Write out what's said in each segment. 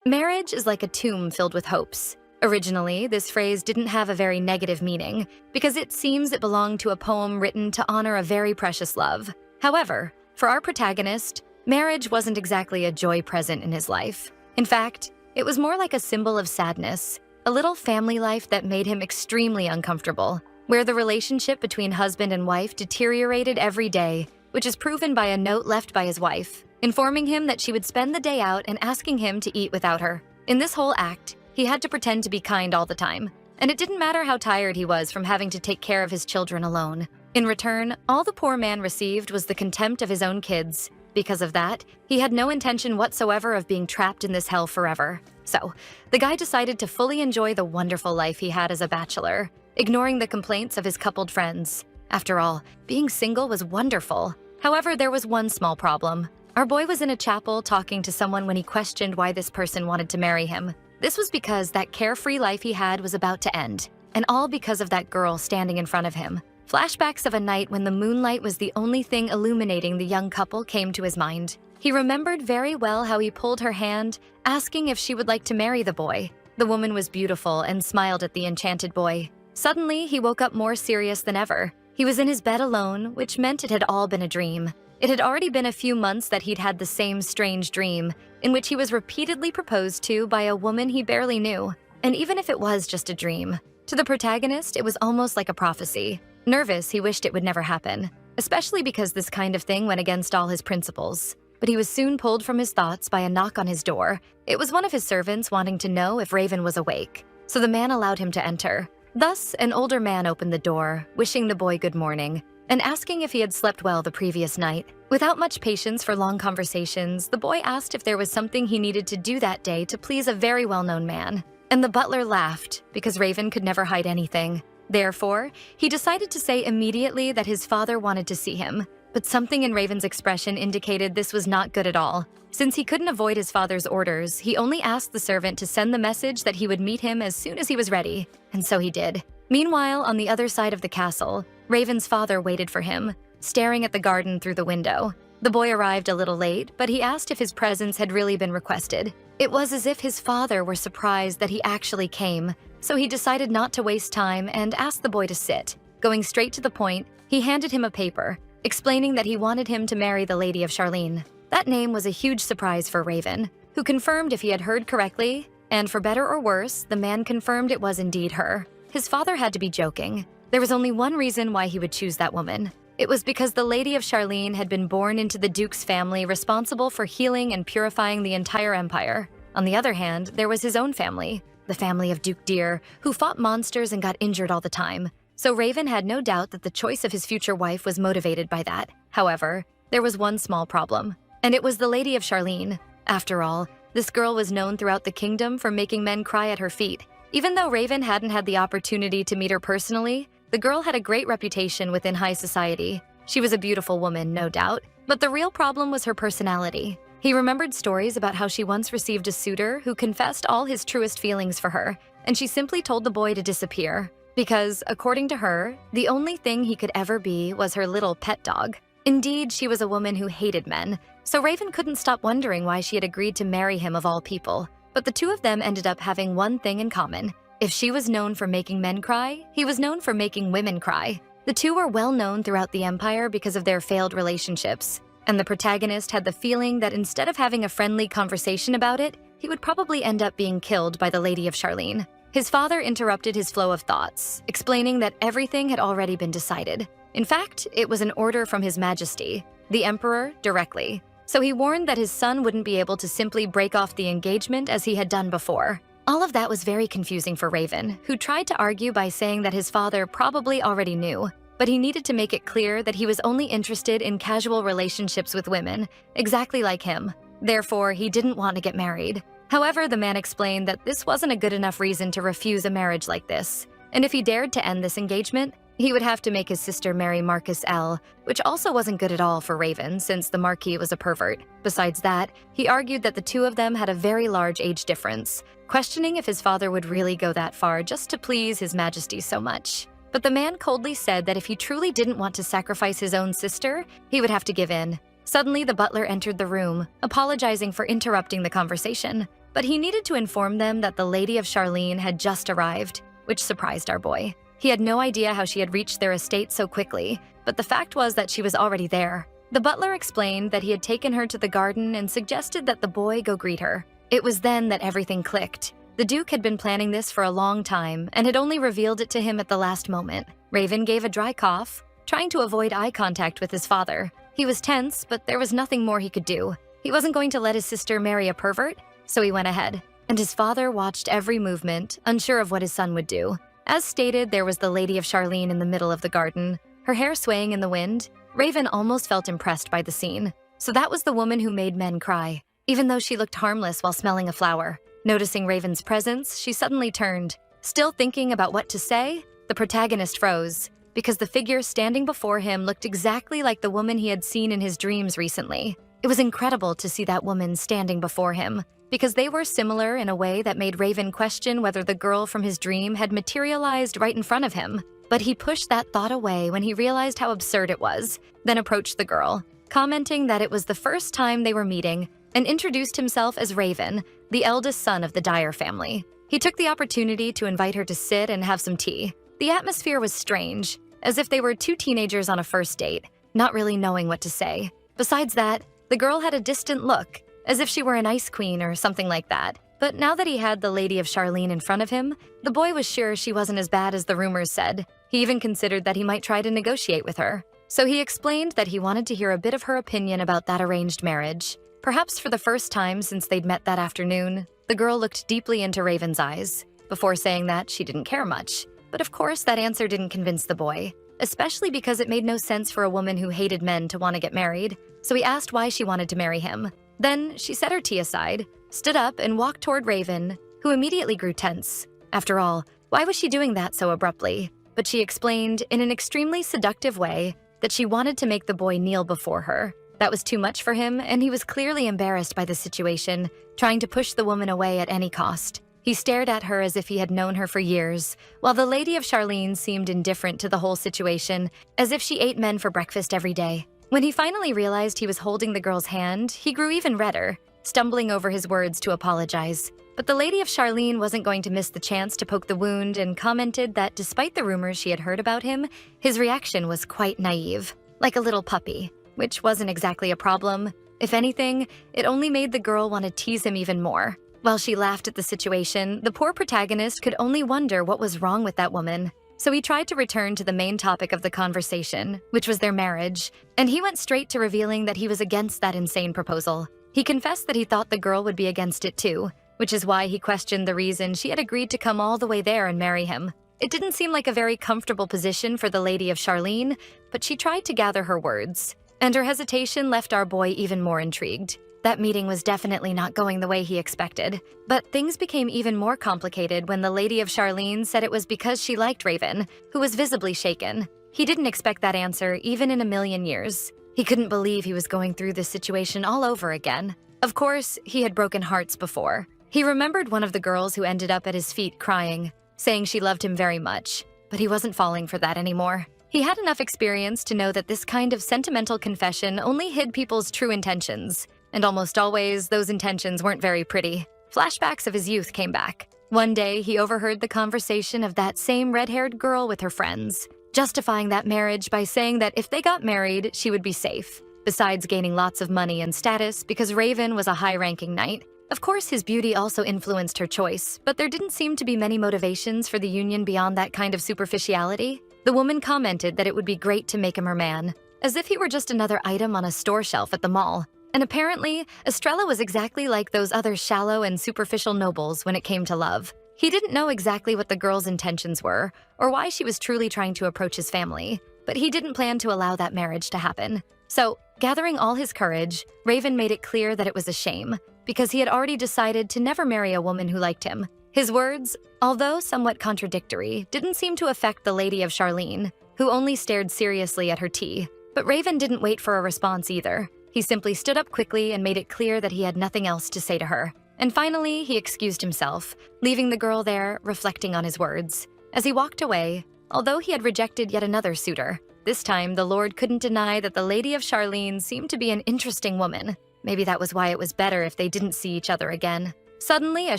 Marriage is like a tomb filled with hopes. Originally, this phrase didn't have a very negative meaning because it seems it belonged to a poem written to honor a very precious love. However, for our protagonist, marriage wasn't exactly a joy present in his life. In fact, it was more like a symbol of sadness, a little family life that made him extremely uncomfortable, where the relationship between husband and wife deteriorated every day, which is proven by a note left by his wife, informing him that she would spend the day out and asking him to eat without her. In this whole act, he had to pretend to be kind all the time, and it didn't matter how tired he was from having to take care of his children alone. In return, all the poor man received was the contempt of his own kids. Because of that, he had no intention whatsoever of being trapped in this hell forever. So, the guy decided to fully enjoy the wonderful life he had as a bachelor, ignoring the complaints of his coupled friends. After all, being single was wonderful. However, there was one small problem. Our boy was in a chapel talking to someone when he questioned why this person wanted to marry him. This was because that carefree life he had was about to end, and all because of that girl standing in front of him. Flashbacks of a night when the moonlight was the only thing illuminating the young couple came to his mind. He remembered very well how he pulled her hand, asking if she would like to marry the boy. The woman was beautiful and smiled at the enchanted boy. Suddenly, he woke up more serious than ever. He was in his bed alone, which meant it had all been a dream. It had already been a few months that he'd had the same strange dream, in which he was repeatedly proposed to by a woman he barely knew. And even if it was just a dream, to the protagonist, it was almost like a prophecy. Nervous, he wished it would never happen, especially because this kind of thing went against all his principles. But he was soon pulled from his thoughts by a knock on his door. It was one of his servants wanting to know if Raven was awake, so the man allowed him to enter. Thus, an older man opened the door, wishing the boy good morning, and asking if he had slept well the previous night. Without much patience for long conversations, the boy asked if there was something he needed to do that day to please a very well-known man. And the butler laughed, because Raven could never hide anything. Therefore, he decided to say immediately that his father wanted to see him, but something in Raven's expression indicated this was not good at all. Since he couldn't avoid his father's orders, he only asked the servant to send the message that he would meet him as soon as he was ready, and so he did. Meanwhile, on the other side of the castle, Raven's father waited for him, staring at the garden through the window. The boy arrived a little late, but he asked if his presence had really been requested. It was as if his father were surprised that he actually came, so he decided not to waste time and asked the boy to sit. Going straight to the point, he handed him a paper, explaining that he wanted him to marry the Lady of Charlene. That name was a huge surprise for Raven, who confirmed if he had heard correctly, and for better or worse, the man confirmed it was indeed her. His father had to be joking. There was only one reason why he would choose that woman. It was because the Lady of Charlene had been born into the Duke's family responsible for healing and purifying the entire empire. On the other hand, there was his own family, the family of Duke Deer, who fought monsters and got injured all the time. So Raven had no doubt that the choice of his future wife was motivated by that. However, there was one small problem, and it was the Lady of Charlene. After all, this girl was known throughout the kingdom for making men cry at her feet. Even though Raven hadn't had the opportunity to meet her personally, the girl had a great reputation within high society. She was a beautiful woman, no doubt, but the real problem was her personality. He remembered stories about how she once received a suitor who confessed all his truest feelings for her, and she simply told the boy to disappear. Because, according to her, the only thing he could ever be was her little pet dog. Indeed, she was a woman who hated men, so Raven couldn't stop wondering why she had agreed to marry him of all people. But the two of them ended up having one thing in common. If she was known for making men cry, he was known for making women cry. The two were well known throughout the empire because of their failed relationships, and the protagonist had the feeling that instead of having a friendly conversation about it, he would probably end up being killed by the Lady of Charlene. His father interrupted his flow of thoughts, explaining that everything had already been decided. In fact, it was an order from His Majesty, the Emperor, directly. So he warned that his son wouldn't be able to simply break off the engagement as he had done before. All of that was very confusing for Raven, who tried to argue by saying that his father probably already knew, but he needed to make it clear that he was only interested in casual relationships with women, exactly like him. Therefore, he didn't want to get married. However, the man explained that this wasn't a good enough reason to refuse a marriage like this, and if he dared to end this engagement, he would have to make his sister marry Marcus L., which also wasn't good at all for Raven since the Marquis was a pervert. Besides that, he argued that the two of them had a very large age difference, questioning if his father would really go that far just to please His Majesty so much. But the man coldly said that if he truly didn't want to sacrifice his own sister, he would have to give in. Suddenly, the butler entered the room, apologizing for interrupting the conversation. But he needed to inform them that the Lady of Charlene had just arrived, which surprised our boy. He had no idea how she had reached their estate so quickly, but the fact was that she was already there. The butler explained that he had taken her to the garden and suggested that the boy go greet her. It was then that everything clicked. The Duke had been planning this for a long time and had only revealed it to him at the last moment. Raven gave a dry cough, trying to avoid eye contact with his father. He was tense, but there was nothing more he could do. He wasn't going to let his sister marry a pervert, so he went ahead. And his father watched every movement, unsure of what his son would do. As stated, there was the Lady of Charlene in the middle of the garden, her hair swaying in the wind. Raven almost felt impressed by the scene. So that was the woman who made men cry, even though she looked harmless while smelling a flower. Noticing Raven's presence, she suddenly turned. Still thinking about what to say, the protagonist froze, because the figure standing before him looked exactly like the woman he had seen in his dreams recently. It was incredible to see that woman standing before him, because they were similar in a way that made Raven question whether the girl from his dream had materialized right in front of him. But he pushed that thought away when he realized how absurd it was, then approached the girl, commenting that it was the first time they were meeting, and introduced himself as Raven, the eldest son of the Dyer family. He took the opportunity to invite her to sit and have some tea. The atmosphere was strange, as if they were two teenagers on a first date, not really knowing what to say. Besides that, the girl had a distant look, as if she were an ice queen or something like that. But now that he had the Lady of Charlene in front of him, the boy was sure she wasn't as bad as the rumors said. He even considered that he might try to negotiate with her. So he explained that he wanted to hear a bit of her opinion about that arranged marriage. Perhaps for the first time since they'd met that afternoon, the girl looked deeply into Raven's eyes, before saying that she didn't care much. But of course, that answer didn't convince the boy, especially because it made no sense for a woman who hated men to want to get married. So he asked why she wanted to marry him. Then she set her tea aside, stood up, and walked toward Raven, who immediately grew tense. After all, why was she doing that so abruptly? But she explained, in an extremely seductive way, that she wanted to make the boy kneel before her. That was too much for him, and he was clearly embarrassed by the situation, trying to push the woman away at any cost. He stared at her as if he had known her for years, while the Lady of Charlene seemed indifferent to the whole situation, as if she ate men for breakfast every day. When he finally realized he was holding the girl's hand, he grew even redder, stumbling over his words to apologize. But the Lady of Charlene wasn't going to miss the chance to poke the wound and commented that despite the rumors she had heard about him, his reaction was quite naive, like a little puppy, which wasn't exactly a problem. If anything, it only made the girl want to tease him even more. While she laughed at the situation, the poor protagonist could only wonder what was wrong with that woman. So he tried to return to the main topic of the conversation, which was their marriage, and he went straight to revealing that he was against that insane proposal. He confessed that he thought the girl would be against it too, which is why he questioned the reason she had agreed to come all the way there and marry him. It didn't seem like a very comfortable position for the Lady of Charlene, but she tried to gather her words, and her hesitation left our boy even more intrigued. That meeting was definitely not going the way he expected, but things became even more complicated when the Lady of Charlene said it was because she liked Raven, who was visibly shaken. He didn't expect that answer even in a million years. He couldn't believe he was going through this situation all over again. Of course, he had broken hearts before. He remembered one of the girls who ended up at his feet crying, saying she loved him very much, but he wasn't falling for that anymore. He had enough experience to know that this kind of sentimental confession only hid people's true intentions, and almost always those intentions weren't very pretty. Flashbacks of his youth came back. One day, he overheard the conversation of that same red-haired girl with her friends, justifying that marriage by saying that if they got married, she would be safe, besides gaining lots of money and status because Raven was a high-ranking knight. Of course, his beauty also influenced her choice, but there didn't seem to be many motivations for the union beyond that kind of superficiality. The woman commented that it would be great to make him her man, as if he were just another item on a store shelf at the mall. And apparently, Estrella was exactly like those other shallow and superficial nobles when it came to love. He didn't know exactly what the girl's intentions were, or why she was truly trying to approach his family, but he didn't plan to allow that marriage to happen. So, gathering all his courage, Raven made it clear that it was a shame, because he had already decided to never marry a woman who liked him. His words, although somewhat contradictory, didn't seem to affect the Lady of Charlene, who only stared seriously at her tea. But Raven didn't wait for a response either. He simply stood up quickly and made it clear that he had nothing else to say to her. And finally, he excused himself, leaving the girl there, reflecting on his words. As he walked away, although he had rejected yet another suitor, this time the Lord couldn't deny that the Lady of Charlene seemed to be an interesting woman. Maybe that was why it was better if they didn't see each other again. Suddenly, a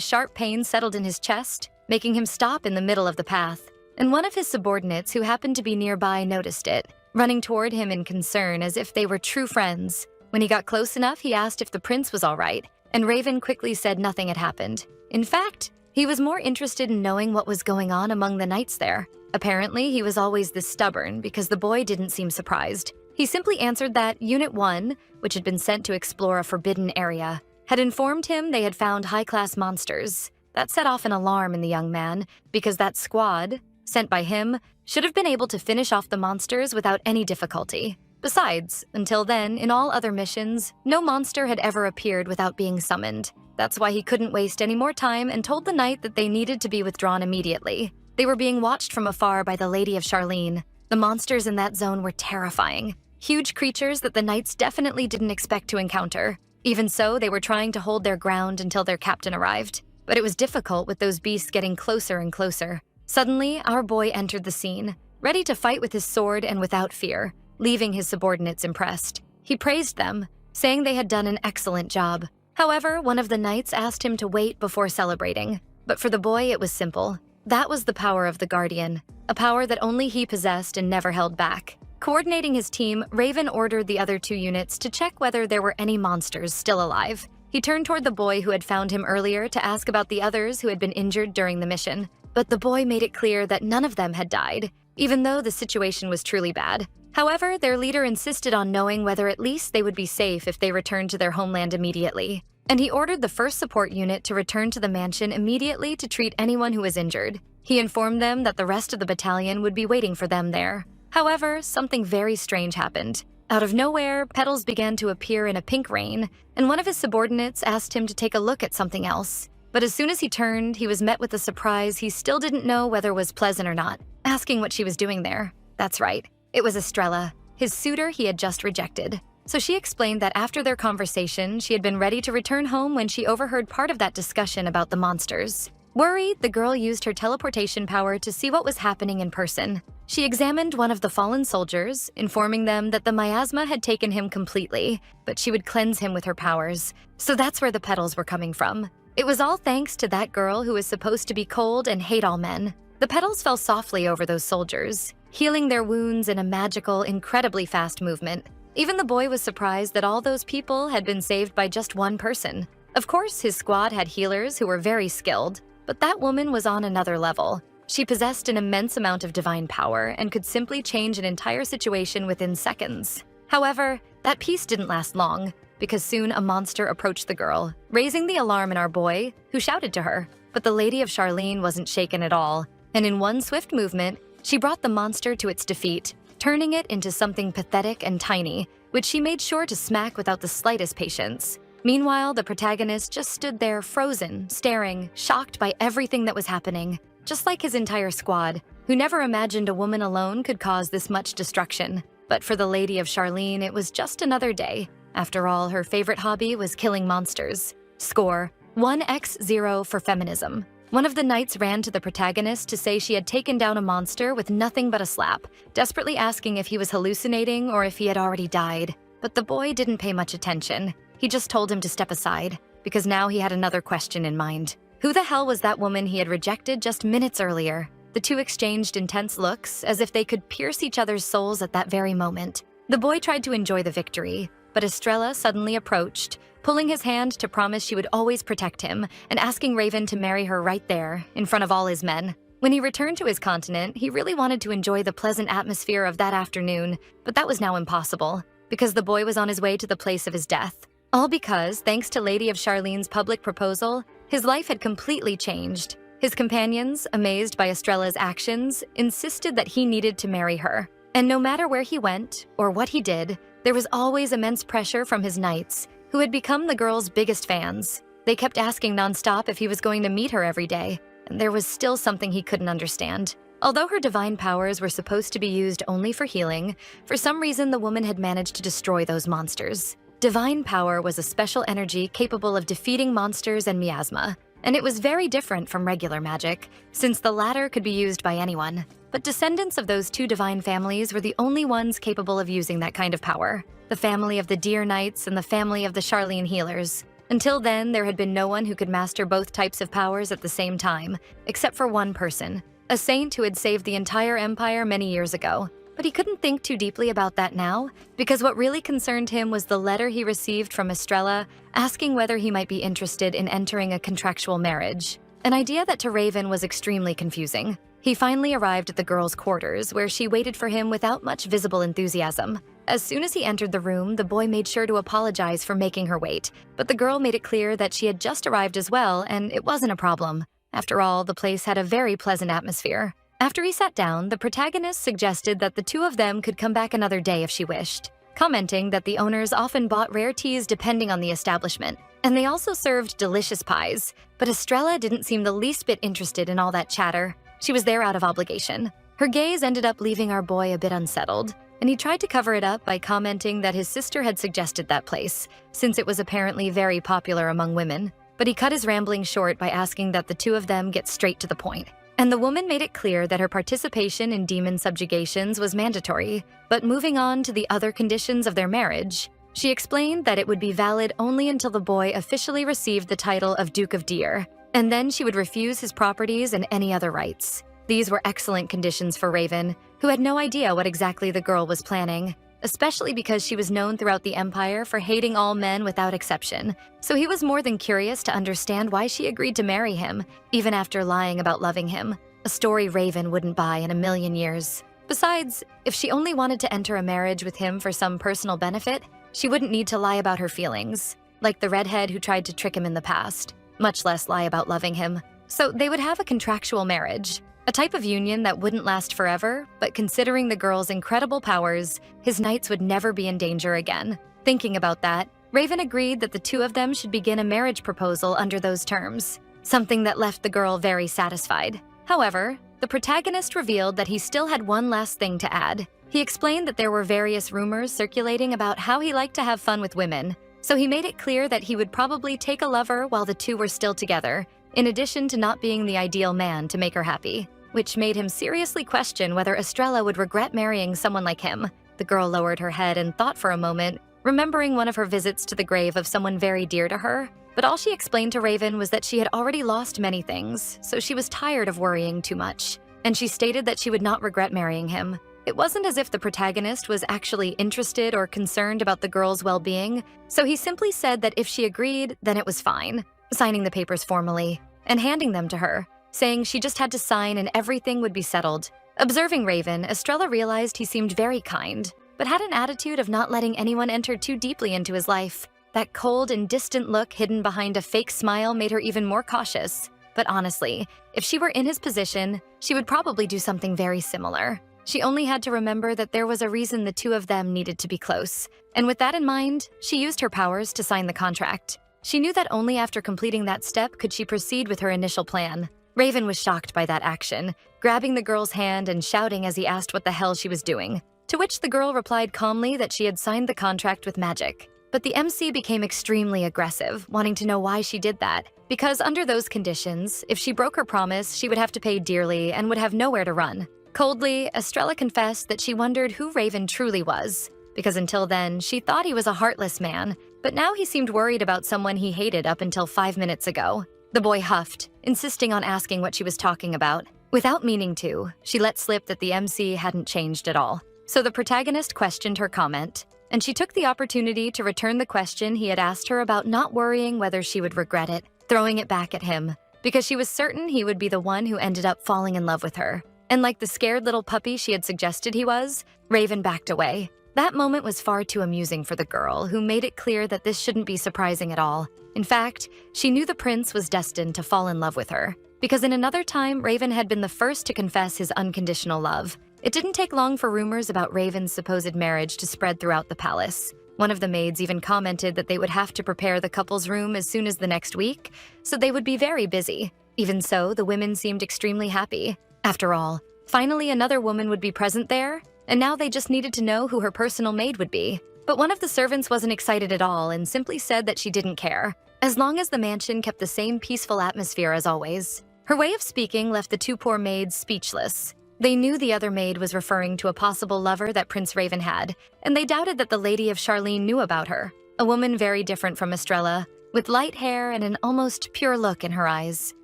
sharp pain settled in his chest, making him stop in the middle of the path. And one of his subordinates who happened to be nearby noticed it, running toward him in concern as if they were true friends. When he got close enough, he asked if the prince was all right, and Raven quickly said nothing had happened. In fact, he was more interested in knowing what was going on among the knights there. Apparently, he was always this stubborn because the boy didn't seem surprised. He simply answered that Unit 1, which had been sent to explore a forbidden area, had informed him they had found high-class monsters. That set off an alarm in the young man, because that squad, sent by him, should have been able to finish off the monsters without any difficulty. Besides, until then, in all other missions, no monster had ever appeared without being summoned. That's why he couldn't waste any more time and told the knight that they needed to be withdrawn immediately. They were being watched from afar by the Lady of Charlene. The monsters in that zone were terrifying. Huge creatures that the knights definitely didn't expect to encounter. Even so, they were trying to hold their ground until their captain arrived. But it was difficult with those beasts getting closer and closer. Suddenly, our boy entered the scene, ready to fight with his sword and without fear, leaving his subordinates impressed. He praised them, saying they had done an excellent job. However, one of the knights asked him to wait before celebrating. But for the boy, it was simple. That was the power of the Guardian, a power that only he possessed and never held back. Coordinating his team, Raven ordered the other 2 units to check whether there were any monsters still alive. He turned toward the boy who had found him earlier to ask about the others who had been injured during the mission. But the boy made it clear that none of them had died, even though the situation was truly bad. However, their leader insisted on knowing whether at least they would be safe if they returned to their homeland immediately. And he ordered the first support unit to return to the mansion immediately to treat anyone who was injured. He informed them that the rest of the battalion would be waiting for them there. However, something very strange happened. Out of nowhere, petals began to appear in a pink rain, and one of his subordinates asked him to take a look at something else. But as soon as he turned, he was met with a surprise he still didn't know whether was pleasant or not, asking what she was doing there. That's right, it was Estrella, his suitor he had just rejected. So she explained that after their conversation, she had been ready to return home when she overheard part of that discussion about the monsters. Worried, the girl used her teleportation power to see what was happening in person. She examined one of the fallen soldiers, informing them that the miasma had taken him completely, but she would cleanse him with her powers. So that's where the petals were coming from. It was all thanks to that girl who was supposed to be cold and hate all men. The petals fell softly over those soldiers, healing their wounds in a magical, incredibly fast movement. Even the boy was surprised that all those people had been saved by just one person. Of course, his squad had healers who were very skilled, but that woman was on another level. She possessed an immense amount of divine power and could simply change an entire situation within seconds. However, that peace didn't last long, because soon a monster approached the girl, raising the alarm in our boy, who shouted to her. But the Lady of Charlene wasn't shaken at all, and in one swift movement, she brought the monster to its defeat, turning it into something pathetic and tiny, which she made sure to smack without the slightest patience. Meanwhile, the protagonist just stood there frozen, staring, shocked by everything that was happening, just like his entire squad, who never imagined a woman alone could cause this much destruction. But for the Lady of Charlene, it was just another day. After all, her favorite hobby was killing monsters. Score: 1x0 for feminism. One of the knights ran to the protagonist to say she had taken down a monster with nothing but a slap, desperately asking if he was hallucinating or if he had already died. But the boy didn't pay much attention. He just told him to step aside, because now he had another question in mind. Who the hell was that woman he had rejected just minutes earlier? The two exchanged intense looks, as if they could pierce each other's souls at that very moment. The boy tried to enjoy the victory, but Estrella suddenly approached, pulling his hand to promise she would always protect him, and asking Raven to marry her right there, in front of all his men. When he returned to his continent, he really wanted to enjoy the pleasant atmosphere of that afternoon, but that was now impossible, because the boy was on his way to the place of his death. All because, thanks to Lady of Charlene's public proposal, his life had completely changed. His companions, amazed by Estrella's actions, insisted that he needed to marry her. And no matter where he went, or what he did, there was always immense pressure from his knights, who had become the girl's biggest fans. They kept asking nonstop if he was going to meet her every day, and there was still something he couldn't understand. Although her divine powers were supposed to be used only for healing, for some reason the woman had managed to destroy those monsters. Divine power was a special energy capable of defeating monsters and miasma, and it was very different from regular magic, since the latter could be used by anyone. But descendants of those two divine families were the only ones capable of using that kind of power. The family of the Deer Knights and the family of the Charlene Healers. Until then, there had been no one who could master both types of powers at the same time, except for one person, a saint who had saved the entire empire many years ago. But he couldn't think too deeply about that now, because what really concerned him was the letter he received from Estrella asking whether he might be interested in entering a contractual marriage. An idea that to Raven was extremely confusing. He finally arrived at the girl's quarters, where she waited for him without much visible enthusiasm. As soon as he entered the room, the boy made sure to apologize for making her wait, but the girl made it clear that she had just arrived as well, and it wasn't a problem. After all, the place had a very pleasant atmosphere. After he sat down, the protagonist suggested that the two of them could come back another day if she wished, commenting that the owners often bought rare teas depending on the establishment, and they also served delicious pies. But Estrella didn't seem the least bit interested in all that chatter. She was there out of obligation. Her gaze ended up leaving our boy a bit unsettled, and he tried to cover it up by commenting that his sister had suggested that place, since it was apparently very popular among women. But he cut his rambling short by asking that the two of them get straight to the point. And the woman made it clear that her participation in demon subjugations was mandatory, but moving on to the other conditions of their marriage, she explained that it would be valid only until the boy officially received the title of Duke of Deer, and then she would refuse his properties and any other rights. These were excellent conditions for Raven, who had no idea what exactly the girl was planning, especially because she was known throughout the Empire for hating all men without exception. So he was more than curious to understand why she agreed to marry him, even after lying about loving him, a story Raven wouldn't buy in a million years. Besides, if she only wanted to enter a marriage with him for some personal benefit, she wouldn't need to lie about her feelings, like the redhead who tried to trick him in the past, much less lie about loving him. So they would have a contractual marriage, a type of union that wouldn't last forever, but considering the girl's incredible powers, his knights would never be in danger again. Thinking about that, Raven agreed that the two of them should begin a marriage proposal under those terms, something that left the girl very satisfied. However, the protagonist revealed that he still had one last thing to add. He explained that there were various rumors circulating about how he liked to have fun with women, so he made it clear that he would probably take a lover while the two were still together, in addition to not being the ideal man to make her happy, which made him seriously question whether Estrella would regret marrying someone like him. The girl lowered her head and thought for a moment, remembering one of her visits to the grave of someone very dear to her. But all she explained to Raven was that she had already lost many things, so she was tired of worrying too much, and she stated that she would not regret marrying him. It wasn't as if the protagonist was actually interested or concerned about the girl's well-being, so he simply said that if she agreed, then it was fine, signing the papers formally and handing them to her, saying she just had to sign and everything would be settled. Observing Raven, Estrella realized he seemed very kind, but had an attitude of not letting anyone enter too deeply into his life. That cold and distant look hidden behind a fake smile made her even more cautious. But honestly, if she were in his position, she would probably do something very similar. She only had to remember that there was a reason the two of them needed to be close. And with that in mind, she used her powers to sign the contract. She knew that only after completing that step could she proceed with her initial plan. Raven was shocked by that action, grabbing the girl's hand and shouting as he asked what the hell she was doing, to which the girl replied calmly that she had signed the contract with magic. But the MC became extremely aggressive, wanting to know why she did that, because under those conditions, if she broke her promise, she would have to pay dearly and would have nowhere to run. Coldly, Estrella confessed that she wondered who Raven truly was, because until then, she thought he was a heartless man, but now he seemed worried about someone he hated up until 5 minutes ago. The boy huffed, insisting on asking what she was talking about. Without meaning to, she let slip that the MC hadn't changed at all. So the protagonist questioned her comment, and she took the opportunity to return the question he had asked her about not worrying whether she would regret it, throwing it back at him, because she was certain he would be the one who ended up falling in love with her. And like the scared little puppy she had suggested he was, Raven backed away. That moment was far too amusing for the girl, who made it clear that this shouldn't be surprising at all. In fact, she knew the prince was destined to fall in love with her, because in another time, Raven had been the first to confess his unconditional love. It didn't take long for rumors about Raven's supposed marriage to spread throughout the palace. One of the maids even commented that they would have to prepare the couple's room as soon as the next week, so they would be very busy. Even so, the women seemed extremely happy. After all, finally another woman would be present there, and now they just needed to know who her personal maid would be. But one of the servants wasn't excited at all and simply said that she didn't care, as long as the mansion kept the same peaceful atmosphere as always. Her way of speaking left the two poor maids speechless. They knew the other maid was referring to a possible lover that Prince Raven had, and they doubted that the Lady of Charlene knew about her, a woman very different from Estrella, with light hair and an almost pure look in her eyes.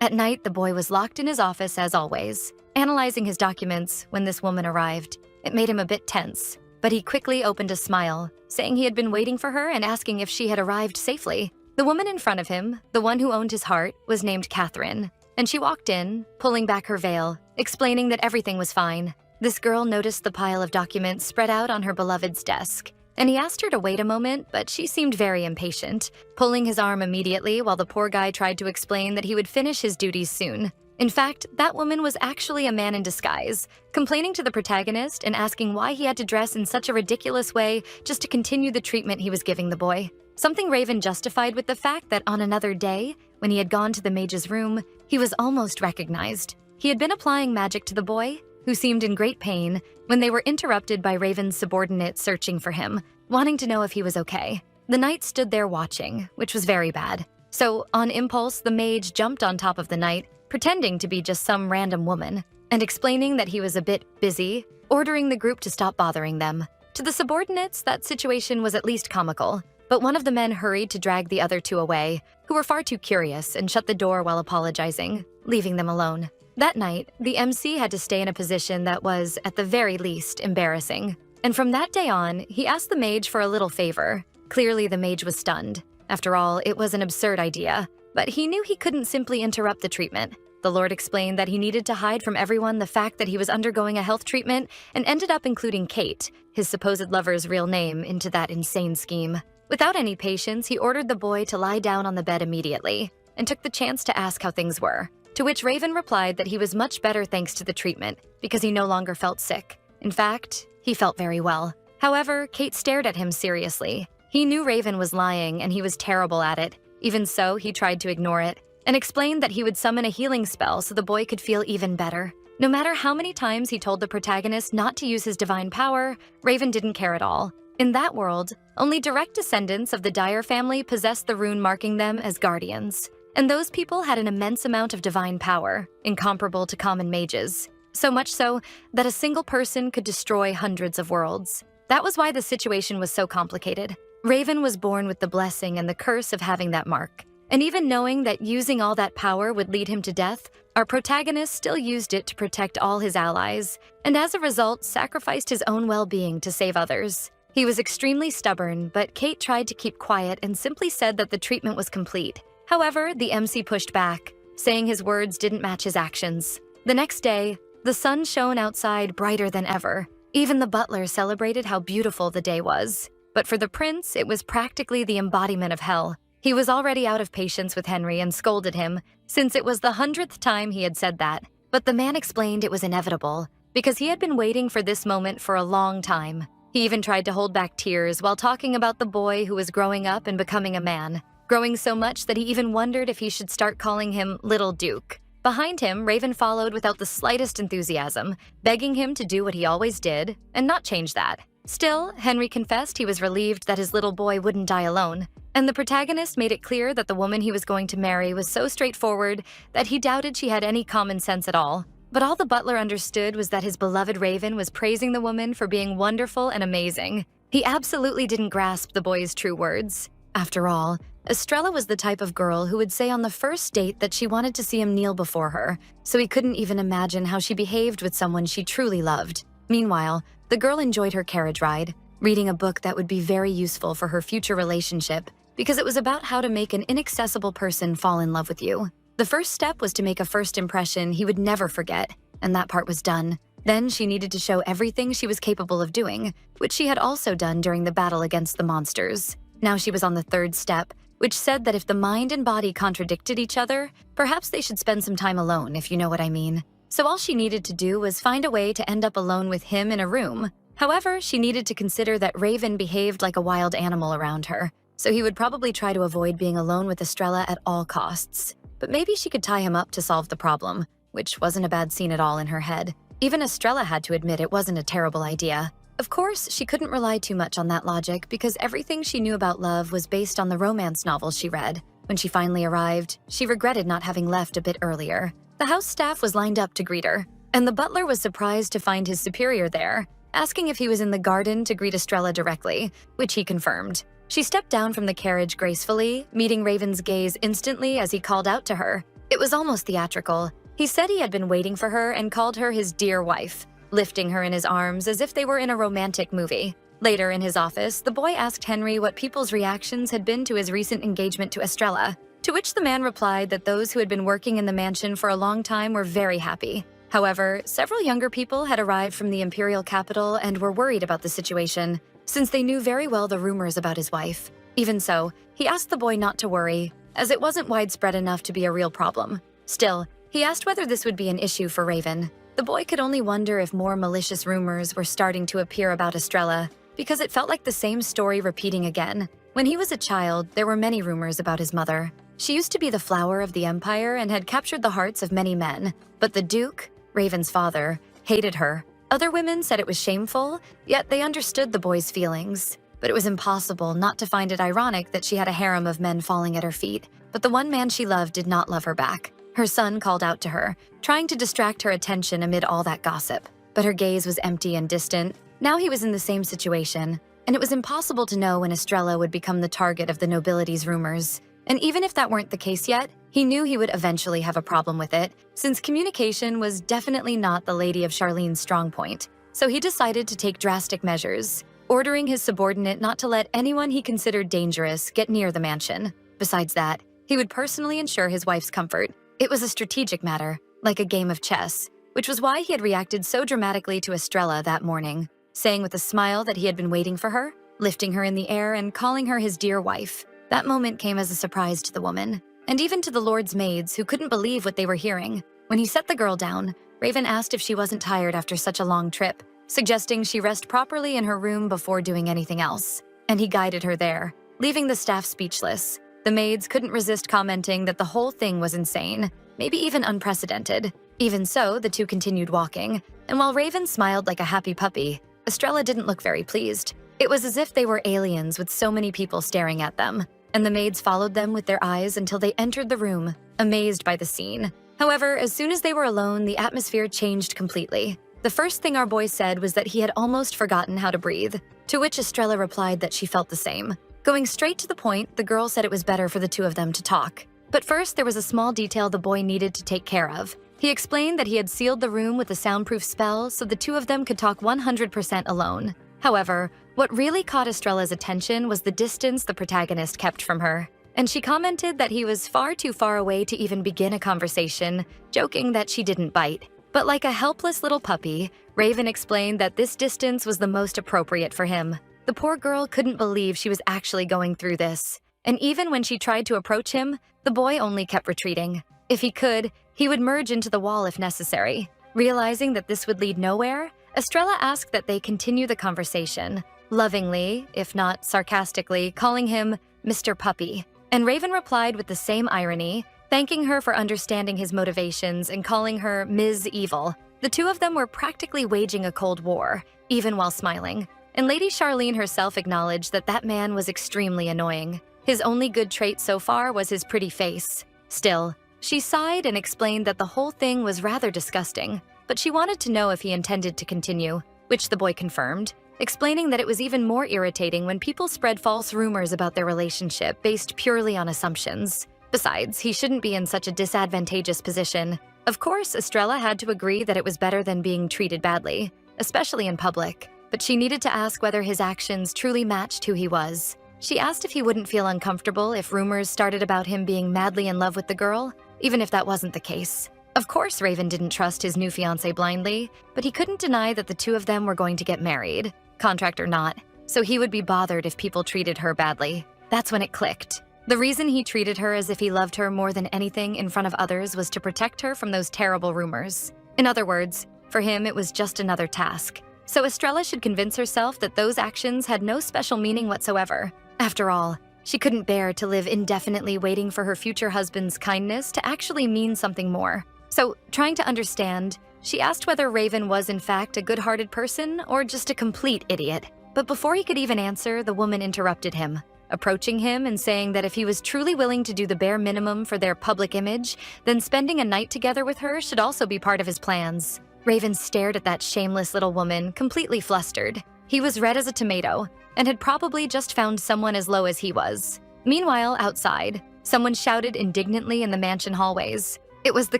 At night, the boy was locked in his office as always, analyzing his documents when this woman arrived. It made him a bit tense, but he quickly opened a smile, saying he had been waiting for her and asking if she had arrived safely. The woman in front of him, the one who owned his heart, was named Catherine, and she walked in, pulling back her veil, explaining that everything was fine. This girl noticed the pile of documents spread out on her beloved's desk, and he asked her to wait a moment, but she seemed very impatient, pulling his arm immediately while the poor guy tried to explain that he would finish his duties soon. In fact, that woman was actually a man in disguise, complaining to the protagonist and asking why he had to dress in such a ridiculous way just to continue the treatment he was giving the boy. Something Raven justified with the fact that on another day, when he had gone to the mage's room, he was almost recognized. He had been applying magic to the boy, who seemed in great pain, when they were interrupted by Raven's subordinate searching for him, wanting to know if he was okay. The knight stood there watching, which was very bad. So, on impulse, the mage jumped on top of the knight, pretending to be just some random woman, and explaining that he was a bit busy, ordering the group to stop bothering them. To the subordinates, that situation was at least comical, but one of the men hurried to drag the other two away, who were far too curious and shut the door while apologizing, leaving them alone. That night, the MC had to stay in a position that was, at the very least, embarrassing. And from that day on, he asked the mage for a little favor. Clearly, the mage was stunned. After all, it was an absurd idea, but he knew he couldn't simply interrupt the treatment. The Lord explained that he needed to hide from everyone the fact that he was undergoing a health treatment and ended up including Kate, his supposed lover's real name, into that insane scheme. Without any patience, he ordered the boy to lie down on the bed immediately and took the chance to ask how things were, to which Raven replied that he was much better thanks to the treatment because he no longer felt sick. In fact, he felt very well. However, Kate stared at him seriously. He knew Raven was lying and he was terrible at it. Even so, he tried to ignore it and explained that he would summon a healing spell so the boy could feel even better. No matter how many times he told the protagonist not to use his divine power, Raven didn't care at all. In that world, only direct descendants of the Dyer family possessed the rune marking them as guardians, and those people had an immense amount of divine power, incomparable to common mages. So much so that a single person could destroy hundreds of worlds. That was why the situation was so complicated. Raven was born with the blessing and the curse of having that mark. And even knowing that using all that power would lead him to death, our protagonist still used it to protect all his allies, and as a result, sacrificed his own well-being to save others. He was extremely stubborn, but Kate tried to keep quiet and simply said that the treatment was complete. However, the MC pushed back, saying his words didn't match his actions. The next day, the sun shone outside brighter than ever. Even the butler celebrated how beautiful the day was. But for the prince, it was practically the embodiment of hell. He was already out of patience with Henry and scolded him, since it was the 100th time he had said that. But the man explained it was inevitable, because he had been waiting for this moment for a long time. He even tried to hold back tears while talking about the boy who was growing up and becoming a man, growing so much that he even wondered if he should start calling him Little Duke. Behind him, Raven followed without the slightest enthusiasm, begging him to do what he always did and not change that. Still, Henry confessed he was relieved that his little boy wouldn't die alone, and the protagonist made it clear that the woman he was going to marry was so straightforward that he doubted she had any common sense at all. But all the butler understood was that his beloved Raven was praising the woman for being wonderful and amazing. He absolutely didn't grasp the boy's true words. After all, Estrella was the type of girl who would say on the first date that she wanted to see him kneel before her, so he couldn't even imagine how she behaved with someone she truly loved. Meanwhile, the girl enjoyed her carriage ride, reading a book that would be very useful for her future relationship, because it was about how to make an inaccessible person fall in love with you. The first step was to make a first impression he would never forget, and that part was done. Then she needed to show everything she was capable of doing, which she had also done during the battle against the monsters. Now she was on the third step, which said that if the mind and body contradicted each other, perhaps they should spend some time alone, if you know what I mean. So all she needed to do was find a way to end up alone with him in a room. However, she needed to consider that Raven behaved like a wild animal around her, so he would probably try to avoid being alone with Estrella at all costs. But maybe she could tie him up to solve the problem, which wasn't a bad scene at all in her head. Even Estrella had to admit it wasn't a terrible idea. Of course, she couldn't rely too much on that logic because everything she knew about love was based on the romance novels she read. When she finally arrived, she regretted not having left a bit earlier. The house staff was lined up to greet her, and the butler was surprised to find his superior there, asking if he was in the garden to greet Estrella directly, which he confirmed. She stepped down from the carriage gracefully, meeting Raven's gaze instantly as he called out to her. It was almost theatrical. He said he had been waiting for her and called her his dear wife, lifting her in his arms as if they were in a romantic movie. Later in his office, the boy asked Henry what people's reactions had been to his recent engagement to Estrella, to which the man replied that those who had been working in the mansion for a long time were very happy. However, several younger people had arrived from the imperial capital and were worried about the situation, since they knew very well the rumors about his wife. Even so, he asked the boy not to worry, as it wasn't widespread enough to be a real problem. Still, he asked whether this would be an issue for Raven. The boy could only wonder if more malicious rumors were starting to appear about Estrella, because it felt like the same story repeating again. When he was a child, there were many rumors about his mother. She used to be the flower of the empire and had captured the hearts of many men, but the Duke, Raven's father, hated her. Other women said it was shameful, yet they understood the boy's feelings. But it was impossible not to find it ironic that she had a harem of men falling at her feet, but the one man she loved did not love her back. Her son called out to her, trying to distract her attention amid all that gossip. But her gaze was empty and distant. Now he was in the same situation, and it was impossible to know when Estrella would become the target of the nobility's rumors. And even if that weren't the case yet, he knew he would eventually have a problem with it, since communication was definitely not the Lady of Charlene's strong point. So he decided to take drastic measures, ordering his subordinate not to let anyone he considered dangerous get near the mansion. Besides that, he would personally ensure his wife's comfort. It was a strategic matter, like a game of chess, which was why he had reacted so dramatically to Estrella that morning, saying with a smile that he had been waiting for her, lifting her in the air and calling her his dear wife. That moment came as a surprise to the woman, and even to the Lord's maids who couldn't believe what they were hearing. When he set the girl down, Raven asked if she wasn't tired after such a long trip, suggesting she rest properly in her room before doing anything else. And he guided her there, leaving the staff speechless. The maids couldn't resist commenting that the whole thing was insane, maybe even unprecedented. Even so, the two continued walking, and while Raven smiled like a happy puppy, Estrella didn't look very pleased. It was as if they were aliens with so many people staring at them, and the maids followed them with their eyes until they entered the room, amazed by the scene. However, as soon as they were alone, the atmosphere changed completely. The first thing our boy said was that he had almost forgotten how to breathe, to which Estrella replied that she felt the same. Going straight to the point, the girl said it was better for the two of them to talk. But first, there was a small detail the boy needed to take care of. He explained that he had sealed the room with a soundproof spell so the two of them could talk 100% alone. However, what really caught Estrella's attention was the distance the protagonist kept from her, and she commented that he was far too far away to even begin a conversation, joking that she didn't bite. But like a helpless little puppy, Raven explained that this distance was the most appropriate for him. The poor girl couldn't believe she was actually going through this, and even when she tried to approach him, the boy only kept retreating. If he could, he would merge into the wall if necessary. Realizing that this would lead nowhere, Estrella asked that they continue the conversation, lovingly, if not sarcastically, calling him Mr. Puppy. And Raven replied with the same irony, thanking her for understanding his motivations and calling her Ms. Evil. The two of them were practically waging a cold war, even while smiling. And Lady Charlene herself acknowledged that that man was extremely annoying. His only good trait so far was his pretty face. Still, she sighed and explained that the whole thing was rather disgusting, but she wanted to know if he intended to continue, which the boy confirmed, explaining that it was even more irritating when people spread false rumors about their relationship based purely on assumptions. Besides, he shouldn't be in such a disadvantageous position. Of course, Estrella had to agree that it was better than being treated badly, especially in public, but she needed to ask whether his actions truly matched who he was. She asked if he wouldn't feel uncomfortable if rumors started about him being madly in love with the girl, even if that wasn't the case. Of course, Raven didn't trust his new fiancé blindly, but he couldn't deny that the two of them were going to get married, contract or not, so he would be bothered if people treated her badly. That's when it clicked. The reason he treated her as if he loved her more than anything in front of others was to protect her from those terrible rumors. In other words, for him it was just another task. So Estrella should convince herself that those actions had no special meaning whatsoever. After all, she couldn't bear to live indefinitely waiting for her future husband's kindness to actually mean something more. So, trying to understand, she asked whether Raven was in fact a good-hearted person or just a complete idiot. But before he could even answer, the woman interrupted him, approaching him and saying that if he was truly willing to do the bare minimum for their public image, then spending a night together with her should also be part of his plans. Raven stared at that shameless little woman, completely flustered. He was red as a tomato and had probably just found someone as low as he was. Meanwhile, outside, someone shouted indignantly in the mansion hallways. It was the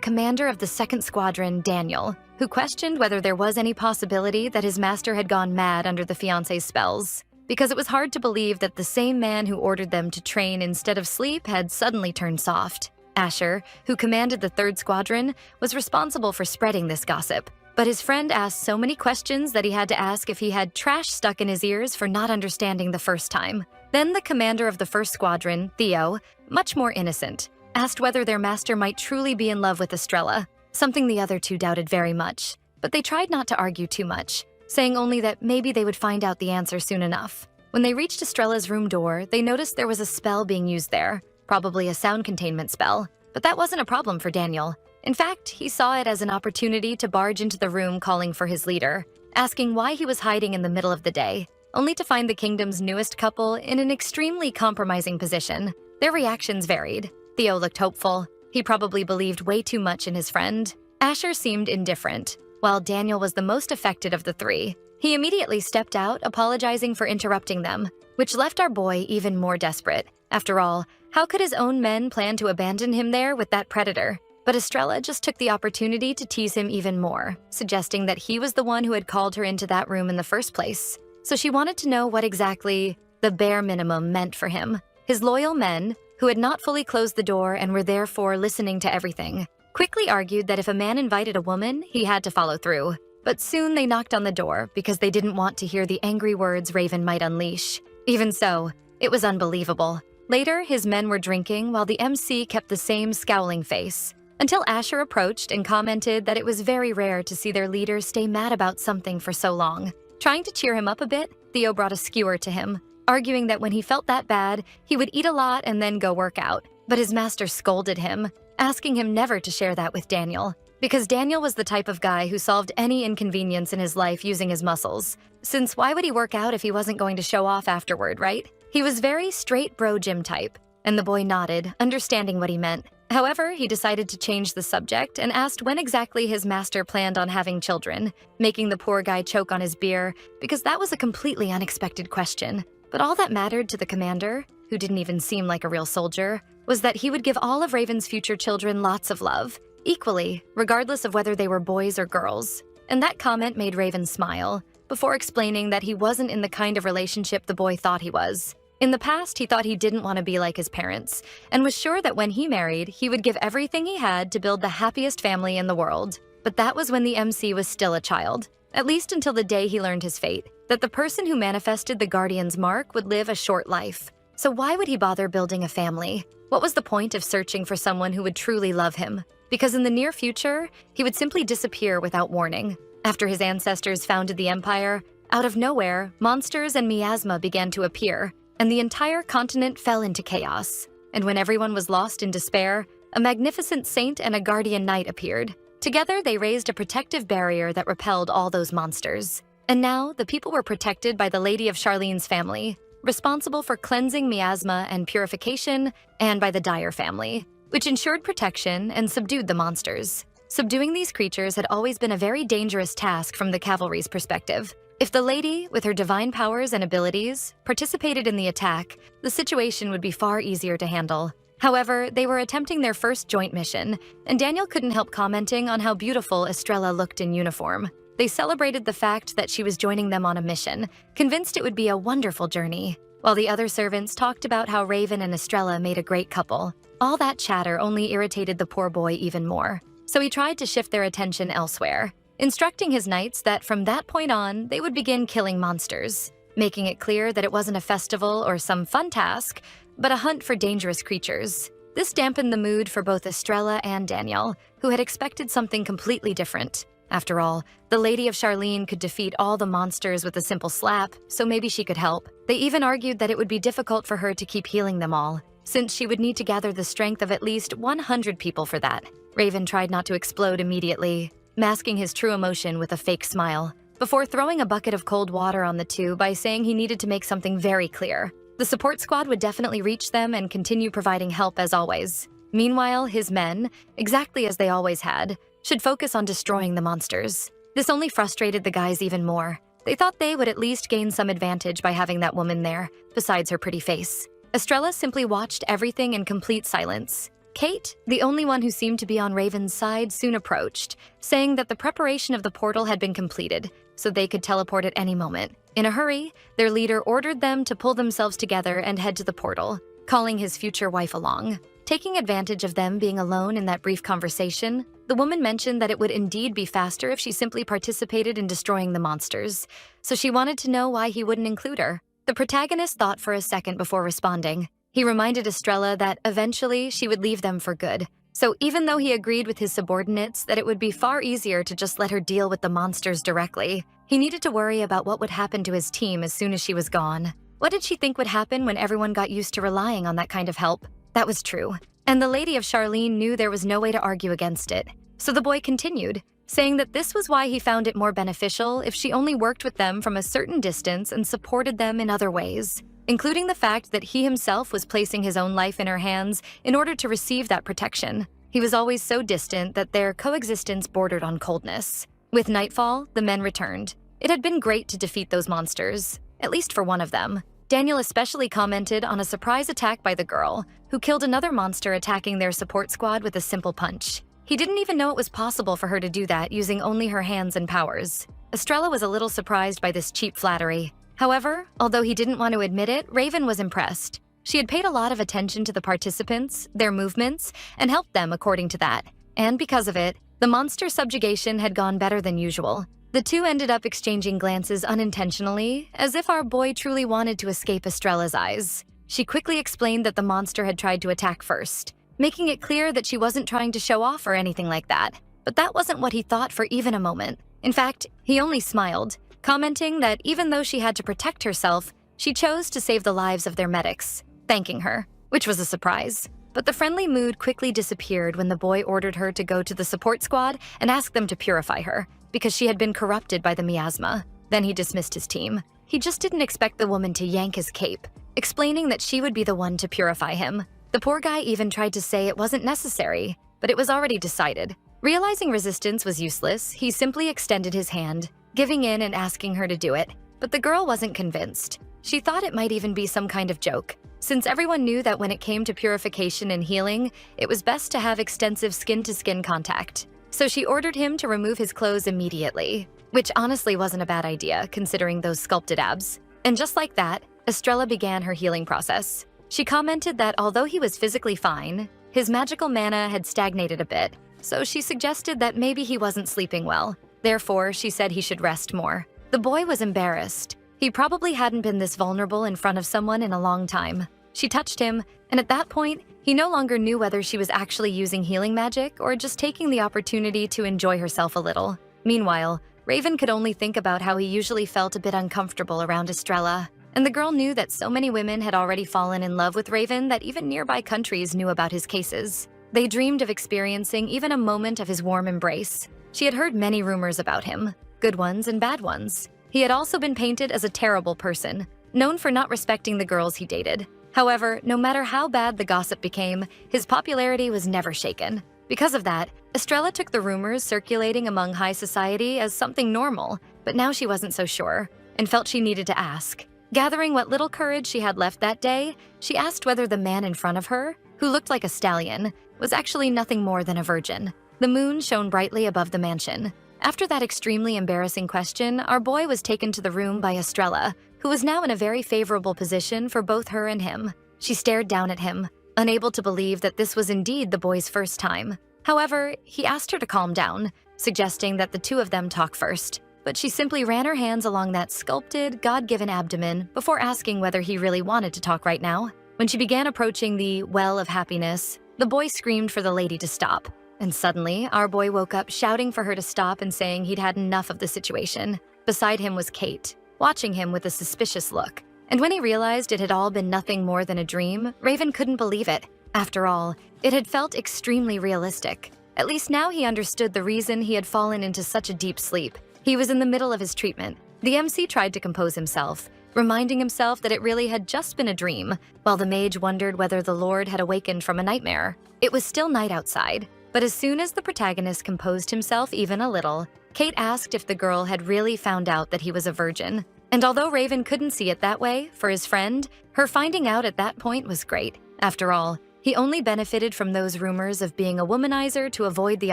commander of the 2nd Squadron, Daniel, who questioned whether there was any possibility that his master had gone mad under the fiancé's spells, because it was hard to believe that the same man who ordered them to train instead of sleep had suddenly turned soft. Asher, who commanded the 3rd Squadron, was responsible for spreading this gossip, but his friend asked so many questions that he had to ask if he had trash stuck in his ears for not understanding the first time. Then the commander of the 1st Squadron, Theo, much more innocent, asked whether their master might truly be in love with Estrella, something the other two doubted very much. But they tried not to argue too much, saying only that maybe they would find out the answer soon enough. When they reached Estrella's room door, they noticed there was a spell being used there, probably a sound containment spell, but that wasn't a problem for Daniel. In fact, he saw it as an opportunity to barge into the room calling for his leader, asking why he was hiding in the middle of the day, only to find the kingdom's newest couple in an extremely compromising position. Their reactions varied. Theo looked hopeful. He probably believed way too much in his friend. Asher seemed indifferent, while Daniel was the most affected of the three. He immediately stepped out, apologizing for interrupting them, which left our boy even more desperate. After all, how could his own men plan to abandon him there with that predator? But Estrella just took the opportunity to tease him even more, suggesting that he was the one who had called her into that room in the first place. So she wanted to know what exactly the bare minimum meant for him. His loyal men, who had not fully closed the door and were therefore listening to everything, quickly argued that if a man invited a woman, he had to follow through. But soon they knocked on the door because they didn't want to hear the angry words Raven might unleash. Even so, it was unbelievable. Later, his men were drinking while the MC kept the same scowling face, until Asher approached and commented that it was very rare to see their leader stay mad about something for so long. Trying to cheer him up a bit, Theo brought a skewer to him, arguing that when he felt that bad, he would eat a lot and then go work out. But his master scolded him, asking him never to share that with Daniel, because Daniel was the type of guy who solved any inconvenience in his life using his muscles. Since why would he work out if he wasn't going to show off afterward, right? He was very straight bro gym type, and the boy nodded, understanding what he meant. However, he decided to change the subject and asked when exactly his master planned on having children, making the poor guy choke on his beer, because that was a completely unexpected question. But all that mattered to the commander, who didn't even seem like a real soldier, was that he would give all of Raven's future children lots of love, equally, regardless of whether they were boys or girls. And that comment made Raven smile, before explaining that he wasn't in the kind of relationship the boy thought he was. In the past, he thought he didn't want to be like his parents, and was sure that when he married, he would give everything he had to build the happiest family in the world. But that was when the MC was still a child, at least until the day he learned his fate, that the person who manifested the Guardian's mark would live a short life. So why would he bother building a family? What was the point of searching for someone who would truly love him? Because in the near future, he would simply disappear without warning. After his ancestors founded the Empire, out of nowhere, monsters and miasma began to appear, and the entire continent fell into chaos. And when everyone was lost in despair, a magnificent saint and a guardian knight appeared. Together, they raised a protective barrier that repelled all those monsters. And now, the people were protected by the Lady of Charlene's family, responsible for cleansing miasma and purification, and by the Dyer family, which ensured protection and subdued the monsters. Subduing these creatures had always been a very dangerous task from the cavalry's perspective. If the lady, with her divine powers and abilities, participated in the attack, the situation would be far easier to handle. However, they were attempting their first joint mission, and Daniel couldn't help commenting on how beautiful Estrella looked in uniform. They celebrated the fact that she was joining them on a mission, convinced it would be a wonderful journey, while the other servants talked about how Raven and Estrella made a great couple. All that chatter only irritated the poor boy even more, so he tried to shift their attention elsewhere, instructing his knights that from that point on, they would begin killing monsters, making it clear that it wasn't a festival or some fun task, but a hunt for dangerous creatures. This dampened the mood for both Estrella and Daniel, who had expected something completely different. After all, the Lady of Charlene could defeat all the monsters with a simple slap, so maybe she could help. They even argued that it would be difficult for her to keep healing them all, since she would need to gather the strength of at least 100 people for that. Raven tried not to explode immediately, masking his true emotion with a fake smile, before throwing a bucket of cold water on the two by saying he needed to make something very clear. The support squad would definitely reach them and continue providing help as always. Meanwhile, his men, exactly as they always had, should focus on destroying the monsters. This only frustrated the guys even more. They thought they would at least gain some advantage by having that woman there, besides her pretty face. Estrella simply watched everything in complete silence. Kate, the only one who seemed to be on Raven's side, soon approached, saying that the preparation of the portal had been completed, so they could teleport at any moment. In a hurry, their leader ordered them to pull themselves together and head to the portal, calling his future wife along. Taking advantage of them being alone in that brief conversation, the woman mentioned that it would indeed be faster if she simply participated in destroying the monsters, so she wanted to know why he wouldn't include her. The protagonist thought for a second before responding. He reminded Estrella that eventually she would leave them for good. So even though he agreed with his subordinates that it would be far easier to just let her deal with the monsters directly, he needed to worry about what would happen to his team as soon as she was gone. What did she think would happen when everyone got used to relying on that kind of help? That was true. And the Lady of Charlene knew there was no way to argue against it. So the boy continued, saying that this was why he found it more beneficial if she only worked with them from a certain distance and supported them in other ways, including the fact that he himself was placing his own life in her hands in order to receive that protection. He was always so distant that their coexistence bordered on coldness. With nightfall, the men returned. It had been great to defeat those monsters, at least for one of them. Daniel especially commented on a surprise attack by the girl, who killed another monster attacking their support squad with a simple punch. He didn't even know it was possible for her to do that using only her hands and powers. Estrella was a little surprised by this cheap flattery. However, although he didn't want to admit it, Raven was impressed. She had paid a lot of attention to the participants, their movements, and helped them according to that. And because of it, the monster subjugation had gone better than usual. The two ended up exchanging glances unintentionally, as if our boy truly wanted to escape Estrella's eyes. She quickly explained that the monster had tried to attack first, making it clear that she wasn't trying to show off or anything like that. But that wasn't what he thought for even a moment. In fact, he only smiled, commenting that even though she had to protect herself, she chose to save the lives of their medics, thanking her, which was a surprise. But the friendly mood quickly disappeared when the boy ordered her to go to the support squad and ask them to purify her, because she had been corrupted by the miasma. Then he dismissed his team. He just didn't expect the woman to yank his cape, explaining that she would be the one to purify him. The poor guy even tried to say it wasn't necessary, but it was already decided. Realizing resistance was useless, he simply extended his hand, giving in and asking her to do it. But the girl wasn't convinced. She thought it might even be some kind of joke, since everyone knew that when it came to purification and healing, it was best to have extensive skin-to-skin contact. So she ordered him to remove his clothes immediately, which honestly wasn't a bad idea considering those sculpted abs. And just like that, Estrella began her healing process. She commented that although he was physically fine, his magical mana had stagnated a bit, so she suggested that maybe he wasn't sleeping well. Therefore, she said he should rest more. The boy was embarrassed. He probably hadn't been this vulnerable in front of someone in a long time. She touched him, and at that point, he no longer knew whether she was actually using healing magic or just taking the opportunity to enjoy herself a little. Meanwhile, Raven could only think about how he usually felt a bit uncomfortable around Estrella. And the girl knew that so many women had already fallen in love with Raven that even nearby countries knew about his cases. They dreamed of experiencing even a moment of his warm embrace. She had heard many rumors about him, good ones and bad ones. He had also been painted as a terrible person, known for not respecting the girls he dated. However, no matter how bad the gossip became, his popularity was never shaken. Because of that, Estrella took the rumors circulating among high society as something normal, but now she wasn't so sure, and felt she needed to ask. Gathering what little courage she had left that day, she asked whether the man in front of her, who looked like a stallion, was actually nothing more than a virgin. The moon shone brightly above the mansion. After that extremely embarrassing question, our boy was taken to the room by Estrella, who was now in a very favorable position for both her and him. She stared down at him, unable to believe that this was indeed the boy's first time. However, he asked her to calm down, suggesting that the two of them talk first. But she simply ran her hands along that sculpted, God-given abdomen before asking whether he really wanted to talk right now. When she began approaching the well of happiness, the boy screamed for the lady to stop. And suddenly, our boy woke up shouting for her to stop and saying he'd had enough of the situation. Beside him was Kate, watching him with a suspicious look. And when he realized it had all been nothing more than a dream, Raven couldn't believe it. After all, it had felt extremely realistic. At least now he understood the reason he had fallen into such a deep sleep. He was in the middle of his treatment. The MC tried to compose himself, reminding himself that it really had just been a dream, while the mage wondered whether the Lord had awakened from a nightmare. It was still night outside, But as soon as the protagonist composed himself even a little, Kate asked if the girl had really found out that he was a virgin. And although Raven couldn't see it that way, for his friend, her finding out at that point was great. After all, he only benefited from those rumors of being a womanizer to avoid the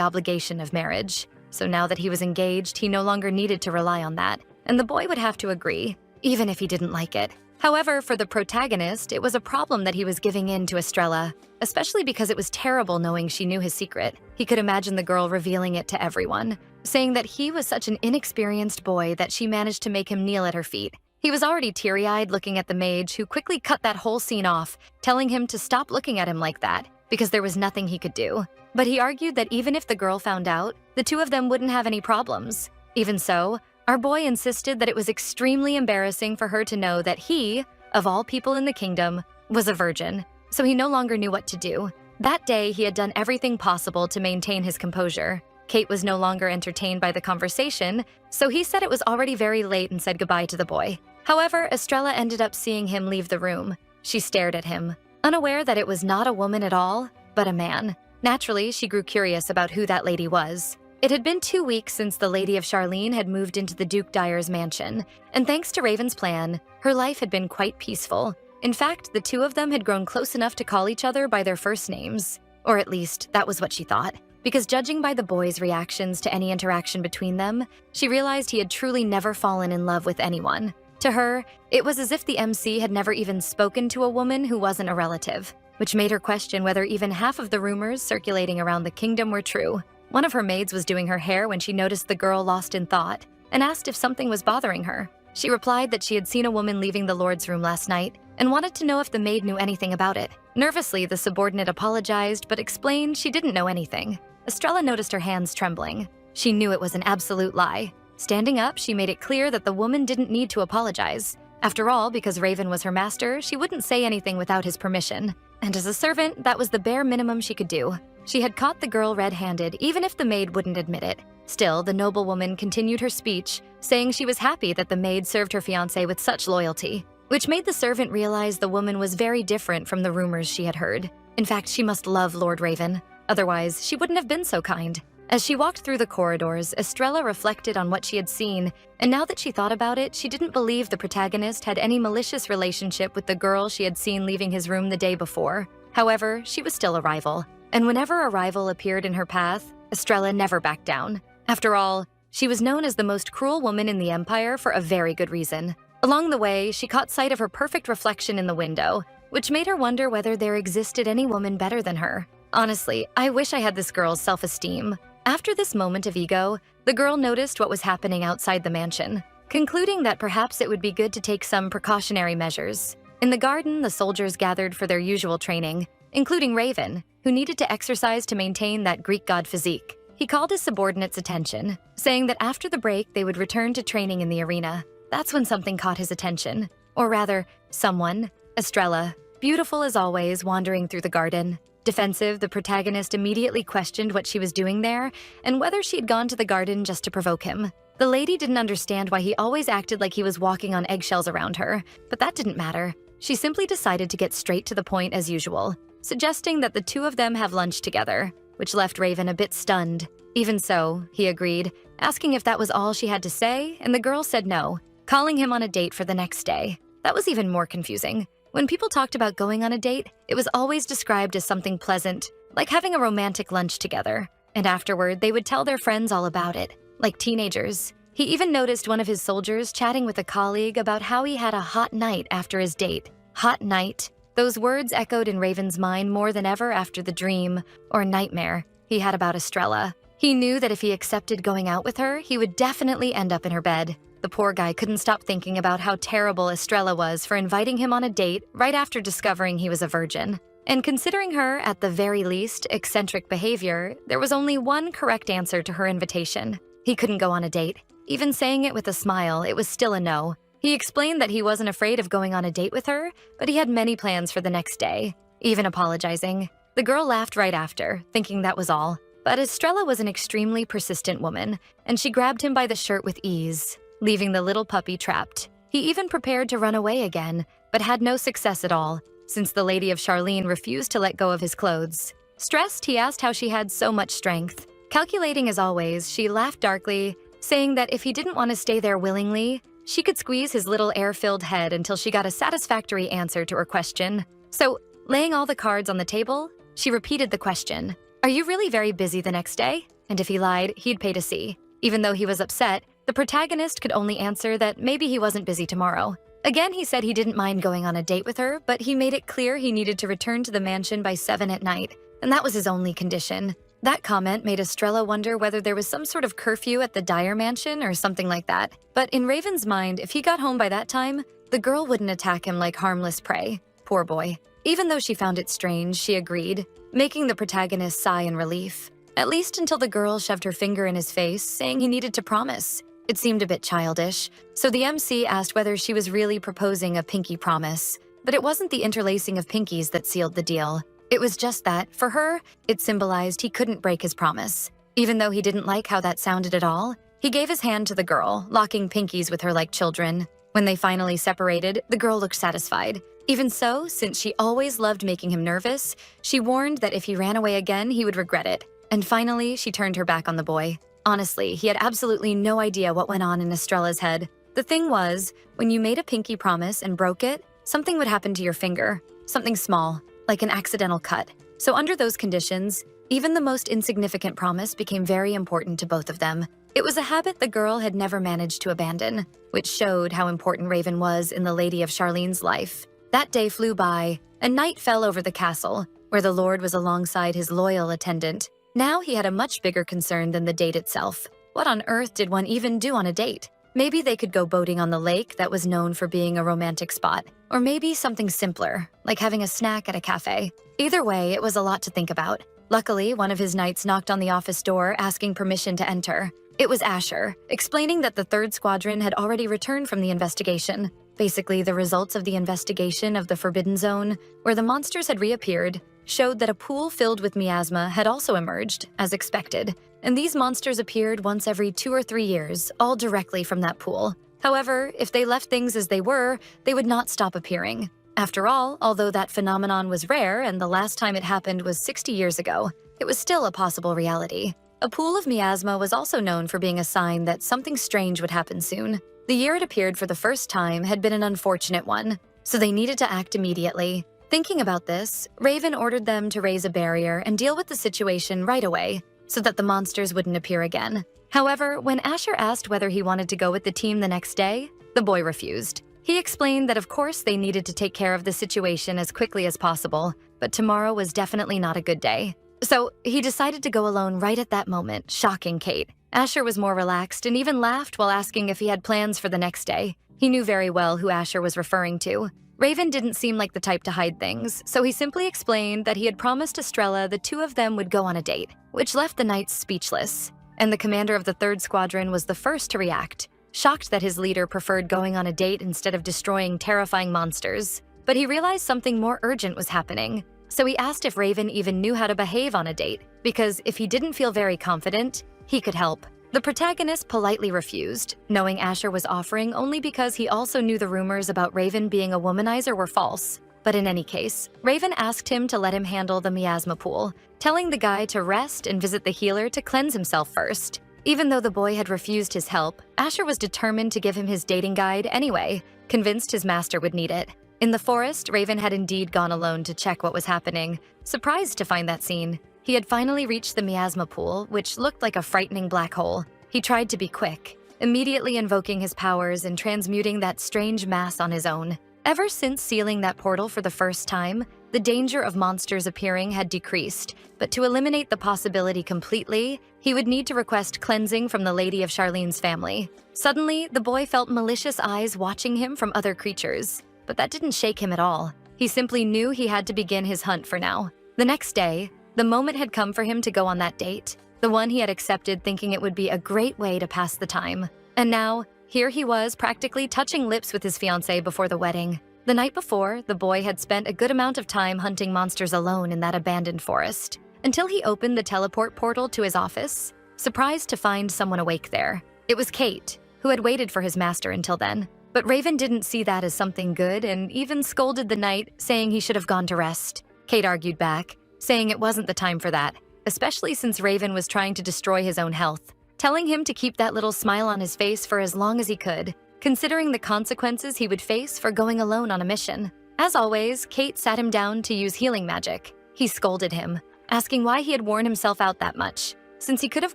obligation of marriage. So now that he was engaged, he no longer needed to rely on that, and the boy would have to agree, even if he didn't like it. However, for the protagonist, it was a problem that he was giving in to Estrella, especially because it was terrible knowing she knew his secret. He could imagine the girl revealing it to everyone, saying that he was such an inexperienced boy that she managed to make him kneel at her feet. He was already teary-eyed looking at the mage, who quickly cut that whole scene off, telling him to stop looking at him like that, because there was nothing he could do. But he argued that even if the girl found out, the two of them wouldn't have any problems. Even so, our boy insisted that it was extremely embarrassing for her to know that he, of all people in the kingdom, was a virgin, so he no longer knew what to do. That day, he had done everything possible to maintain his composure. Kate was no longer entertained by the conversation, so he said it was already very late and said goodbye to the boy. However, Estrella ended up seeing him leave the room. She stared at him, unaware that it was not a woman at all, but a man. Naturally, she grew curious about who that lady was. It had been 2 weeks since the Lady of Charlene had moved into the Duke Dyer's mansion, and thanks to Raven's plan, her life had been quite peaceful. In fact, the two of them had grown close enough to call each other by their first names. Or at least, that was what she thought. Because judging by the boy's reactions to any interaction between them, she realized he had truly never fallen in love with anyone. To her, it was as if the MC had never even spoken to a woman who wasn't a relative, which made her question whether even half of the rumors circulating around the kingdom were true. One of her maids was doing her hair when she noticed the girl lost in thought and asked if something was bothering her. She replied that she had seen a woman leaving the Lord's room last night and wanted to know if the maid knew anything about it. Nervously, the subordinate apologized but explained she didn't know anything. Estrella noticed her hands trembling. She knew it was an absolute lie. Standing up, she made it clear that the woman didn't need to apologize. After all, because Raven was her master, she wouldn't say anything without his permission. And as a servant, that was the bare minimum she could do. She had caught the girl red-handed, even if the maid wouldn't admit it. Still, the noblewoman continued her speech, saying she was happy that the maid served her fiancé with such loyalty, which made the servant realize the woman was very different from the rumors she had heard. In fact, she must love Lord Raven. Otherwise, she wouldn't have been so kind. As she walked through the corridors, Estrella reflected on what she had seen, and now that she thought about it, she didn't believe the protagonist had any malicious relationship with the girl she had seen leaving his room the day before. However, she was still a rival, and whenever a rival appeared in her path, Estrella never backed down. After all, she was known as the most cruel woman in the Empire for a very good reason. Along the way, she caught sight of her perfect reflection in the window, which made her wonder whether there existed any woman better than her. Honestly, I wish I had this girl's self-esteem. After this moment of ego, the girl noticed what was happening outside the mansion, concluding that perhaps it would be good to take some precautionary measures. In the garden, the soldiers gathered for their usual training, including Raven, who needed to exercise to maintain that Greek god physique. He called his subordinates' attention, saying that after the break they would return to training in the arena. That's when something caught his attention. Or rather, someone, Estrella, beautiful as always, wandering through the garden. Defensive, the protagonist immediately questioned what she was doing there and whether she'd gone to the garden just to provoke him. The lady didn't understand why he always acted like he was walking on eggshells around her, but that didn't matter. She simply decided to get straight to the point as usual, suggesting that the two of them have lunch together, which left Raven a bit stunned. Even so, he agreed, asking if that was all she had to say, and the girl said no, calling him on a date for the next day. That was even more confusing. When people talked about going on a date, it was always described as something pleasant, like having a romantic lunch together. And afterward, they would tell their friends all about it, like teenagers. He even noticed one of his soldiers chatting with a colleague about how he had a hot night after his date. Hot night. Those words echoed in Raven's mind more than ever after the dream, or nightmare, he had about Estrella. He knew that if he accepted going out with her, he would definitely end up in her bed. The poor guy couldn't stop thinking about how terrible Estrella was for inviting him on a date right after discovering he was a virgin. And considering her, at the very least, eccentric behavior, there was only one correct answer to her invitation. He couldn't go on a date. Even saying it with a smile, it was still a no. He explained that he wasn't afraid of going on a date with her, but he had many plans for the next day, even apologizing. The girl laughed right after, thinking that was all. But Estrella was an extremely persistent woman, and she grabbed him by the shirt with ease, leaving the little puppy trapped. He even prepared to run away again, but had no success at all, since the Lady of Charlene refused to let go of his clothes. Stressed, he asked how she had so much strength. Calculating as always, she laughed darkly, saying that if he didn't want to stay there willingly, she could squeeze his little air-filled head until she got a satisfactory answer to her question. So, laying all the cards on the table, she repeated the question, "Are you really very busy the next day?" And if he lied, he'd pay to see. Even though he was upset, the protagonist could only answer that maybe he wasn't busy tomorrow. Again, he said he didn't mind going on a date with her, but he made it clear he needed to return to the mansion by 7 at night, and that was his only condition. That comment made Estrella wonder whether there was some sort of curfew at the Dyer mansion or something like that. But in Raven's mind, if he got home by that time, the girl wouldn't attack him like harmless prey. Poor boy. Even though she found it strange, she agreed, making the protagonist sigh in relief. At least until the girl shoved her finger in his face, saying he needed to promise. It seemed a bit childish, so the MC asked whether she was really proposing a pinky promise. But it wasn't the interlacing of pinkies that sealed the deal. It was just that, for her, it symbolized he couldn't break his promise. Even though he didn't like how that sounded at all, he gave his hand to the girl, locking pinkies with her like children. When they finally separated, the girl looked satisfied. Even so, since she always loved making him nervous, she warned that if he ran away again, he would regret it. And finally, she turned her back on the boy. Honestly, he had absolutely no idea what went on in Estrella's head. The thing was, when you made a pinky promise and broke it, something would happen to your finger. Something small, like an accidental cut. So under those conditions, even the most insignificant promise became very important to both of them. It was a habit the girl had never managed to abandon, which showed how important Raven was in the Lady of Charlene's life. That day flew by, and night fell over the castle, where the Lord was alongside his loyal attendant. Now he had a much bigger concern than the date itself. What on earth did one even do on a date? Maybe they could go boating on the lake that was known for being a romantic spot. Or maybe something simpler, like having a snack at a cafe. Either way, it was a lot to think about. Luckily, one of his knights knocked on the office door asking permission to enter. It was Asher, explaining that the 3rd Squadron had already returned from the investigation. Basically, the results of the investigation of the Forbidden Zone, where the monsters had reappeared, showed that a pool filled with miasma had also emerged, as expected, and these monsters appeared once every 2 or 3 years, all directly from that pool. However, if they left things as they were, they would not stop appearing. After all, although that phenomenon was rare and the last time it happened was 60 years ago, it was still a possible reality. A pool of miasma was also known for being a sign that something strange would happen soon. The year it appeared for the first time had been an unfortunate one, so they needed to act immediately. Thinking about this, Raven ordered them to raise a barrier and deal with the situation right away, so that the monsters wouldn't appear again. However, when Asher asked whether he wanted to go with the team the next day, the boy refused. He explained that of course they needed to take care of the situation as quickly as possible, but tomorrow was definitely not a good day. So he decided to go alone right at that moment, shocking Kate. Asher was more relaxed and even laughed while asking if he had plans for the next day. He knew very well who Asher was referring to. Raven didn't seem like the type to hide things, so he simply explained that he had promised Estrella the 2 of them would go on a date, which left the knights speechless. And the commander of the 3rd Squadron was the first to react, shocked that his leader preferred going on a date instead of destroying terrifying monsters. But he realized something more urgent was happening, so he asked if Raven even knew how to behave on a date, because if he didn't feel very confident, he could help. The protagonist politely refused, knowing Asher was offering only because he also knew the rumors about Raven being a womanizer were false. But in any case, Raven asked him to let him handle the miasma pool, telling the guy to rest and visit the healer to cleanse himself first. Even though the boy had refused his help, Asher was determined to give him his dating guide anyway, convinced his master would need it. In the forest, Raven had indeed gone alone to check what was happening, surprised to find that scene. He had finally reached the miasma pool, which looked like a frightening black hole. He tried to be quick, immediately invoking his powers and transmuting that strange mass on his own. Ever since sealing that portal for the first time, the danger of monsters appearing had decreased, but to eliminate the possibility completely, he would need to request cleansing from the Lady of Charlene's family. Suddenly, the boy felt malicious eyes watching him from other creatures, but that didn't shake him at all. He simply knew he had to begin his hunt for now. The next day, the moment had come for him to go on that date, the one he had accepted thinking it would be a great way to pass the time. And now, here he was practically touching lips with his fiancée before the wedding. The night before, the boy had spent a good amount of time hunting monsters alone in that abandoned forest, until he opened the teleport portal to his office, surprised to find someone awake there. It was Kate, who had waited for his master until then. But Raven didn't see that as something good and even scolded the knight, saying he should have gone to rest. Kate argued back, saying it wasn't the time for that, especially since Raven was trying to destroy his own health, telling him to keep that little smile on his face for as long as he could, considering the consequences he would face for going alone on a mission. As always, Kate sat him down to use healing magic. He scolded him, asking why he had worn himself out that much, since he could have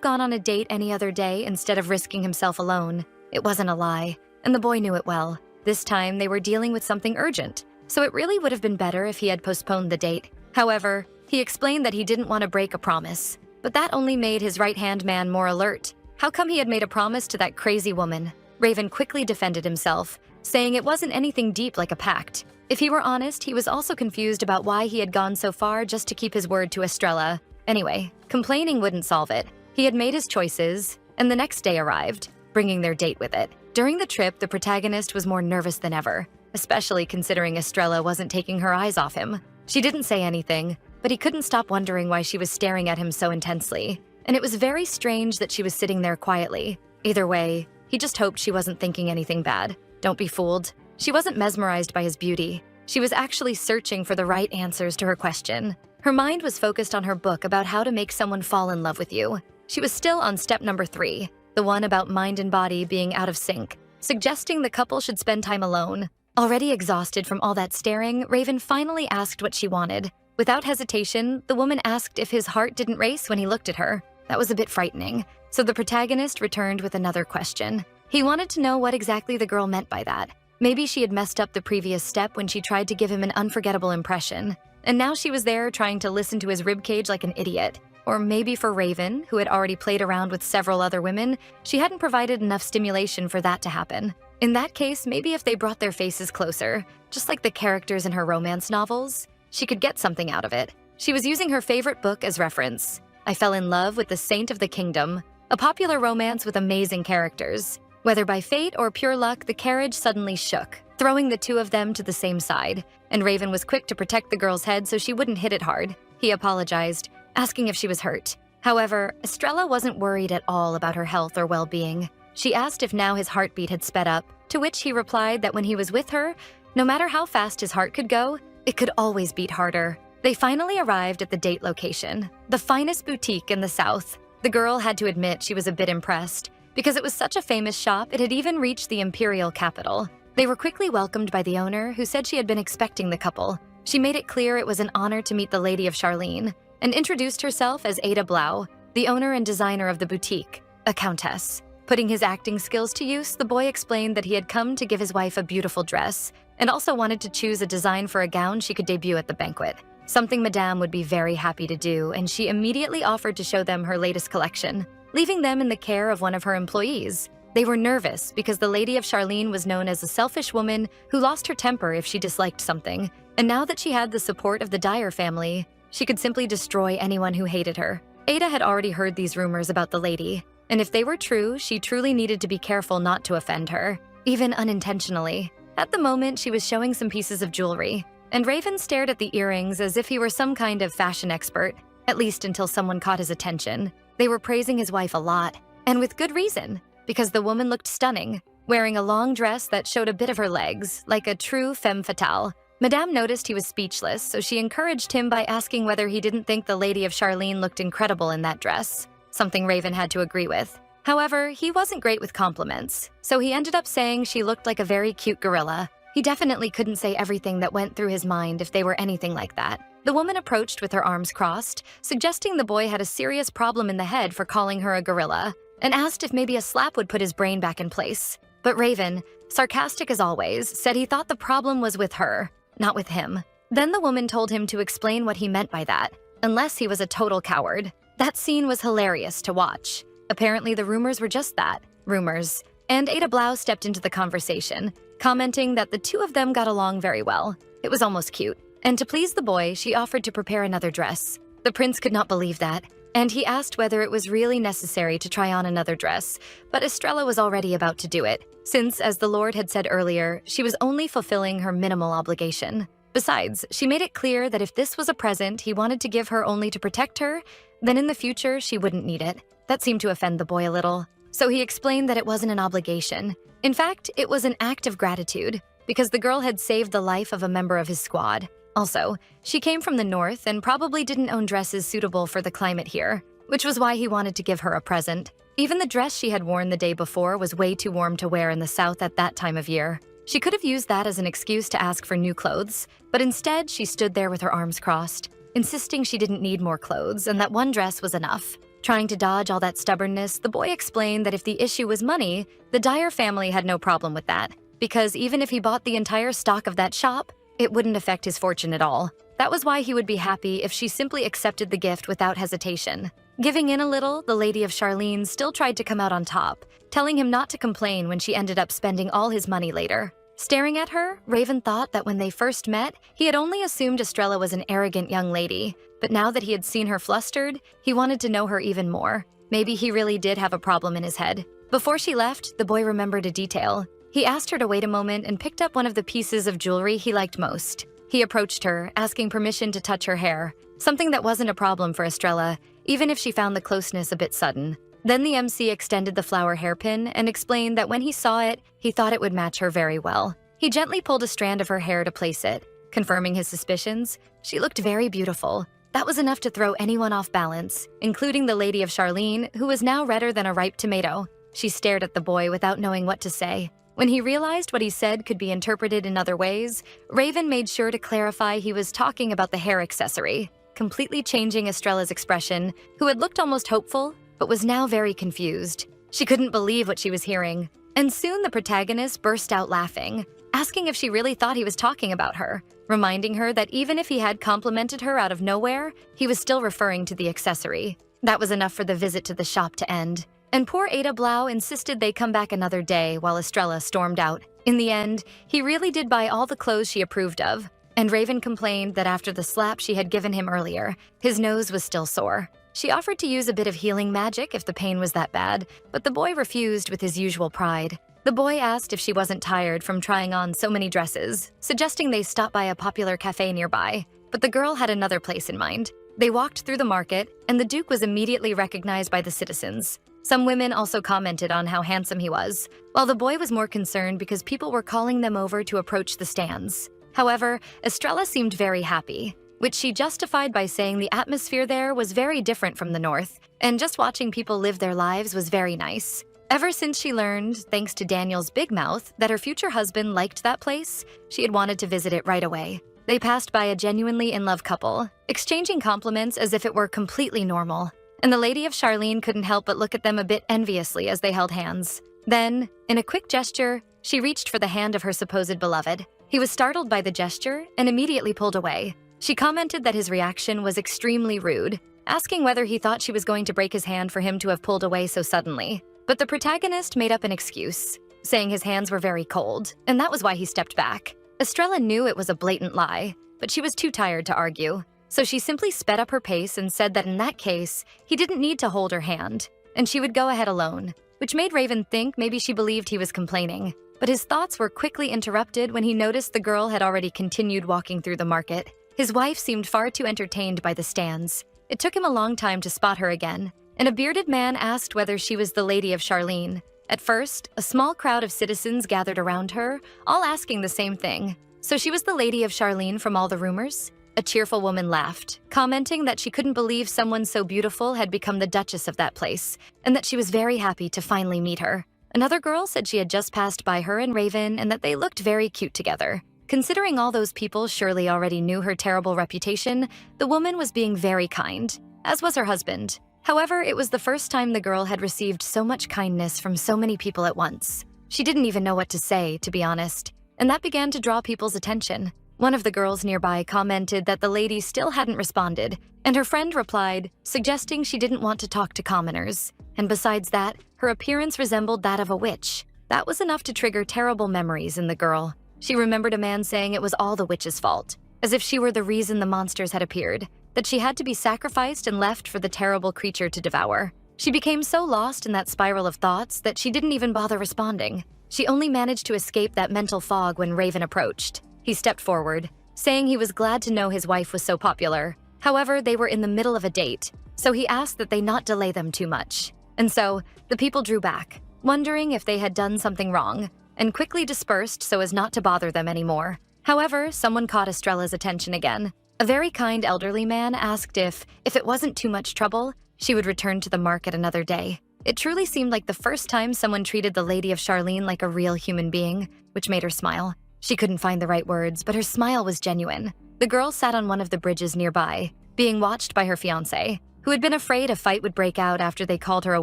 gone on a date any other day instead of risking himself alone. It wasn't a lie, and the boy knew it well. This time, they were dealing with something urgent, so it really would have been better if he had postponed the date. However, he explained that he didn't want to break a promise, but that only made his right-hand man more alert. How come he had made a promise to that crazy woman? Raven quickly defended himself, saying it wasn't anything deep like a pact. If he were honest, he was also confused about why he had gone so far just to keep his word to Estrella. Anyway, complaining wouldn't solve it. He had made his choices, and the next day arrived, bringing their date with it. During the trip, the protagonist was more nervous than ever, especially considering Estrella wasn't taking her eyes off him. She didn't say anything, but he couldn't stop wondering why she was staring at him so intensely. And it was very strange that she was sitting there quietly. Either way, he just hoped she wasn't thinking anything bad. Don't be fooled. She wasn't mesmerized by his beauty. She was actually searching for the right answers to her question. Her mind was focused on her book about how to make someone fall in love with you. She was still on step number 3, the one about mind and body being out of sync, suggesting the couple should spend time alone. Already exhausted from all that staring, Raven finally asked what she wanted. Without hesitation, the woman asked if his heart didn't race when he looked at her. That was a bit frightening, so the protagonist returned with another question. He wanted to know what exactly the girl meant by that. Maybe she had messed up the previous step when she tried to give him an unforgettable impression, and now she was there trying to listen to his ribcage like an idiot. Or maybe for Raven, who had already played around with several other women, she hadn't provided enough stimulation for that to happen. In that case, maybe if they brought their faces closer, just like the characters in her romance novels, she could get something out of it. She was using her favorite book as reference. I fell in love with The Saint of the Kingdom, a popular romance with amazing characters. Whether by fate or pure luck, the carriage suddenly shook, throwing the two of them to the same side, and Raven was quick to protect the girl's head so she wouldn't hit it hard. He apologized, asking if she was hurt. However, Estrella wasn't worried at all about her health or well-being. She asked if now his heartbeat had sped up, to which he replied that when he was with her, no matter how fast his heart could go, it could always beat harder. They finally arrived at the date location, the finest boutique in the South. The girl had to admit she was a bit impressed. Because it was such a famous shop, it had even reached the imperial capital. They were quickly welcomed by the owner, who said she had been expecting the couple. She made it clear it was an honor to meet the Lady of Charlene, and introduced herself as Ada Blau, the owner and designer of the boutique, a countess. Putting his acting skills to use, the boy explained that he had come to give his wife a beautiful dress, and also wanted to choose a design for a gown she could debut at the banquet. Something Madame would be very happy to do, and she immediately offered to show them her latest collection, leaving them in the care of one of her employees. They were nervous because the Lady of Charlene was known as a selfish woman who lost her temper if she disliked something, and now that she had the support of the Dyer family, she could simply destroy anyone who hated her. Ada had already heard these rumors about the lady, and if they were true, she truly needed to be careful not to offend her, even unintentionally. At the moment, she was showing some pieces of jewelry, and Raven stared at the earrings as if he were some kind of fashion expert, at least until someone caught his attention. They were praising his wife a lot, and with good reason, because the woman looked stunning, wearing a long dress that showed a bit of her legs, like a true femme fatale. Madame noticed he was speechless, so she encouraged him by asking whether he didn't think the Lady of Charlene looked incredible in that dress, something Raven had to agree with. However, he wasn't great with compliments, so he ended up saying she looked like a very cute gorilla. He definitely couldn't say everything that went through his mind if they were anything like that. The woman approached with her arms crossed, suggesting the boy had a serious problem in the head for calling her a gorilla, and asked if maybe a slap would put his brain back in place. But Raven, sarcastic as always, said he thought the problem was with her, not with him. Then the woman told him to explain what he meant by that, unless he was a total coward. That scene was hilarious to watch. Apparently the rumors were just that, rumors, and Ada Blau stepped into the conversation, commenting that the two of them got along very well. It was almost cute. And to please the boy, she offered to prepare another dress. The prince could not believe that, and he asked whether it was really necessary to try on another dress, but Estrella was already about to do it, since, as the Lord had said earlier, she was only fulfilling her minimal obligation. Besides, she made it clear that if this was a present he wanted to give her only to protect her, then in the future she wouldn't need it. That seemed to offend the boy a little. So he explained that it wasn't an obligation. In fact, it was an act of gratitude, because the girl had saved the life of a member of his squad. Also, she came from the north and probably didn't own dresses suitable for the climate here, which was why he wanted to give her a present. Even the dress she had worn the day before was way too warm to wear in the south at that time of year. She could have used that as an excuse to ask for new clothes, but instead she stood there with her arms crossed, insisting she didn't need more clothes and that one dress was enough. Trying to dodge all that stubbornness, the boy explained that if the issue was money, the Dyer family had no problem with that, because even if he bought the entire stock of that shop, it wouldn't affect his fortune at all. That was why he would be happy if she simply accepted the gift without hesitation. Giving in a little, the Lady of Charlene still tried to come out on top, telling him not to complain when she ended up spending all his money later. Staring at her, Raven thought that when they first met, he had only assumed Estrella was an arrogant young lady, but now that he had seen her flustered, he wanted to know her even more. Maybe he really did have a problem in his head. Before she left, the boy remembered a detail. He asked her to wait a moment and picked up one of the pieces of jewelry he liked most. He approached her, asking permission to touch her hair, something that wasn't a problem for Estrella, even if she found the closeness a bit sudden. Then the MC extended the flower hairpin and explained that when he saw it, he thought it would match her very well. He gently pulled a strand of her hair to place it. Confirming his suspicions, she looked very beautiful. That was enough to throw anyone off balance, including the Lady of Charlene, who was now redder than a ripe tomato. She stared at the boy without knowing what to say. When he realized what he said could be interpreted in other ways, Raven made sure to clarify he was talking about the hair accessory, completely changing Estrella's expression, who had looked almost hopeful, but was now very confused. She couldn't believe what she was hearing, and soon the protagonist burst out laughing, asking if she really thought he was talking about her, reminding her that even if he had complimented her out of nowhere, he was still referring to the accessory. That was enough for the visit to the shop to end. And poor Ada Blau insisted they come back another day while Estrella stormed out. In the end, he really did buy all the clothes she approved of, and Raven complained that after the slap she had given him earlier, his nose was still sore. She offered to use a bit of healing magic if the pain was that bad, but the boy refused with his usual pride. The boy asked if she wasn't tired from trying on so many dresses, suggesting they stop by a popular cafe nearby, but the girl had another place in mind. They walked through the market, and the Duke was immediately recognized by the citizens. Some women also commented on how handsome he was, while the boy was more concerned because people were calling them over to approach the stands. However, Estrella seemed very happy, which she justified by saying the atmosphere there was very different from the north, and just watching people live their lives was very nice. Ever since she learned, thanks to Daniel's big mouth, that her future husband liked that place, she had wanted to visit it right away. They passed by a genuinely in-love couple, exchanging compliments as if it were completely normal. And the Lady of Charlene couldn't help but look at them a bit enviously as they held hands. Then, in a quick gesture, she reached for the hand of her supposed beloved. He was startled by the gesture and immediately pulled away. She commented that his reaction was extremely rude, asking whether he thought she was going to break his hand for him to have pulled away so suddenly. But the protagonist made up an excuse, saying his hands were very cold, and that was why he stepped back. Estrella knew it was a blatant lie, but she was too tired to argue. So she simply sped up her pace and said that in that case, he didn't need to hold her hand, and she would go ahead alone, which made Raven think maybe she believed he was complaining. But his thoughts were quickly interrupted when he noticed the girl had already continued walking through the market. His wife seemed far too entertained by the stands. It took him a long time to spot her again, and a bearded man asked whether she was the Lady of Charlene. At first, a small crowd of citizens gathered around her, all asking the same thing. So she was the Lady of Charlene from all the rumors? A cheerful woman laughed, commenting that she couldn't believe someone so beautiful had become the Duchess of that place, and that she was very happy to finally meet her. Another girl said she had just passed by her and Raven and that they looked very cute together. Considering all those people surely already knew her terrible reputation, the woman was being very kind, as was her husband. However, it was the first time the girl had received so much kindness from so many people at once. She didn't even know what to say, to be honest, and that began to draw people's attention. One of the girls nearby commented that the lady still hadn't responded, and her friend replied, suggesting she didn't want to talk to commoners. And besides that, her appearance resembled that of a witch. That was enough to trigger terrible memories in the girl. She remembered a man saying it was all the witch's fault, as if she were the reason the monsters had appeared, that she had to be sacrificed and left for the terrible creature to devour. She became so lost in that spiral of thoughts that she didn't even bother responding. She only managed to escape that mental fog when Raven approached. He stepped forward, saying he was glad to know his wife was so popular. However, they were in the middle of a date, so he asked that they not delay them too much. And so, the people drew back, wondering if they had done something wrong, and quickly dispersed so as not to bother them anymore. However, someone caught Estrella's attention again. A very kind elderly man asked if it wasn't too much trouble, she would return to the market another day. It truly seemed like the first time someone treated the Lady of Charlene like a real human being, which made her smile. She couldn't find the right words, but her smile was genuine. The girl sat on one of the bridges nearby, being watched by her fiancé, who had been afraid a fight would break out after they called her a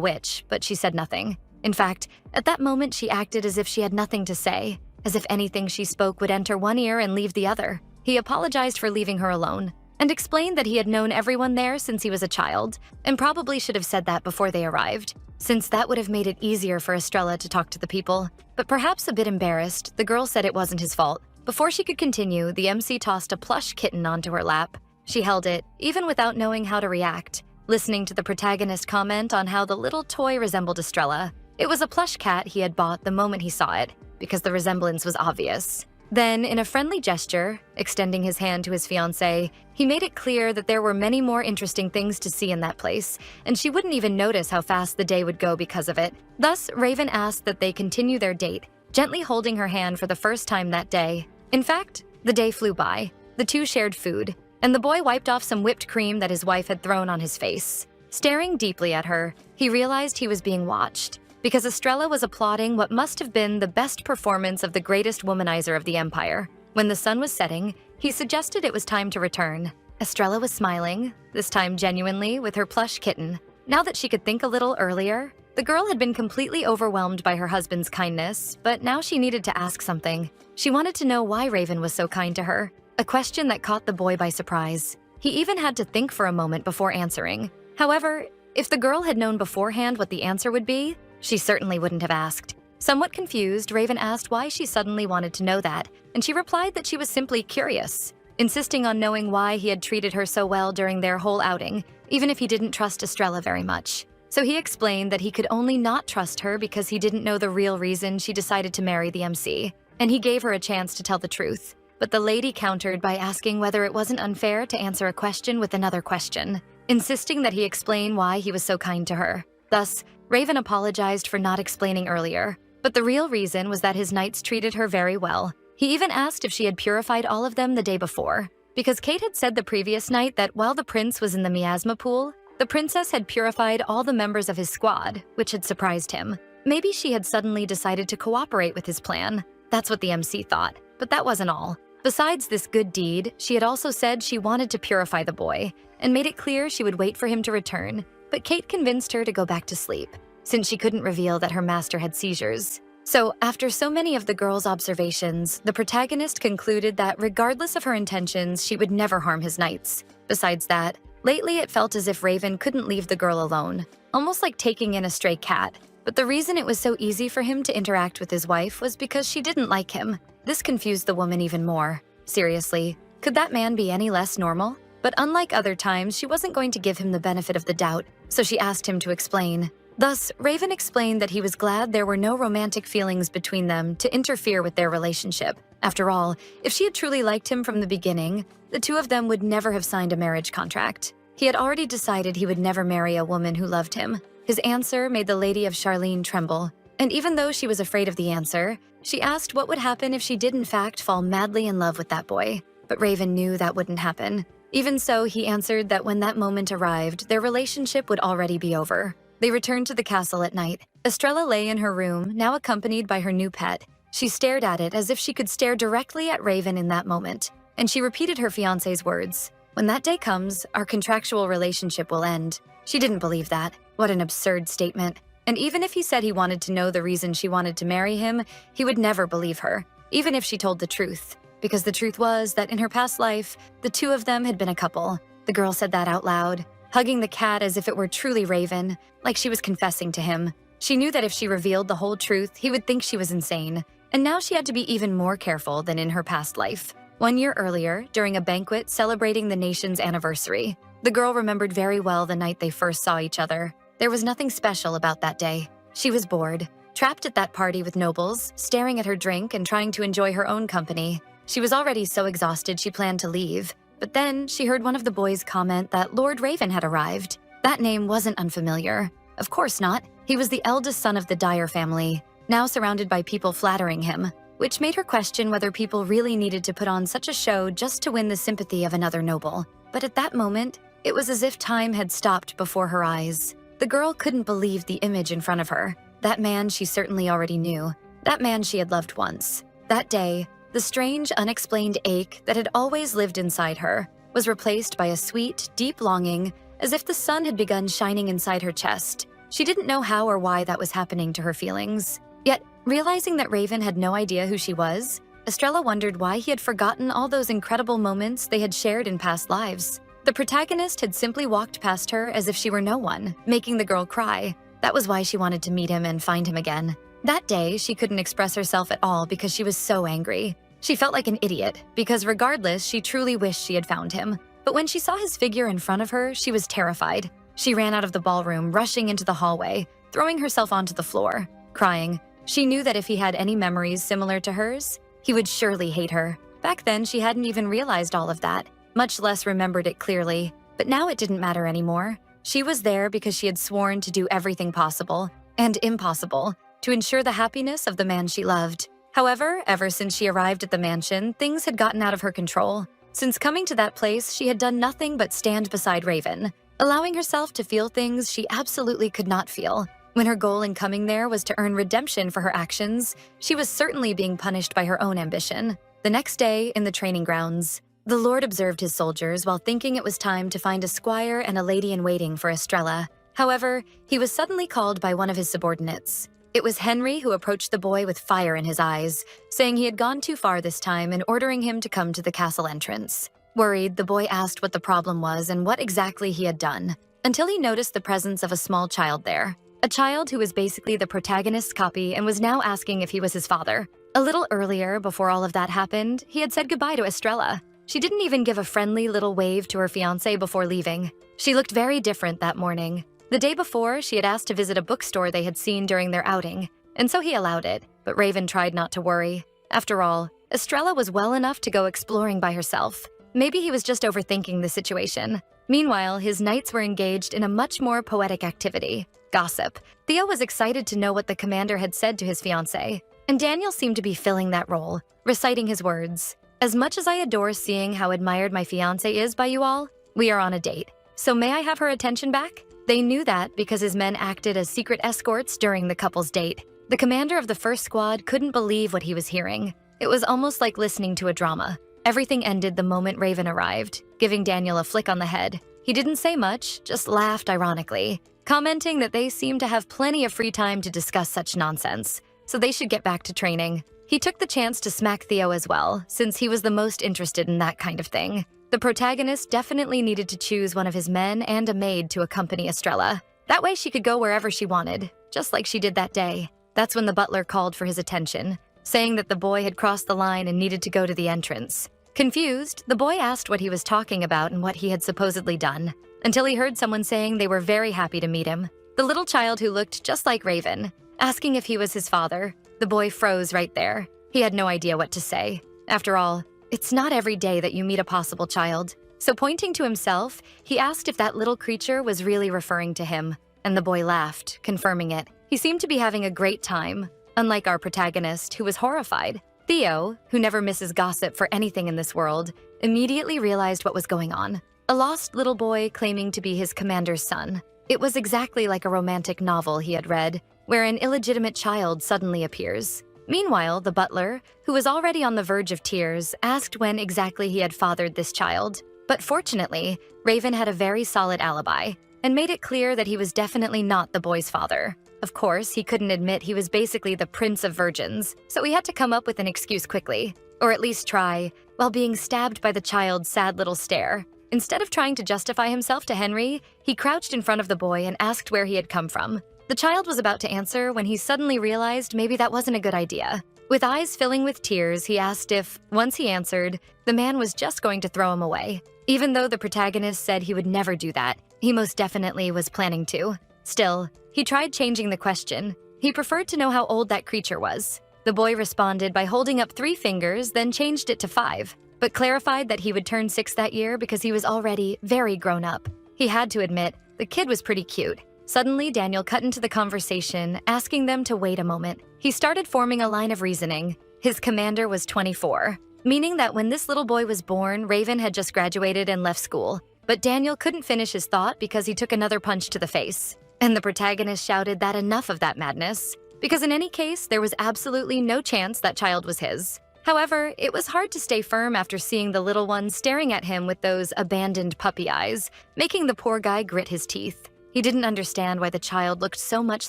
witch, but she said nothing. In fact, at that moment she acted as if she had nothing to say, as if anything she spoke would enter one ear and leave the other. He apologized for leaving her alone, and explained that he had known everyone there since he was a child, and probably should have said that before they arrived, since that would have made it easier for Estrella to talk to the people. But perhaps a bit embarrassed, the girl said it wasn't his fault. Before she could continue, the MC tossed a plush kitten onto her lap. She held it, even without knowing how to react, listening to the protagonist comment on how the little toy resembled Estrella. It was a plush cat he had bought the moment he saw it, because the resemblance was obvious. Then, in a friendly gesture, extending his hand to his fiancée, he made it clear that there were many more interesting things to see in that place, and she wouldn't even notice how fast the day would go because of it. Thus, Raven asked that they continue their date, gently holding her hand for the first time that day. In fact, the day flew by. The two shared food, and the boy wiped off some whipped cream that his wife had thrown on his face. Staring deeply at her, he realized he was being watched, because Estrella was applauding what must have been the best performance of the greatest womanizer of the Empire. When the sun was setting, he suggested it was time to return. Estrella was smiling, this time genuinely, with her plush kitten. Now that she could think a little earlier, the girl had been completely overwhelmed by her husband's kindness, but now she needed to ask something. She wanted to know why Raven was so kind to her, a question that caught the boy by surprise. He even had to think for a moment before answering. However, if the girl had known beforehand what the answer would be, she certainly wouldn't have asked. Somewhat confused, Raven asked why she suddenly wanted to know that, and she replied that she was simply curious, insisting on knowing why he had treated her so well during their whole outing, even if he didn't trust Estrella very much. So he explained that he could only not trust her because he didn't know the real reason she decided to marry the MC, and he gave her a chance to tell the truth. But the lady countered by asking whether it wasn't unfair to answer a question with another question, insisting that he explain why he was so kind to her. Thus, Raven apologized for not explaining earlier, but the real reason was that his knights treated her very well. He even asked if she had purified all of them the day before, because Kate had said the previous night that while the prince was in the miasma pool, the princess had purified all the members of his squad, which had surprised him. Maybe she had suddenly decided to cooperate with his plan. That's what the MC thought, but that wasn't all. Besides this good deed, she had also said she wanted to purify the boy, and made it clear she would wait for him to return, but Kate convinced her to go back to sleep, since she couldn't reveal that her master had seizures. So, after so many of the girl's observations, the protagonist concluded that regardless of her intentions, she would never harm his knights. Besides that, lately it felt as if Raven couldn't leave the girl alone, almost like taking in a stray cat. But the reason it was so easy for him to interact with his wife was because she didn't like him. This confused the woman even more. Seriously, could that man be any less normal? But unlike other times, she wasn't going to give him the benefit of the doubt, so she asked him to explain. Thus, Raven explained that he was glad there were no romantic feelings between them to interfere with their relationship. After all, if she had truly liked him from the beginning, the two of them would never have signed a marriage contract. He had already decided he would never marry a woman who loved him. His answer made the Lady of Charlene tremble, and even though she was afraid of the answer, she asked what would happen if she did in fact fall madly in love with that boy. But Raven knew that wouldn't happen. Even so, he answered that when that moment arrived, their relationship would already be over. They returned to the castle at night. Estrella lay in her room, now accompanied by her new pet. She stared at it as if she could stare directly at Raven in that moment, and she repeated her fiancé's words. When that day comes, our contractual relationship will end. She didn't believe that. What an absurd statement. And even if he said he wanted to know the reason she wanted to marry him, he would never believe her, even if she told the truth. Because the truth was that in her past life, the two of them had been a couple. The girl said that out loud, hugging the cat as if it were truly Raven, like she was confessing to him. She knew that if she revealed the whole truth, he would think she was insane. And now she had to be even more careful than in her past life. 1 year earlier, during a banquet celebrating the nation's anniversary, the girl remembered very well the night they first saw each other. There was nothing special about that day. She was bored, trapped at that party with nobles, staring at her drink and trying to enjoy her own company. She was already so exhausted she planned to leave. But then she heard one of the boys comment that Lord Raven had arrived. That name wasn't unfamiliar. Of course not. He was the eldest son of the Dyer family, now surrounded by people flattering him. which made her question whether people really needed to put on such a show just to win the sympathy of another noble. But at that moment, it was as if time had stopped before her eyes. The girl couldn't believe the image in front of her. That man she certainly already knew. That man she had loved once. That day, the strange, unexplained ache that had always lived inside her was replaced by a sweet, deep longing, as if the sun had begun shining inside her chest. She didn't know how or why that was happening to her feelings. Yet, realizing that Raven had no idea who she was, Estrella wondered why he had forgotten all those incredible moments they had shared in past lives. The protagonist had simply walked past her as if she were no one, making the girl cry. That was why she wanted to meet him and find him again. That day, she couldn't express herself at all because she was so angry. She felt like an idiot, because regardless, she truly wished she had found him. But when she saw his figure in front of her, she was terrified. She ran out of the ballroom, rushing into the hallway, throwing herself onto the floor, crying. She knew that if he had any memories similar to hers, he would surely hate her. Back then, she hadn't even realized all of that, much less remembered it clearly. But now it didn't matter anymore. She was there because she had sworn to do everything possible and impossible to ensure the happiness of the man she loved. However, ever since she arrived at the mansion, things had gotten out of her control. Since coming to that place, she had done nothing but stand beside Raven, allowing herself to feel things she absolutely could not feel. When her goal in coming there was to earn redemption for her actions, she was certainly being punished by her own ambition. The next day, in the training grounds, the Lord observed his soldiers while thinking it was time to find a squire and a lady-in-waiting for Estrella. However, he was suddenly called by one of his subordinates. It was Henry who approached the boy with fire in his eyes, saying he had gone too far this time and ordering him to come to the castle entrance. Worried, the boy asked what the problem was and what exactly he had done, until he noticed the presence of a small child there. A child who was basically the protagonist's copy and was now asking if he was his father. A little earlier, before all of that happened, he had said goodbye to Estrella. She didn't even give a friendly little wave to her fiancé before leaving. She looked very different that morning. The day before, she had asked to visit a bookstore they had seen during their outing, and so he allowed it, but Raven tried not to worry. After all, Estrella was well enough to go exploring by herself. Maybe he was just overthinking the situation. Meanwhile, his knights were engaged in a much more poetic activity, gossip. Theo was excited to know what the commander had said to his fiancée, and Daniel seemed to be filling that role, reciting his words. As much as I adore seeing how admired my fiancé is by you all, we are on a date. So may I have her attention back? They knew that because his men acted as secret escorts during the couple's date. The commander of the first squad couldn't believe what he was hearing. It was almost like listening to a drama. Everything ended the moment Raven arrived, giving Daniel a flick on the head. He didn't say much, just laughed ironically, commenting that they seemed to have plenty of free time to discuss such nonsense, so they should get back to training. He took the chance to smack Theo as well, since he was the most interested in that kind of thing. The protagonist definitely needed to choose one of his men and a maid to accompany Estrella. That way she could go wherever she wanted, just like she did that day. That's when the butler called for his attention, saying that the boy had crossed the line and needed to go to the entrance. Confused, the boy asked what he was talking about and what he had supposedly done, until he heard someone saying they were very happy to meet him. The little child who looked just like Raven, asking if he was his father. The boy froze right there. He had no idea what to say. After all, it's not every day that you meet a possible child. So pointing to himself, he asked if that little creature was really referring to him, and the boy laughed, confirming it. He seemed to be having a great time, unlike our protagonist, who was horrified. Theo, who never misses gossip for anything in this world, immediately realized what was going on. A lost little boy claiming to be his commander's son. It was exactly like a romantic novel he had read, where an illegitimate child suddenly appears. Meanwhile, the butler, who was already on the verge of tears, asked when exactly he had fathered this child. But fortunately, Raven had a very solid alibi, and made it clear that he was definitely not the boy's father. Of course, he couldn't admit he was basically the prince of virgins, so he had to come up with an excuse quickly, or at least try, while being stabbed by the child's sad little stare. Instead of trying to justify himself to Henry, he crouched in front of the boy and asked where he had come from. The child was about to answer when he suddenly realized maybe that wasn't a good idea. With eyes filling with tears, he asked if, once he answered, the man was just going to throw him away. Even though the protagonist said he would never do that, he most definitely was planning to. Still, he tried changing the question. He preferred to know how old that creature was. The boy responded by holding up 3 fingers, then changed it to 5, but clarified that he would turn 6 that year because he was already very grown up. He had to admit, the kid was pretty cute. Suddenly, Daniel cut into the conversation, asking them to wait a moment. He started forming a line of reasoning. His commander was 24, meaning that when this little boy was born, Raven had just graduated and left school. But Daniel couldn't finish his thought because he took another punch to the face. And the protagonist shouted that enough of that madness, because in any case, there was absolutely no chance that child was his. However, it was hard to stay firm after seeing the little one staring at him with those abandoned puppy eyes, making the poor guy grit his teeth. He didn't understand why the child looked so much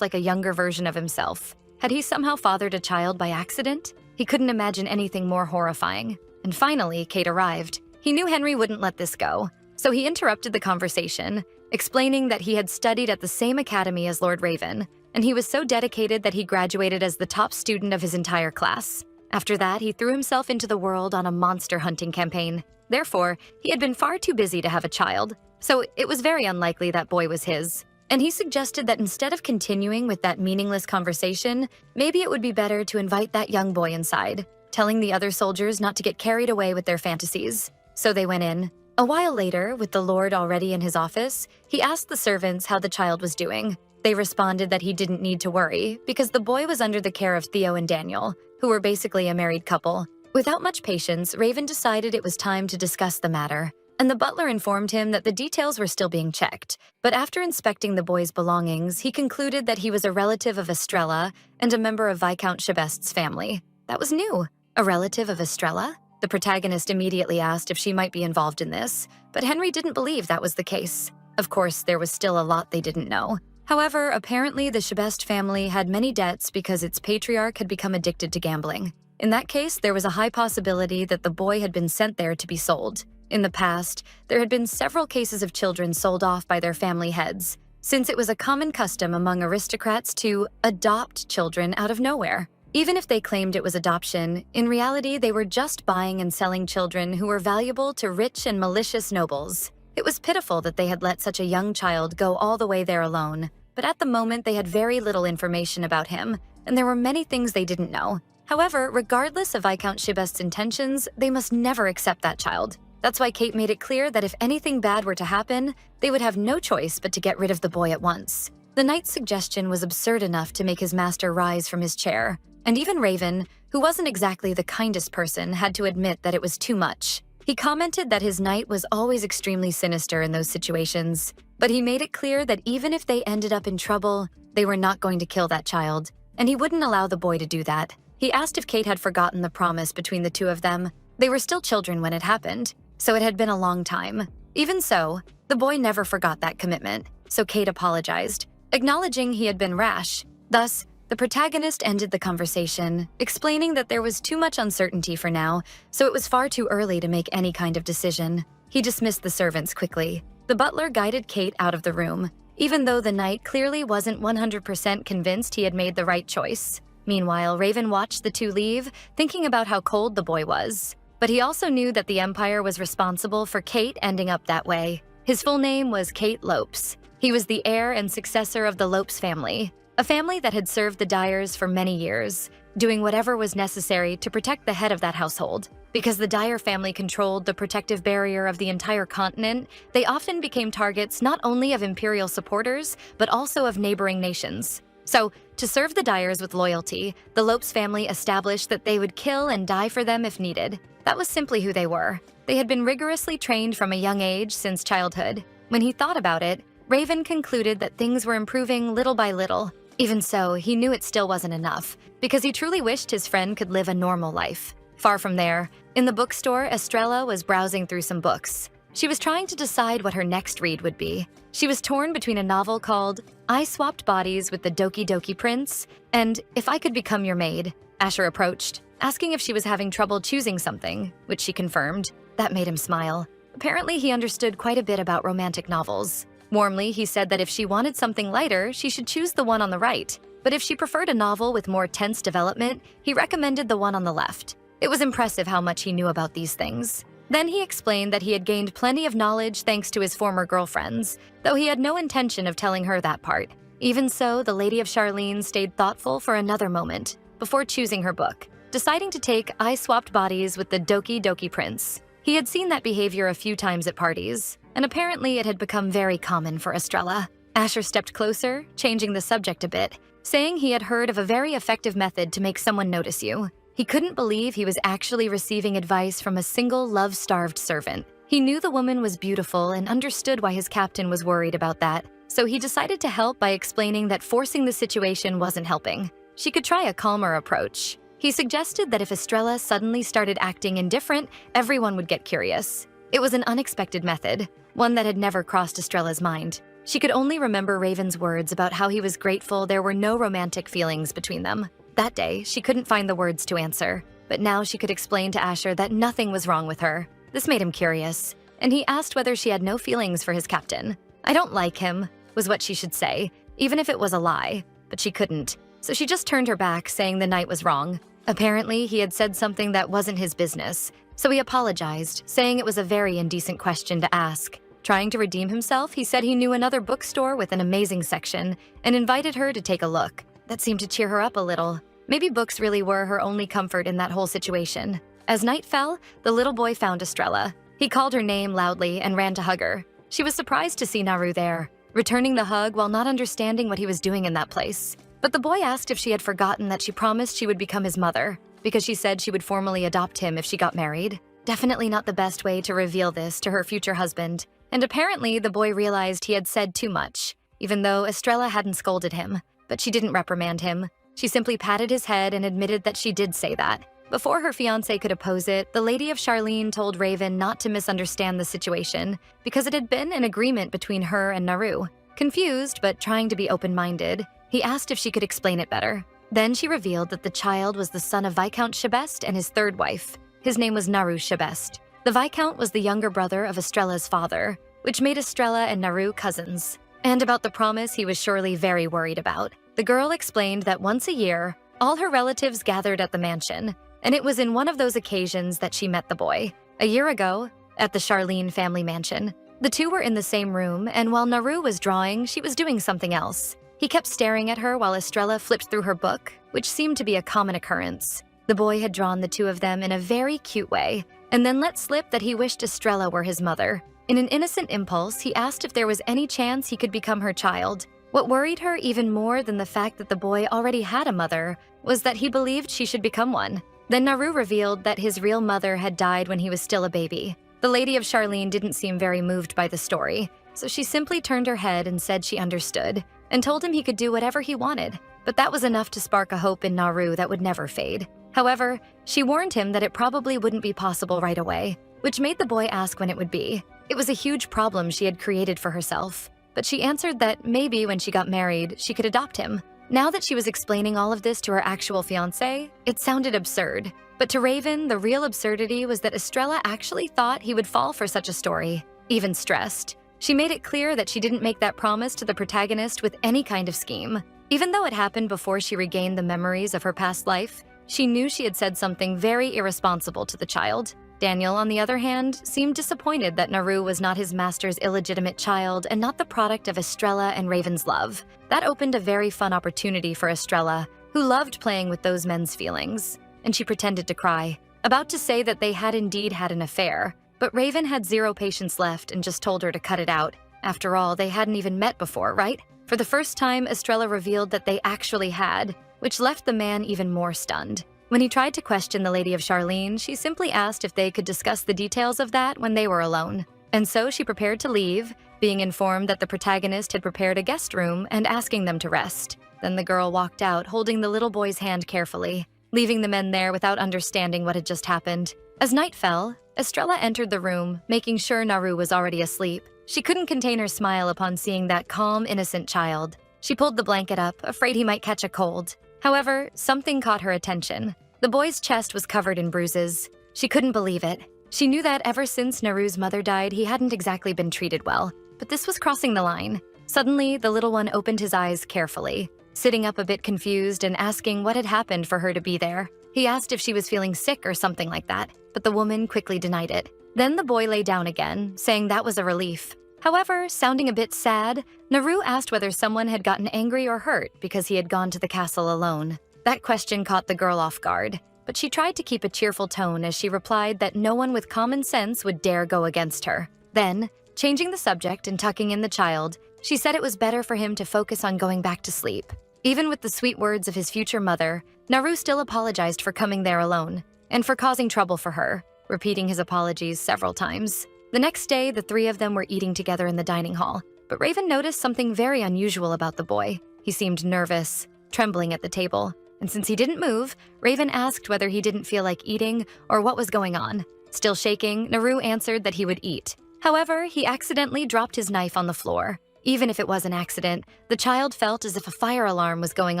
like a younger version of himself. Had he somehow fathered a child by accident? He couldn't imagine anything more horrifying. And finally, Kate arrived. He knew Henry wouldn't let this go, so he interrupted the conversation, explaining that he had studied at the same academy as Lord Raven, and he was so dedicated that he graduated as the top student of his entire class. After that, he threw himself into the world on a monster hunting campaign. Therefore, he had been far too busy to have a child, so it was very unlikely that boy was his. And he suggested that instead of continuing with that meaningless conversation, maybe it would be better to invite that young boy inside, telling the other soldiers not to get carried away with their fantasies. So they went in. A while later, with the Lord already in his office, he asked the servants how the child was doing. They responded that he didn't need to worry because the boy was under the care of Theo and Daniel, who were basically a married couple. Without much patience, Raven decided it was time to discuss the matter, and the butler informed him that the details were still being checked. But after inspecting the boy's belongings, he concluded that he was a relative of Estrella and a member of Viscount Chebest's family. That was new. A relative of Estrella? The protagonist immediately asked if she might be involved in this, but Henry didn't believe that was the case. Of course, there was still a lot they didn't know. However, apparently the Chebest family had many debts because its patriarch had become addicted to gambling. In that case, there was a high possibility that the boy had been sent there to be sold. In the past, there had been several cases of children sold off by their family heads, since it was a common custom among aristocrats to adopt children out of nowhere. Even if they claimed it was adoption, in reality they were just buying and selling children who were valuable to rich and malicious nobles. It was pitiful that they had let such a young child go all the way there alone, but at the moment they had very little information about him, and there were many things they didn't know. However, regardless of Viscount Chebest's intentions, they must never accept that child. That's why Kate made it clear that if anything bad were to happen, they would have no choice but to get rid of the boy at once. The knight's suggestion was absurd enough to make his master rise from his chair, and even Raven, who wasn't exactly the kindest person, had to admit that it was too much. He commented that his knight was always extremely sinister in those situations, but he made it clear that even if they ended up in trouble, they were not going to kill that child, and he wouldn't allow the boy to do that. He asked if Kate had forgotten the promise between the two of them. They were still children when it happened, so it had been a long time. Even so, the boy never forgot that commitment, so Kate apologized, acknowledging he had been rash. Thus, the protagonist ended the conversation, explaining that there was too much uncertainty for now, so it was far too early to make any kind of decision. He dismissed the servants quickly. The butler guided Kate out of the room, even though the knight clearly wasn't 100% convinced he had made the right choice. Meanwhile, Raven watched the two leave, thinking about how cold the boy was. But he also knew that the Empire was responsible for Kate ending up that way. His full name was Kate Lopes. He was the heir and successor of the Lopes family, a family that had served the Dyers for many years, doing whatever was necessary to protect the head of that household. Because the Dyer family controlled the protective barrier of the entire continent, they often became targets not only of imperial supporters, but also of neighboring nations. So, to serve the Dyers with loyalty, the Lopes family established that they would kill and die for them if needed. That was simply who they were. They had been rigorously trained from a young age since childhood. When he thought about it, Raven concluded that things were improving little by little. Even so, he knew it still wasn't enough, because he truly wished his friend could live a normal life. Far from there, in the bookstore, Estrella was browsing through some books. She was trying to decide what her next read would be. She was torn between a novel called I Swapped Bodies with the Doki Doki Prince and If I Could Become Your Maid. Asher approached, asking if she was having trouble choosing something, which she confirmed. That made him smile. Apparently, he understood quite a bit about romantic novels. Warmly, he said that if she wanted something lighter, she should choose the one on the right. But if she preferred a novel with more tense development, he recommended the one on the left. It was impressive how much he knew about these things. Then he explained that he had gained plenty of knowledge thanks to his former girlfriends, though he had no intention of telling her that part. Even so, the Lady of Charlene stayed thoughtful for another moment before choosing her book, deciding to take I Swapped Bodies with the Doki Doki Prince. He had seen that behavior a few times at parties, and apparently it had become very common for Estrella. Asher stepped closer, changing the subject a bit, saying he had heard of a very effective method to make someone notice you. He couldn't believe he was actually receiving advice from a single love-starved servant. He knew the woman was beautiful and understood why his captain was worried about that, so he decided to help by explaining that forcing the situation wasn't helping. She could try a calmer approach. He suggested that if Estrella suddenly started acting indifferent, everyone would get curious. It was an unexpected method, one that had never crossed Estrella's mind. She could only remember Raven's words about how he was grateful there were no romantic feelings between them. That day, she couldn't find the words to answer, but now she could explain to Asher that nothing was wrong with her. This made him curious, and he asked whether she had no feelings for his captain. "I don't like him," was what she should say, even if it was a lie, but she couldn't. So she just turned her back, saying the night was wrong. Apparently, he had said something that wasn't his business, so he apologized, saying it was a very indecent question to ask. Trying to redeem himself, he said he knew another bookstore with an amazing section and invited her to take a look. That seemed to cheer her up a little. Maybe books really were her only comfort in that whole situation. As night fell, the little boy found Estrella. He called her name loudly and ran to hug her. She was surprised to see Naru there, returning the hug while not understanding what he was doing in that place. But the boy asked if she had forgotten that she promised she would become his mother, because she said she would formally adopt him if she got married. Definitely not the best way to reveal this to her future husband. And apparently, the boy realized he had said too much, even though Estrella hadn't scolded him. But she didn't reprimand him. She simply patted his head and admitted that she did say that. Before her fiancé could oppose it, the Lady of Charlene told Raven not to misunderstand the situation because it had been an agreement between her and Naru. Confused, but trying to be open-minded, he asked if she could explain it better. Then she revealed that the child was the son of Viscount Chebest and his third wife. His name was Naru Chebest. The Viscount was the younger brother of Estrella's father, which made Estrella and Naru cousins. And about the promise he was surely very worried about. The girl explained that once a year, all her relatives gathered at the mansion, and it was in one of those occasions that she met the boy. A year ago, at the Charlene family mansion. The two were in the same room, and while Naru was drawing, she was doing something else. He kept staring at her while Estrella flipped through her book, which seemed to be a common occurrence. The boy had drawn the two of them in a very cute way, and then let slip that he wished Estrella were his mother. In an innocent impulse, he asked if there was any chance he could become her child. What worried her even more than the fact that the boy already had a mother was that he believed she should become one. Then Naru revealed that his real mother had died when he was still a baby. The Lady of Charlene didn't seem very moved by the story, so she simply turned her head and said she understood, and told him he could do whatever he wanted. But that was enough to spark a hope in Naru that would never fade. However, she warned him that it probably wouldn't be possible right away, which made the boy ask when it would be. It was a huge problem she had created for herself, but she answered that maybe when she got married, she could adopt him. Now that she was explaining all of this to her actual fiancé, it sounded absurd. But to Raven, the real absurdity was that Estrella actually thought he would fall for such a story, even stressed. She made it clear that she didn't make that promise to the protagonist with any kind of scheme. Even though it happened before she regained the memories of her past life, she knew she had said something very irresponsible to the child. Daniel, on the other hand, seemed disappointed that Naru was not his master's illegitimate child and not the product of Estrella and Raven's love. That opened a very fun opportunity for Estrella, who loved playing with those men's feelings, and she pretended to cry, about to say that they had indeed had an affair. But Raven had zero patience left and just told her to cut it out. After all, they hadn't even met before, right? For the first time, Estrella revealed that they actually had, which left the man even more stunned. When he tried to question the Lady of Charlene, she simply asked if they could discuss the details of that when they were alone. And so she prepared to leave, being informed that the protagonist had prepared a guest room and asking them to rest. Then the girl walked out, holding the little boy's hand carefully, leaving the men there without understanding what had just happened. As night fell, Estrella entered the room, making sure Naru was already asleep. She couldn't contain her smile upon seeing that calm, innocent child. She pulled the blanket up, afraid he might catch a cold. However, something caught her attention. The boy's chest was covered in bruises. She couldn't believe it. She knew that ever since Naru's mother died, he hadn't exactly been treated well. But this was crossing the line. Suddenly, the little one opened his eyes carefully, sitting up a bit confused and asking what had happened for her to be there. He asked if she was feeling sick or something like that, but the woman quickly denied it. Then the boy lay down again, saying that was a relief. However, sounding a bit sad, Naru asked whether someone had gotten angry or hurt because he had gone to the castle alone. That question caught the girl off guard, but she tried to keep a cheerful tone as she replied that no one with common sense would dare go against her. Then, changing the subject and tucking in the child, she said it was better for him to focus on going back to sleep. Even with the sweet words of his future mother, Naru still apologized for coming there alone and for causing trouble for her, repeating his apologies several times. The next day, the three of them were eating together in the dining hall, but Raven noticed something very unusual about the boy. He seemed nervous, trembling at the table, and since he didn't move, Raven asked whether he didn't feel like eating or what was going on. Still shaking, Naru answered that he would eat. However, he accidentally dropped his knife on the floor. Even if it was an accident, the child felt as if a fire alarm was going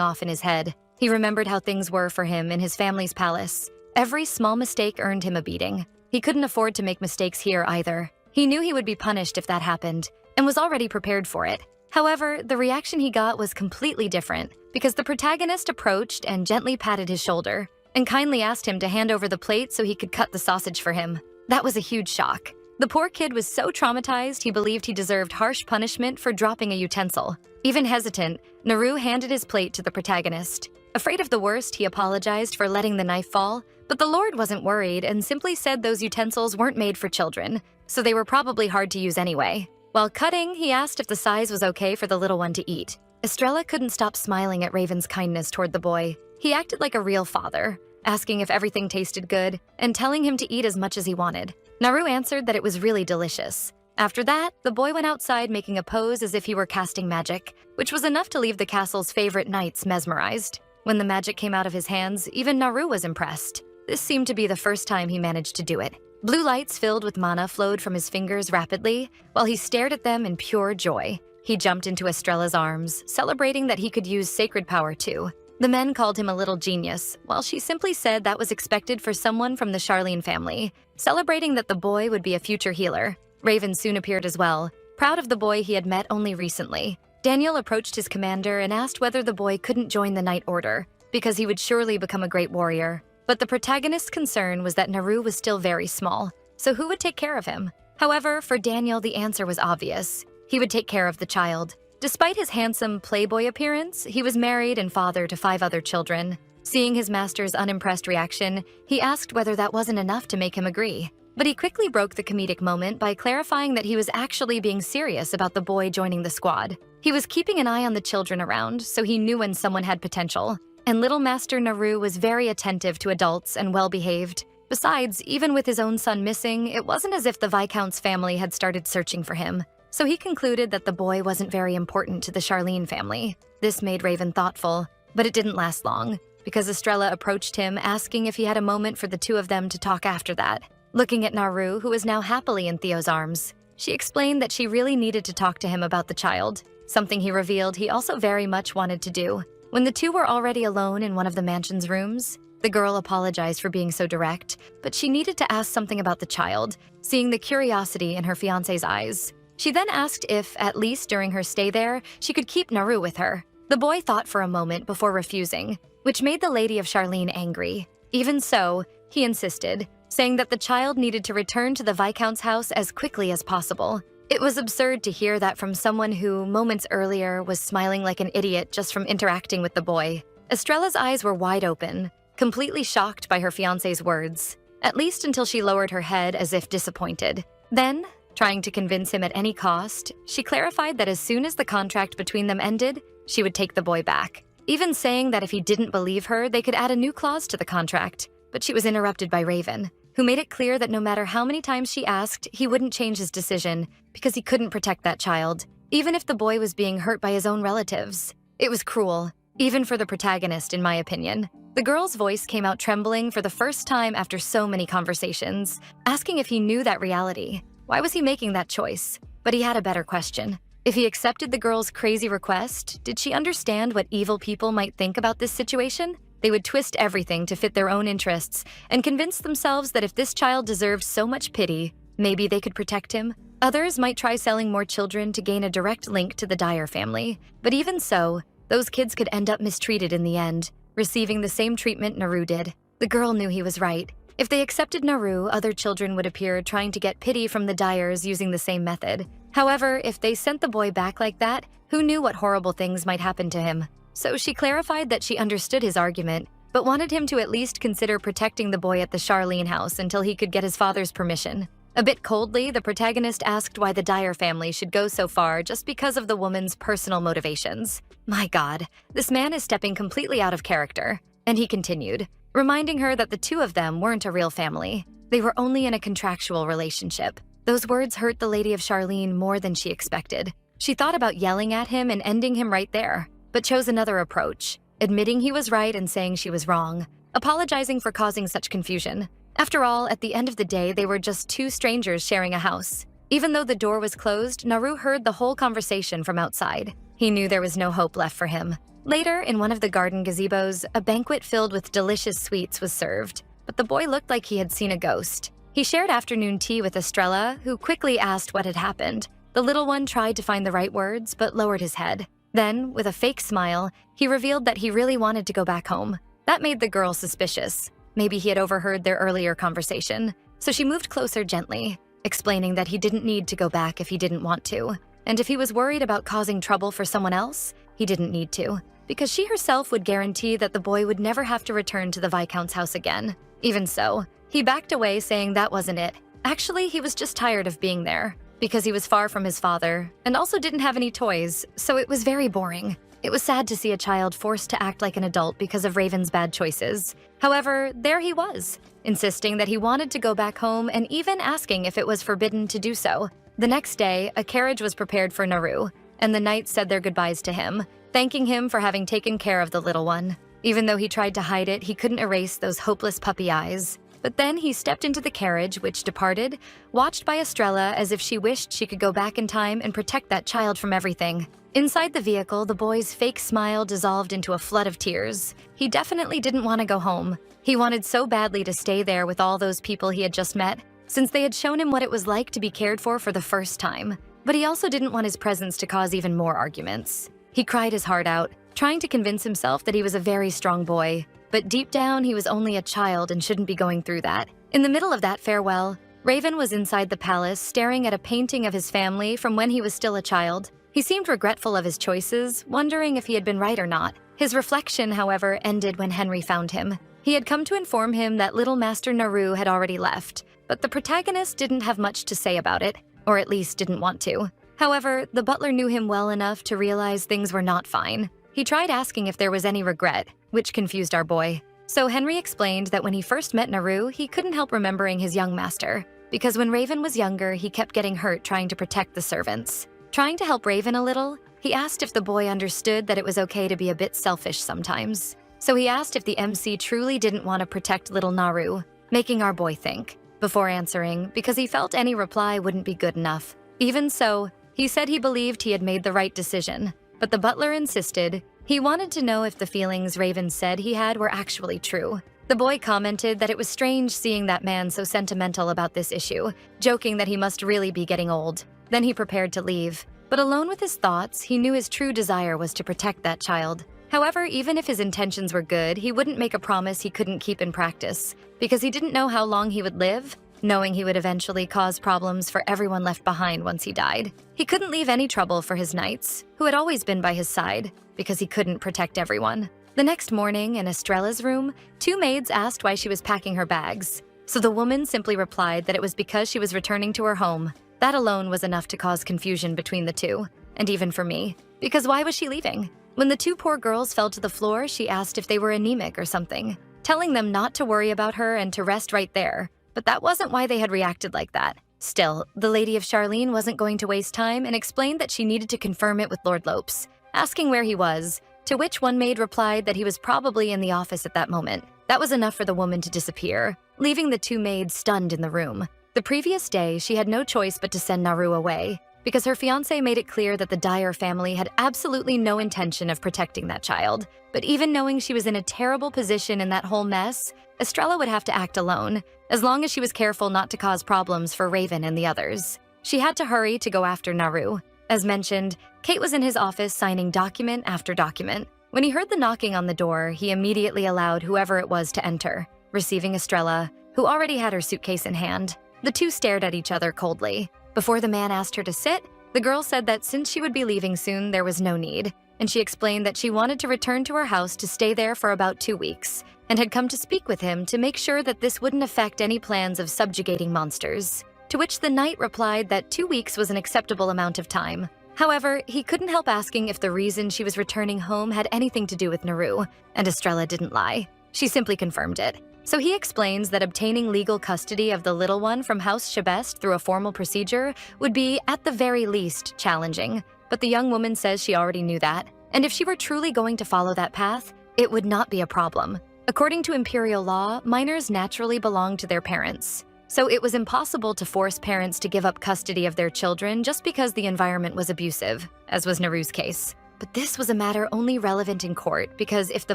off in his head. He remembered how things were for him in his family's palace. Every small mistake earned him a beating. He couldn't afford to make mistakes here either. He knew he would be punished if that happened, and was already prepared for it. However, the reaction he got was completely different, because the protagonist approached and gently patted his shoulder, and kindly asked him to hand over the plate so he could cut the sausage for him. That was a huge shock. The poor kid was so traumatized he believed he deserved harsh punishment for dropping a utensil. Even hesitant, Naru handed his plate to the protagonist. Afraid of the worst, he apologized for letting the knife fall, but the Lord wasn't worried and simply said those utensils weren't made for children, so they were probably hard to use anyway. While cutting, he asked if the size was okay for the little one to eat. Estrella couldn't stop smiling at Raven's kindness toward the boy. He acted like a real father, asking if everything tasted good and telling him to eat as much as he wanted. Naru answered that it was really delicious. After that, the boy went outside making a pose as if he were casting magic, which was enough to leave the castle's favorite knights mesmerized. When the magic came out of his hands, even Naru was impressed. This seemed to be the first time he managed to do it. Blue lights filled with mana flowed from his fingers rapidly, while he stared at them in pure joy. He jumped into Estrella's arms, celebrating that he could use sacred power too. The men called him a little genius, while she simply said that was expected for someone from the Charlene family, celebrating that the boy would be a future healer. Raven soon appeared as well, proud of the boy he had met only recently. Daniel approached his commander and asked whether the boy couldn't join the Knight Order, because he would surely become a great warrior. But the protagonist's concern was that Naru was still very small, so who would take care of him? However, for Daniel, the answer was obvious. He would take care of the child. Despite his handsome playboy appearance, he was married and father to 5 other children. Seeing his master's unimpressed reaction, he asked whether that wasn't enough to make him agree. But he quickly broke the comedic moment by clarifying that he was actually being serious about the boy joining the squad. He was keeping an eye on the children around, so he knew when someone had potential. And little Master Naru was very attentive to adults and well-behaved. Besides, even with his own son missing, it wasn't as if the Viscount's family had started searching for him. So he concluded that the boy wasn't very important to the Charlene family. This made Raven thoughtful, but it didn't last long, because Estrella approached him asking if he had a moment for the two of them to talk after that. Looking at Naru, who was now happily in Theo's arms, she explained that she really needed to talk to him about the child, something he revealed he also very much wanted to do. When the two were already alone in one of the mansion's rooms, the girl apologized for being so direct, but she needed to ask something about the child, seeing the curiosity in her fiancé's eyes. She then asked if, at least during her stay there, she could keep Naru with her. The boy thought for a moment before refusing, which made the Lady of Charlene angry. Even so, he insisted, saying that the child needed to return to the Viscount's house as quickly as possible. It was absurd to hear that from someone who, moments earlier, was smiling like an idiot just from interacting with the boy. Estrella's eyes were wide open, completely shocked by her fiancé's words, at least until she lowered her head as if disappointed. Then, trying to convince him at any cost, she clarified that as soon as the contract between them ended, she would take the boy back, even saying that if he didn't believe her, they could add a new clause to the contract. But she was interrupted by Raven, who made it clear that no matter how many times she asked, he wouldn't change his decision because he couldn't protect that child, even if the boy was being hurt by his own relatives. It was cruel, even for the protagonist, in my opinion. The girl's voice came out trembling for the first time after so many conversations, asking if he knew that reality. Why was he making that choice? But he had a better question. If he accepted the girl's crazy request, did she understand what evil people might think about this situation? They would twist everything to fit their own interests and convince themselves that if this child deserved so much pity, maybe they could protect him. Others might try selling more children to gain a direct link to the Dyer family. But even so, those kids could end up mistreated in the end, receiving the same treatment Naru did. The girl knew he was right. If they accepted Naru, other children would appear trying to get pity from the Dyers using the same method. However, if they sent the boy back like that, who knew what horrible things might happen to him? So she clarified that she understood his argument, but wanted him to at least consider protecting the boy at the Charlene house until he could get his father's permission. A bit coldly, the protagonist asked why the Dyer family should go so far just because of the woman's personal motivations. My God, this man is stepping completely out of character. And he continued, reminding her that the two of them weren't a real family. They were only in a contractual relationship. Those words hurt the Lady of Charlene more than she expected. She thought about yelling at him and ending him right there, but chose another approach, admitting he was right and saying she was wrong, apologizing for causing such confusion. After all, at the end of the day, they were just two strangers sharing a house. Even though the door was closed, Naru heard the whole conversation from outside. He knew there was no hope left for him. Later, in one of the garden gazebos, a banquet filled with delicious sweets was served, but the boy looked like he had seen a ghost. He shared afternoon tea with Estrella, who quickly asked what had happened. The little one tried to find the right words, but lowered his head. Then, with a fake smile, he revealed that he really wanted to go back home. That made the girl suspicious. Maybe he had overheard their earlier conversation, so she moved closer gently, explaining that he didn't need to go back if he didn't want to, and if he was worried about causing trouble for someone else, he didn't need to, because she herself would guarantee that the boy would never have to return to the Viscount's house again. Even so, he backed away saying that wasn't it. Actually, he was just tired of being there, because he was far from his father, and also didn't have any toys, so it was very boring. It was sad to see a child forced to act like an adult because of Raven's bad choices. However, there he was, insisting that he wanted to go back home and even asking if it was forbidden to do so. The next day, a carriage was prepared for Naru, and the knights said their goodbyes to him, thanking him for having taken care of the little one. Even though he tried to hide it, he couldn't erase those hopeless puppy eyes. But then he stepped into the carriage, which departed, watched by Estrella as if she wished she could go back in time and protect that child from everything. Inside the vehicle, the boy's fake smile dissolved into a flood of tears. He definitely didn't want to go home. He wanted so badly to stay there with all those people he had just met, since they had shown him what it was like to be cared for the first time. But he also didn't want his presence to cause even more arguments. He cried his heart out, trying to convince himself that he was a very strong boy. But deep down, he was only a child and shouldn't be going through that. In the middle of that farewell, Raven was inside the palace staring at a painting of his family from when he was still a child. He seemed regretful of his choices, wondering if he had been right or not. His reflection, however, ended when Henry found him. He had come to inform him that little Master Naru had already left, but the protagonist didn't have much to say about it, or at least didn't want to. However, the butler knew him well enough to realize things were not fine. He tried asking if there was any regret, which confused our boy. So Henry explained that when he first met Naru, he couldn't help remembering his young master, because when Raven was younger, he kept getting hurt trying to protect the servants. Trying to help Raven a little, he asked if the boy understood that it was okay to be a bit selfish sometimes. So he asked if the MC truly didn't want to protect little Naru, making our boy think, before answering, because he felt any reply wouldn't be good enough. Even so, he said he believed he had made the right decision, but the butler insisted. He wanted to know if the feelings Raven said he had were actually true. The boy commented that it was strange seeing that man so sentimental about this issue, joking that he must really be getting old. Then he prepared to leave. But alone with his thoughts, he knew his true desire was to protect that child. However, even if his intentions were good, he wouldn't make a promise he couldn't keep in practice, because he didn't know how long he would live, knowing he would eventually cause problems for everyone left behind once he died. He couldn't leave any trouble for his knights, who had always been by his side, because he couldn't protect everyone. The next morning, in Estrella's room, two maids asked why she was packing her bags. So the woman simply replied that it was because she was returning to her home. That alone was enough to cause confusion between the two, and even for me, because why was she leaving? When the two poor girls fell to the floor, she asked if they were anemic or something, telling them not to worry about her and to rest right there. But that wasn't why they had reacted like that. Still, the Lady of Charlene wasn't going to waste time and explained that she needed to confirm it with Lord Lopes, asking where he was, to which one maid replied that he was probably in the office at that moment. That was enough for the woman to disappear, leaving the two maids stunned in the room. The previous day, she had no choice but to send Naru away, because her fiancé made it clear that the Dyer family had absolutely no intention of protecting that child. But even knowing she was in a terrible position in that whole mess, Estrella would have to act alone, as long as she was careful not to cause problems for Raven and the others. She had to hurry to go after Naru. As mentioned, Kate was in his office signing document after document. When he heard the knocking on the door, he immediately allowed whoever it was to enter, receiving Estrella, who already had her suitcase in hand. The two stared at each other coldly. Before the man asked her to sit, the girl said that since she would be leaving soon, there was no need, and she explained that she wanted to return to her house to stay there for about 2 weeks, and had come to speak with him to make sure that this wouldn't affect any plans of subjugating monsters. to which the knight replied that 2 weeks was an acceptable amount of time. However, he couldn't help asking if the reason she was returning home had anything to do with Naru, and Estrella didn't lie. She simply confirmed it. So he explains that obtaining legal custody of the little one from House Shabest through a formal procedure would be, at the very least, challenging. But the young woman says she already knew that, and if she were truly going to follow that path, it would not be a problem. According to imperial law, minors naturally belong to their parents. So it was impossible to force parents to give up custody of their children just because the environment was abusive, as was Naru's case. But this was a matter only relevant in court because if the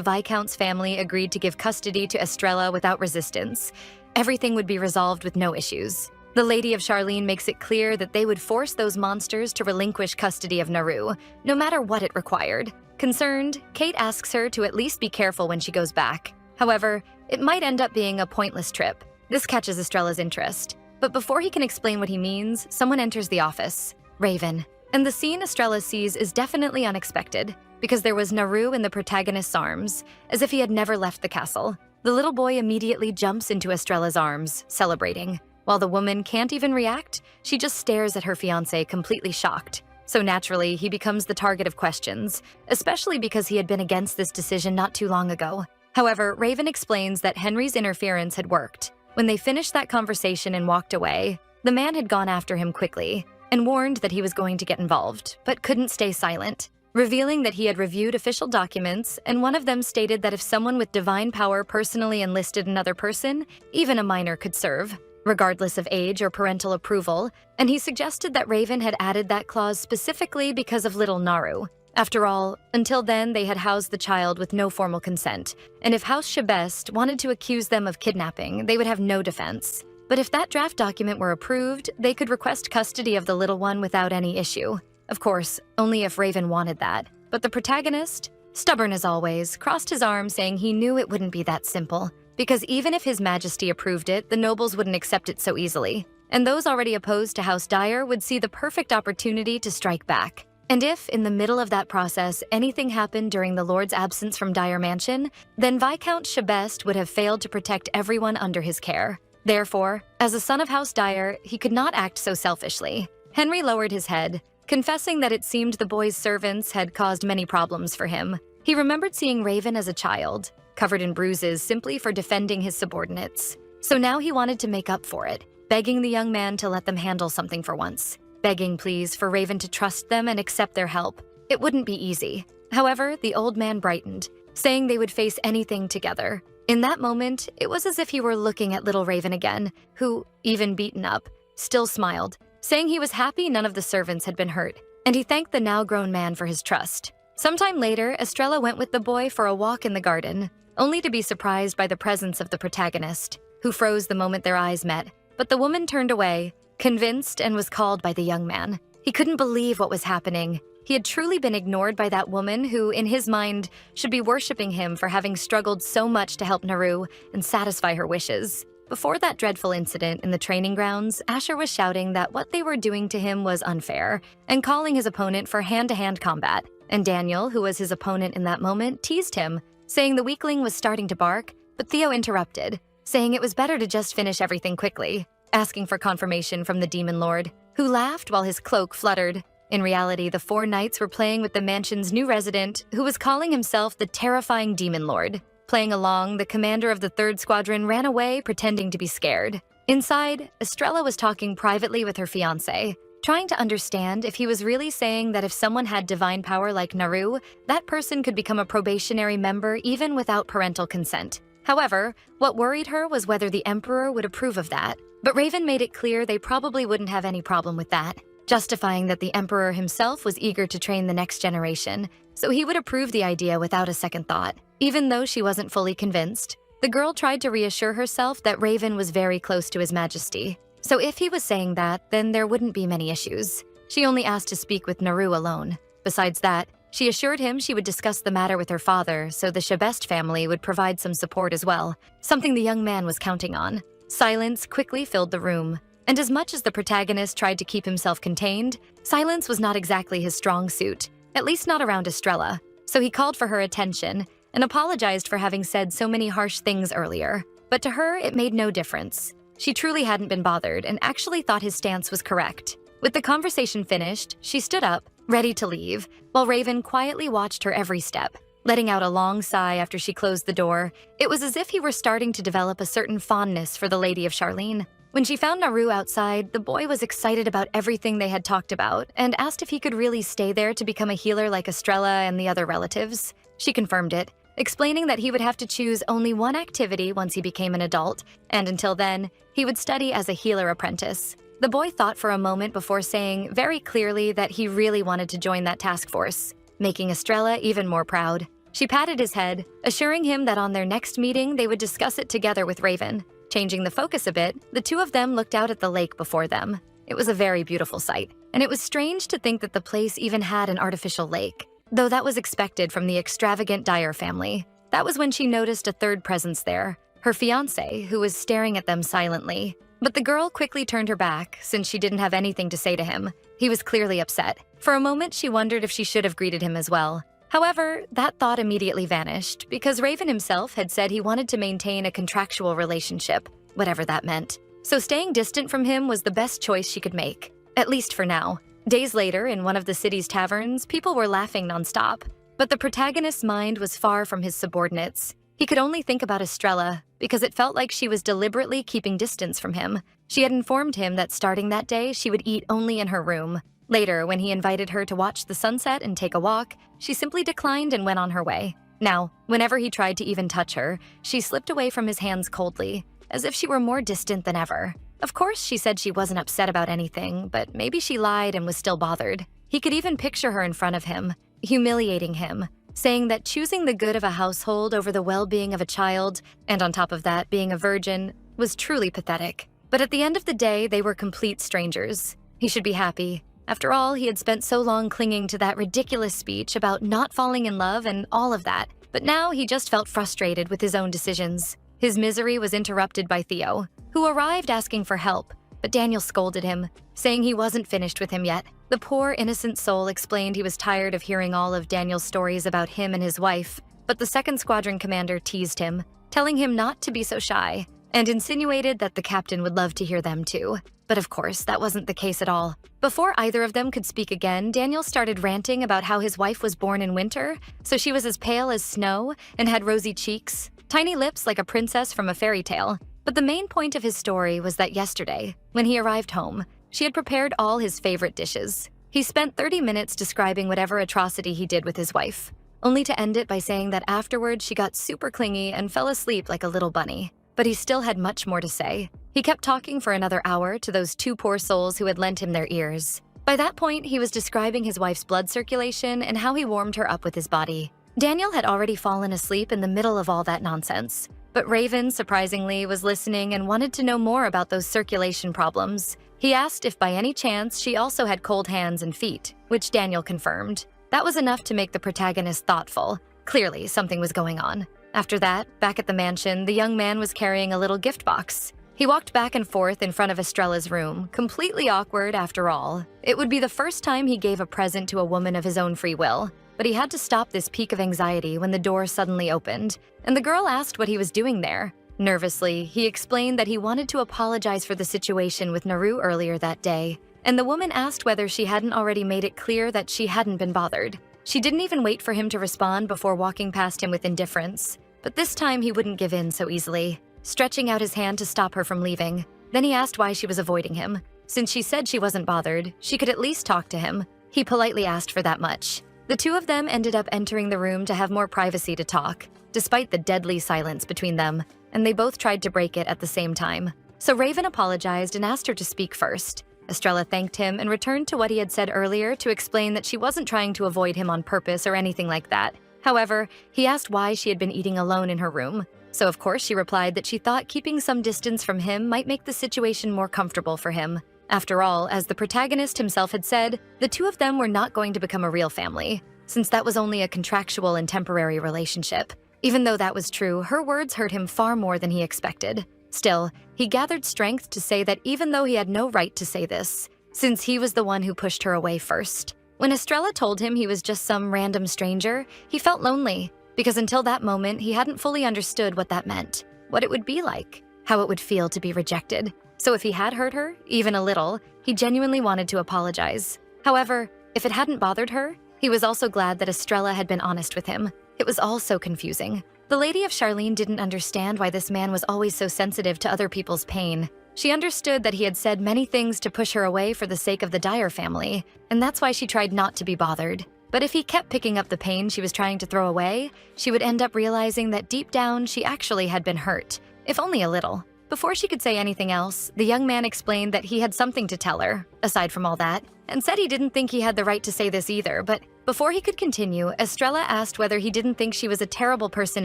Viscount's family agreed to give custody to Estrella without resistance, everything would be resolved with no issues. The Lady of Charlene makes it clear that they would force those monsters to relinquish custody of Naru, no matter what it required. Concerned, Kate asks her to at least be careful when she goes back. However, it might end up being a pointless trip. This catches Estrella's interest. But before he can explain what he means, someone enters the office. Raven. And the scene Estrella sees is definitely unexpected, because there was Naru in the protagonist's arms, as if he had never left the castle. The little boy immediately jumps into Estrella's arms, celebrating. While the woman can't even react, she just stares at her fiancé, completely shocked. So naturally, he becomes the target of questions, especially because he had been against this decision not too long ago. However, Raven explains that Henry's interference had worked. When they finished that conversation and walked away, the man had gone after him quickly and warned that he was going to get involved, but couldn't stay silent, revealing that he had reviewed official documents, and one of them stated that if someone with divine power personally enlisted another person, even a minor could serve, regardless of age or parental approval, and he suggested that Raven had added that clause specifically because of little Naru. After all, until then they had housed the child with no formal consent, and if House Shabest wanted to accuse them of kidnapping, they would have no defense. But if that draft document were approved, they could request custody of the little one without any issue. Of course, only if Raven wanted that. But the protagonist, stubborn as always, crossed his arms saying he knew it wouldn't be that simple, because even if His Majesty approved it, the nobles wouldn't accept it so easily. And those already opposed to House Dyer would see the perfect opportunity to strike back. And if, in the middle of that process, anything happened during the Lord's absence from Dyer Mansion, then Viscount Shabest would have failed to protect everyone under his care. Therefore, as a son of House Dyer, he could not act so selfishly. Henry lowered his head, confessing that it seemed the boy's servants had caused many problems for him. He remembered seeing Raven as a child, covered in bruises simply for defending his subordinates. So now he wanted to make up for it, begging the young man to let them handle something for once. Begging, please, for Raven to trust them and accept their help. It wouldn't be easy. However, the old man brightened, saying they would face anything together. In that moment, it was as if he were looking at little Raven again, who, even beaten up, still smiled, saying he was happy none of the servants had been hurt, and he thanked the now-grown man for his trust. Sometime later, Estrella went with the boy for a walk in the garden, only to be surprised by the presence of the protagonist, who froze the moment their eyes met. But the woman turned away, convinced, and was called by the young man. He couldn't believe what was happening. He had truly been ignored by that woman who, in his mind, should be worshipping him for having struggled so much to help Naru and satisfy her wishes. Before that dreadful incident in the training grounds, Asher was shouting that what they were doing to him was unfair and calling his opponent for hand-to-hand combat. And Daniel, who was his opponent in that moment, teased him, saying the weakling was starting to bark, but Theo interrupted, saying it was better to just finish everything quickly, asking for confirmation from the Demon Lord, who laughed while his cloak fluttered. In reality, the four knights were playing with the mansion's new resident, who was calling himself the terrifying Demon Lord. Playing along, the commander of the 3rd Squadron ran away, pretending to be scared. Inside, Estrella was talking privately with her fiancé, trying to understand if he was really saying that if someone had divine power like Naru, that person could become a probationary member even without parental consent. However, what worried her was whether the Emperor would approve of that. But Raven made it clear they probably wouldn't have any problem with that, justifying that the Emperor himself was eager to train the next generation, so he would approve the idea without a second thought. Even though she wasn't fully convinced, the girl tried to reassure herself that Raven was very close to His Majesty. So if he was saying that, then there wouldn't be many issues. She only asked to speak with Naru alone. Besides that, she assured him she would discuss the matter with her father, so the Shabest family would provide some support as well, something the young man was counting on. Silence quickly filled the room, and as much as the protagonist tried to keep himself contained, silence was not exactly his strong suit, at least not around Estrella, so he called for her attention and apologized for having said so many harsh things earlier. But to her, it made no difference. She truly hadn't been bothered and actually thought his stance was correct. With the conversation finished, she stood up, ready to leave, while Raven quietly watched her every step. Letting out a long sigh after she closed the door, it was as if he were starting to develop a certain fondness for the Lady of Charlene. When she found Naru outside, the boy was excited about everything they had talked about and asked if he could really stay there to become a healer like Estrella and the other relatives. She confirmed it, explaining that he would have to choose only one activity once he became an adult, and until then, he would study as a healer apprentice. The boy thought for a moment before saying very clearly that he really wanted to join that task force, making Estrella even more proud. She patted his head, assuring him that on their next meeting they would discuss it together with Raven. Changing the focus a bit, the two of them looked out at the lake before them. It was a very beautiful sight, and it was strange to think that the place even had an artificial lake, though that was expected from the extravagant Dyer family. That was when she noticed a third presence there, her fiancé, who was staring at them silently. But the girl quickly turned her back, since she didn't have anything to say to him. He was clearly upset. For a moment, she wondered if she should have greeted him as well. However, that thought immediately vanished, because Raven himself had said he wanted to maintain a contractual relationship, whatever that meant. So staying distant from him was the best choice she could make, at least for now. Days later, in one of the city's taverns, people were laughing nonstop. But the protagonist's mind was far from his subordinates. He could only think about Estrella, because it felt like she was deliberately keeping distance from him. She had informed him that starting that day, she would eat only in her room. Later, when he invited her to watch the sunset and take a walk, she simply declined and went on her way. Now, whenever he tried to even touch her, she slipped away from his hands coldly, as if she were more distant than ever. Of course, she said she wasn't upset about anything, but maybe she lied and was still bothered. He could even picture her in front of him, humiliating him, saying that choosing the good of a household over the well-being of a child, and on top of that, being a virgin, was truly pathetic. But at the end of the day, they were complete strangers. He should be happy. After all, he had spent so long clinging to that ridiculous speech about not falling in love and all of that, but now he just felt frustrated with his own decisions. His misery was interrupted by Theo, who arrived asking for help, but Daniel scolded him, saying he wasn't finished with him yet. The poor, innocent soul explained he was tired of hearing all of Daniel's stories about him and his wife, but the second squadron commander teased him, telling him not to be so shy, and insinuated that the captain would love to hear them too. But of course, that wasn't the case at all. Before either of them could speak again, Daniel started ranting about how his wife was born in winter, so she was as pale as snow and had rosy cheeks, tiny lips like a princess from a fairy tale. But the main point of his story was that yesterday, when he arrived home, she had prepared all his favorite dishes. He spent 30 minutes describing whatever atrocity he did with his wife, only to end it by saying that afterwards she got super clingy and fell asleep like a little bunny. But he still had much more to say. He kept talking for another hour to those two poor souls who had lent him their ears. By that point, he was describing his wife's blood circulation and how he warmed her up with his body. Daniel had already fallen asleep in the middle of all that nonsense. But Raven, surprisingly, was listening and wanted to know more about those circulation problems. He asked if by any chance she also had cold hands and feet, which Daniel confirmed. That was enough to make the protagonist thoughtful. Clearly, something was going on. After that, back at the mansion, the young man was carrying a little gift box. He walked back and forth in front of Estrella's room, completely awkward after all. It would be the first time he gave a present to a woman of his own free will, but he had to stop this peak of anxiety when the door suddenly opened, and the girl asked what he was doing there. Nervously, he explained that he wanted to apologize for the situation with Naru earlier that day, and the woman asked whether she hadn't already made it clear that she hadn't been bothered. She didn't even wait for him to respond before walking past him with indifference. But this time he wouldn't give in so easily, stretching out his hand to stop her from leaving. Then he asked why she was avoiding him. Since she said she wasn't bothered, she could at least talk to him. He politely asked for that much. The two of them ended up entering the room to have more privacy to talk, despite the deadly silence between them, and they both tried to break it at the same time. So Raven apologized and asked her to speak first. Estrella thanked him and returned to what he had said earlier to explain that she wasn't trying to avoid him on purpose or anything like that. However, he asked why she had been eating alone in her room. So of course she replied that she thought keeping some distance from him might make the situation more comfortable for him. After all, as the protagonist himself had said, the two of them were not going to become a real family, since that was only a contractual and temporary relationship. Even though that was true, her words hurt him far more than he expected. Still, he gathered strength to say that even though he had no right to say this, since he was the one who pushed her away first. When Estrella told him he was just some random stranger, he felt lonely, because until that moment he hadn't fully understood what that meant, what it would be like, how it would feel to be rejected. So if he had hurt her, even a little, he genuinely wanted to apologize. However, if it hadn't bothered her, he was also glad that Estrella had been honest with him. It was all so confusing. The Lady of Charlene didn't understand why this man was always so sensitive to other people's pain. She understood that he had said many things to push her away for the sake of the Dyer family, and that's why she tried not to be bothered. But if he kept picking up the pain she was trying to throw away, she would end up realizing that deep down she actually had been hurt, if only a little. Before she could say anything else, the young man explained that he had something to tell her, aside from all that, and said he didn't think he had the right to say this either, but before he could continue, Estrella asked whether he didn't think she was a terrible person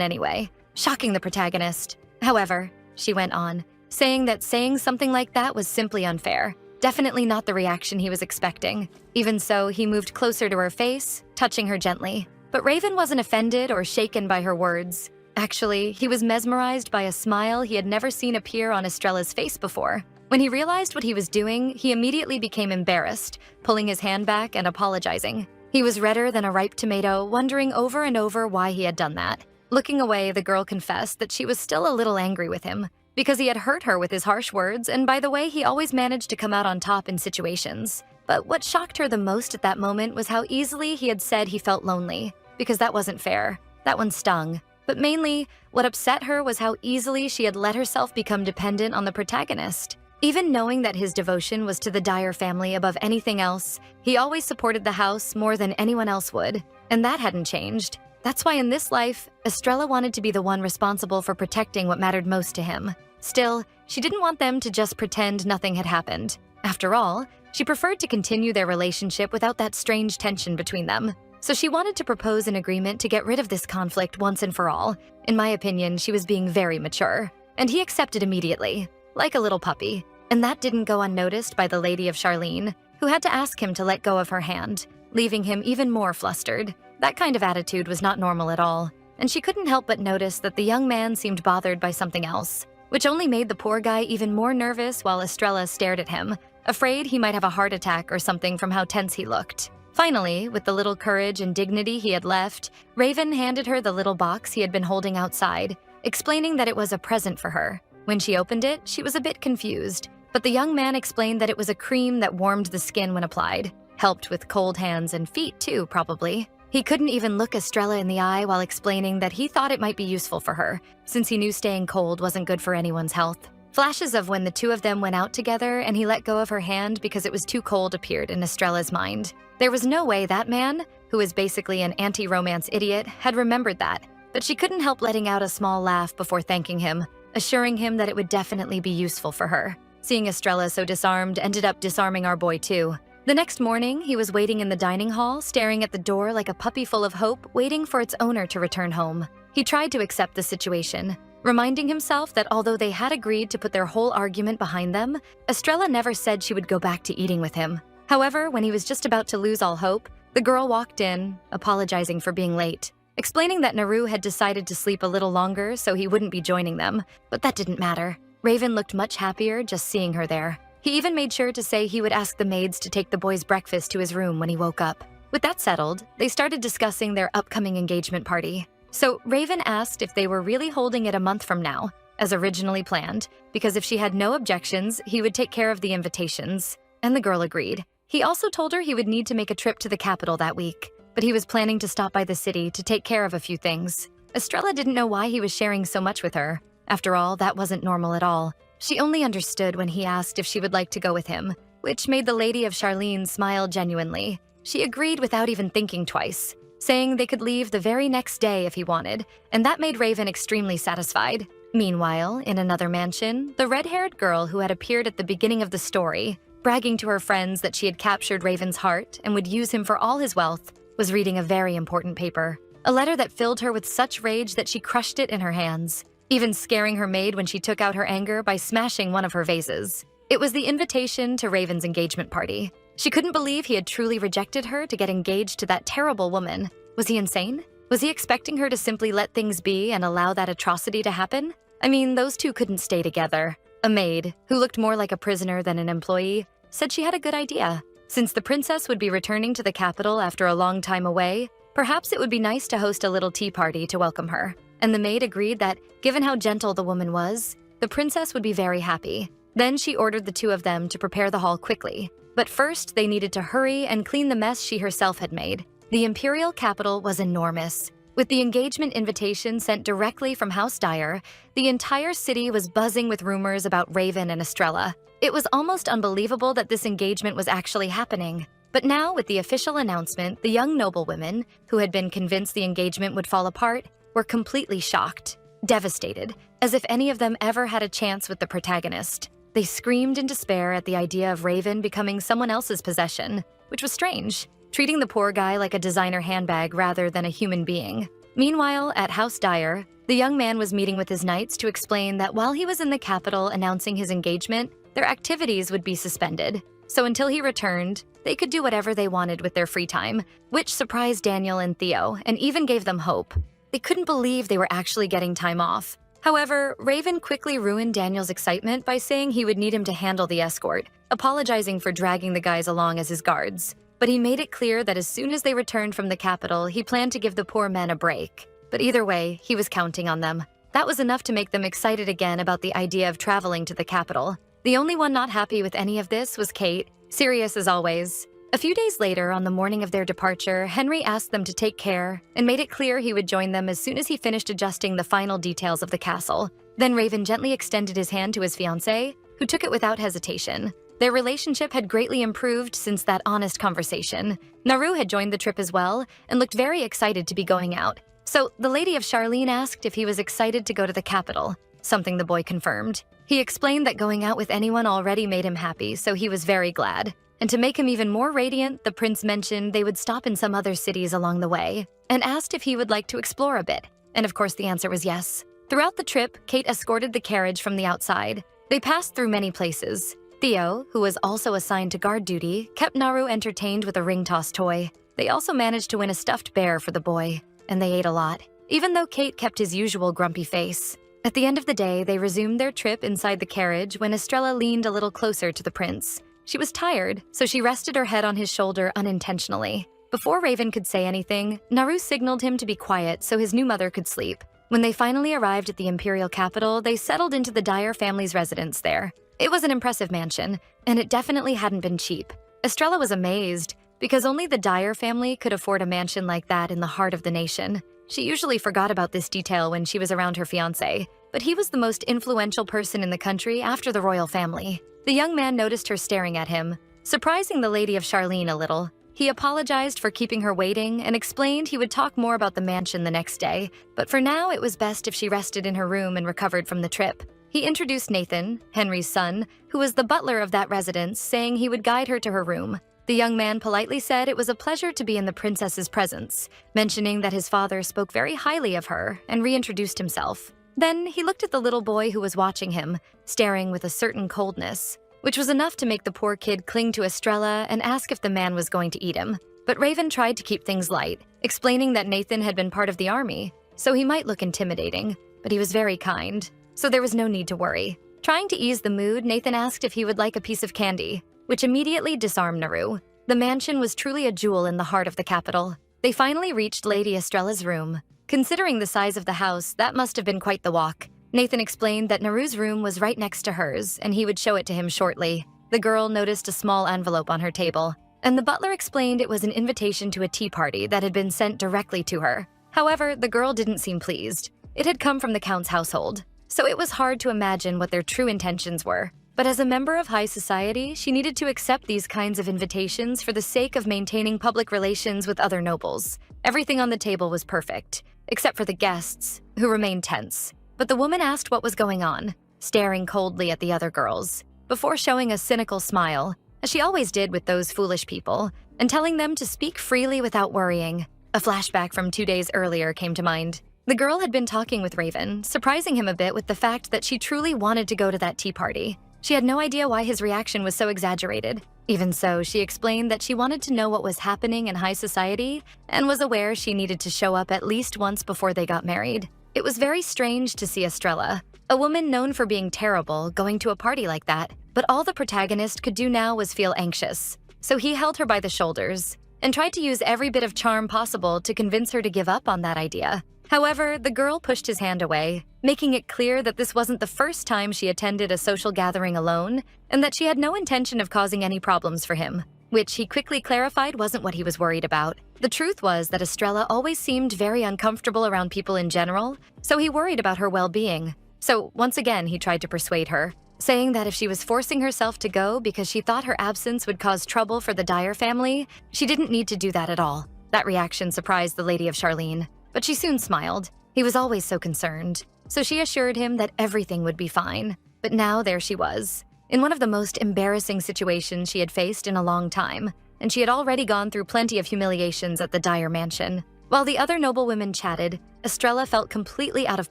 anyway, shocking the protagonist. However, she went on, saying that saying something like that was simply unfair, definitely not the reaction he was expecting. Even so, he moved closer to her face, touching her gently. But Raven wasn't offended or shaken by her words. Actually, he was mesmerized by a smile he had never seen appear on Estrella's face before. When he realized what he was doing, he immediately became embarrassed, pulling his hand back and apologizing. He was redder than a ripe tomato, wondering over and over why he had done that. Looking away, the girl confessed that she was still a little angry with him, because he had hurt her with his harsh words, and by the way, he always managed to come out on top in situations. But what shocked her the most at that moment was how easily he had said he felt lonely, because that wasn't fair. That one stung. But mainly, what upset her was how easily she had let herself become dependent on the protagonist. Even knowing that his devotion was to the Dyer family above anything else, he always supported the house more than anyone else would, and that hadn't changed. That's why in this life, Estrella wanted to be the one responsible for protecting what mattered most to him. Still, she didn't want them to just pretend nothing had happened. After all, she preferred to continue their relationship without that strange tension between them. So she wanted to propose an agreement to get rid of this conflict once and for all. In my opinion, she was being very mature. And he accepted immediately, like a little puppy. And that didn't go unnoticed by the Lady of Charlene, who had to ask him to let go of her hand, leaving him even more flustered. That kind of attitude was not normal at all, and she couldn't help but notice that the young man seemed bothered by something else, which only made the poor guy even more nervous while Estrella stared at him, afraid he might have a heart attack or something from how tense he looked. Finally, with the little courage and dignity he had left, Raven handed her the little box he had been holding outside, explaining that it was a present for her. When she opened it, she was a bit confused, but the young man explained that it was a cream that warmed the skin when applied, helped with cold hands and feet too, probably. He couldn't even look Estrella in the eye while explaining that he thought it might be useful for her, since he knew staying cold wasn't good for anyone's health. Flashes of when the two of them went out together and he let go of her hand because it was too cold appeared in Estrella's mind. There was no way that man, who is basically an anti-romance idiot, had remembered that, but she couldn't help letting out a small laugh before thanking him, assuring him that it would definitely be useful for her. Seeing Estrella so disarmed ended up disarming our boy too. The next morning, he was waiting in the dining hall, staring at the door like a puppy full of hope, waiting for its owner to return home. He tried to accept the situation, reminding himself that although they had agreed to put their whole argument behind them, Estrella never said she would go back to eating with him. However, when he was just about to lose all hope, the girl walked in, apologizing for being late, explaining that Naru had decided to sleep a little longer so he wouldn't be joining them, but that didn't matter. Raven looked much happier just seeing her there. He even made sure to say he would ask the maids to take the boy's breakfast to his room when he woke up. With that settled, they started discussing their upcoming engagement party. So Raven asked if they were really holding it a month from now, as originally planned, because if she had no objections, he would take care of the invitations. And the girl agreed. He also told her he would need to make a trip to the capital that week, but he was planning to stop by the city to take care of a few things. Estrella didn't know why he was sharing so much with her. After all, that wasn't normal at all. She only understood when he asked if she would like to go with him, which made the Lady of Charlene smile genuinely. She agreed without even thinking twice, saying they could leave the very next day if he wanted, and that made Raven extremely satisfied. Meanwhile, in another mansion, the red-haired girl who had appeared at the beginning of the story, bragging to her friends that she had captured Raven's heart and would use him for all his wealth, was reading a very important paper. A letter that filled her with such rage that she crushed it in her hands, even scaring her maid when she took out her anger by smashing one of her vases. It was the invitation to Raven's engagement party. She couldn't believe he had truly rejected her to get engaged to that terrible woman. Was he insane? Was he expecting her to simply let things be and allow that atrocity to happen? I mean, those two couldn't stay together. A maid, who looked more like a prisoner than an employee, said she had a good idea. Since the princess would be returning to the capital after a long time away, perhaps it would be nice to host a little tea party to welcome her. And the maid agreed that, given how gentle the woman was, the princess would be very happy. Then she ordered the two of them to prepare the hall quickly. But first, they needed to hurry and clean the mess she herself had made. The imperial capital was enormous. With the engagement invitation sent directly from House Dyer, the entire city was buzzing with rumors about Raven and Estrella. It was almost unbelievable that this engagement was actually happening. But now, with the official announcement, the young noblewomen, who had been convinced the engagement would fall apart, were completely shocked, devastated, as if any of them ever had a chance with the protagonist. They screamed in despair at the idea of Raven becoming someone else's possession, which was strange, treating the poor guy like a designer handbag rather than a human being. Meanwhile, at House Dyer, the young man was meeting with his knights to explain that while he was in the capital announcing his engagement, their activities would be suspended. So until he returned, they could do whatever they wanted with their free time, which surprised Daniel and Theo and even gave them hope. They couldn't believe they were actually getting time off. However, Raven quickly ruined Daniel's excitement by saying he would need him to handle the escort, apologizing for dragging the guys along as his guards. But he made it clear that as soon as they returned from the capital, he planned to give the poor men a break. But either way, he was counting on them. That was enough to make them excited again about the idea of traveling to the capital. The only one not happy with any of this was Kate, serious as always. A few days later, on the morning of their departure, Henry asked them to take care and made it clear he would join them as soon as he finished adjusting the final details of the castle. Then Raven gently extended his hand to his fiancée, who took it without hesitation. Their relationship had greatly improved since that honest conversation. Naru had joined the trip as well and looked very excited to be going out. So the lady of Charlene asked if he was excited to go to the capital, something the boy confirmed. He explained that going out with anyone already made him happy, so he was very glad. And to make him even more radiant, the prince mentioned they would stop in some other cities along the way and asked if he would like to explore a bit. And of course the answer was yes. Throughout the trip, Kate escorted the carriage from the outside. They passed through many places. Theo, who was also assigned to guard duty, kept Naru entertained with a ring toss toy. They also managed to win a stuffed bear for the boy, and they ate a lot, even though Kate kept his usual grumpy face. At the end of the day, they resumed their trip inside the carriage when Estrella leaned a little closer to the prince. She was tired, so she rested her head on his shoulder unintentionally. Before Raven could say anything, Naru signaled him to be quiet so his new mother could sleep. When they finally arrived at the imperial capital, they settled into the Dyer family's residence there. It was an impressive mansion, and it definitely hadn't been cheap. Estrella was amazed, because only the Dyer family could afford a mansion like that in the heart of the nation. She usually forgot about this detail when she was around her fiancé, but he was the most influential person in the country after the royal family. The young man noticed her staring at him, surprising the lady of Charlene a little. He apologized for keeping her waiting and explained he would talk more about the mansion the next day, but for now it was best if she rested in her room and recovered from the trip. He introduced Nathan, Henry's son, who was the butler of that residence, saying he would guide her to her room. The young man politely said it was a pleasure to be in the princess's presence, mentioning that his father spoke very highly of her and reintroduced himself. Then he looked at the little boy who was watching him, staring with a certain coldness, which was enough to make the poor kid cling to Estrella and ask if the man was going to eat him. But Raven tried to keep things light, explaining that Nathan had been part of the army, so he might look intimidating, but he was very kind, so there was no need to worry. Trying to ease the mood, Nathan asked if he would like a piece of candy, which immediately disarmed Naru. The mansion was truly a jewel in the heart of the capital. They finally reached Lady Estrella's room. Considering the size of the house, that must have been quite the walk. Nathan explained that Naru's room was right next to hers, and he would show it to him shortly. The girl noticed a small envelope on her table, and the butler explained it was an invitation to a tea party that had been sent directly to her. However, the girl didn't seem pleased. It had come from the Count's household, so it was hard to imagine what their true intentions were. But as a member of high society, she needed to accept these kinds of invitations for the sake of maintaining public relations with other nobles. Everything on the table was perfect, except for the guests, who remained tense. But the woman asked what was going on, staring coldly at the other girls, before showing a cynical smile, as she always did with those foolish people, and telling them to speak freely without worrying. A flashback from 2 days earlier came to mind. The girl had been talking with Raven, surprising him a bit with the fact that she truly wanted to go to that tea party. She had no idea why his reaction was so exaggerated. Even so, she explained that she wanted to know what was happening in high society and was aware she needed to show up at least once before they got married. It was very strange to see Estrella, a woman known for being terrible, going to a party like that. But all the protagonist could do now was feel anxious. So he held her by the shoulders and tried to use every bit of charm possible to convince her to give up on that idea. However, the girl pushed his hand away, making it clear that this wasn't the first time she attended a social gathering alone, and that she had no intention of causing any problems for him, which he quickly clarified wasn't what he was worried about. The truth was that Estrella always seemed very uncomfortable around people in general, so he worried about her well-being. So once again, he tried to persuade her, saying that if she was forcing herself to go because she thought her absence would cause trouble for the Dyer family, she didn't need to do that at all. That reaction surprised the Lady of Charlene, but she soon smiled. He was always so concerned, so she assured him that everything would be fine. But now there she was, in one of the most embarrassing situations she had faced in a long time, and she had already gone through plenty of humiliations at the Dyer mansion. While the other noblewomen chatted, Estrella felt completely out of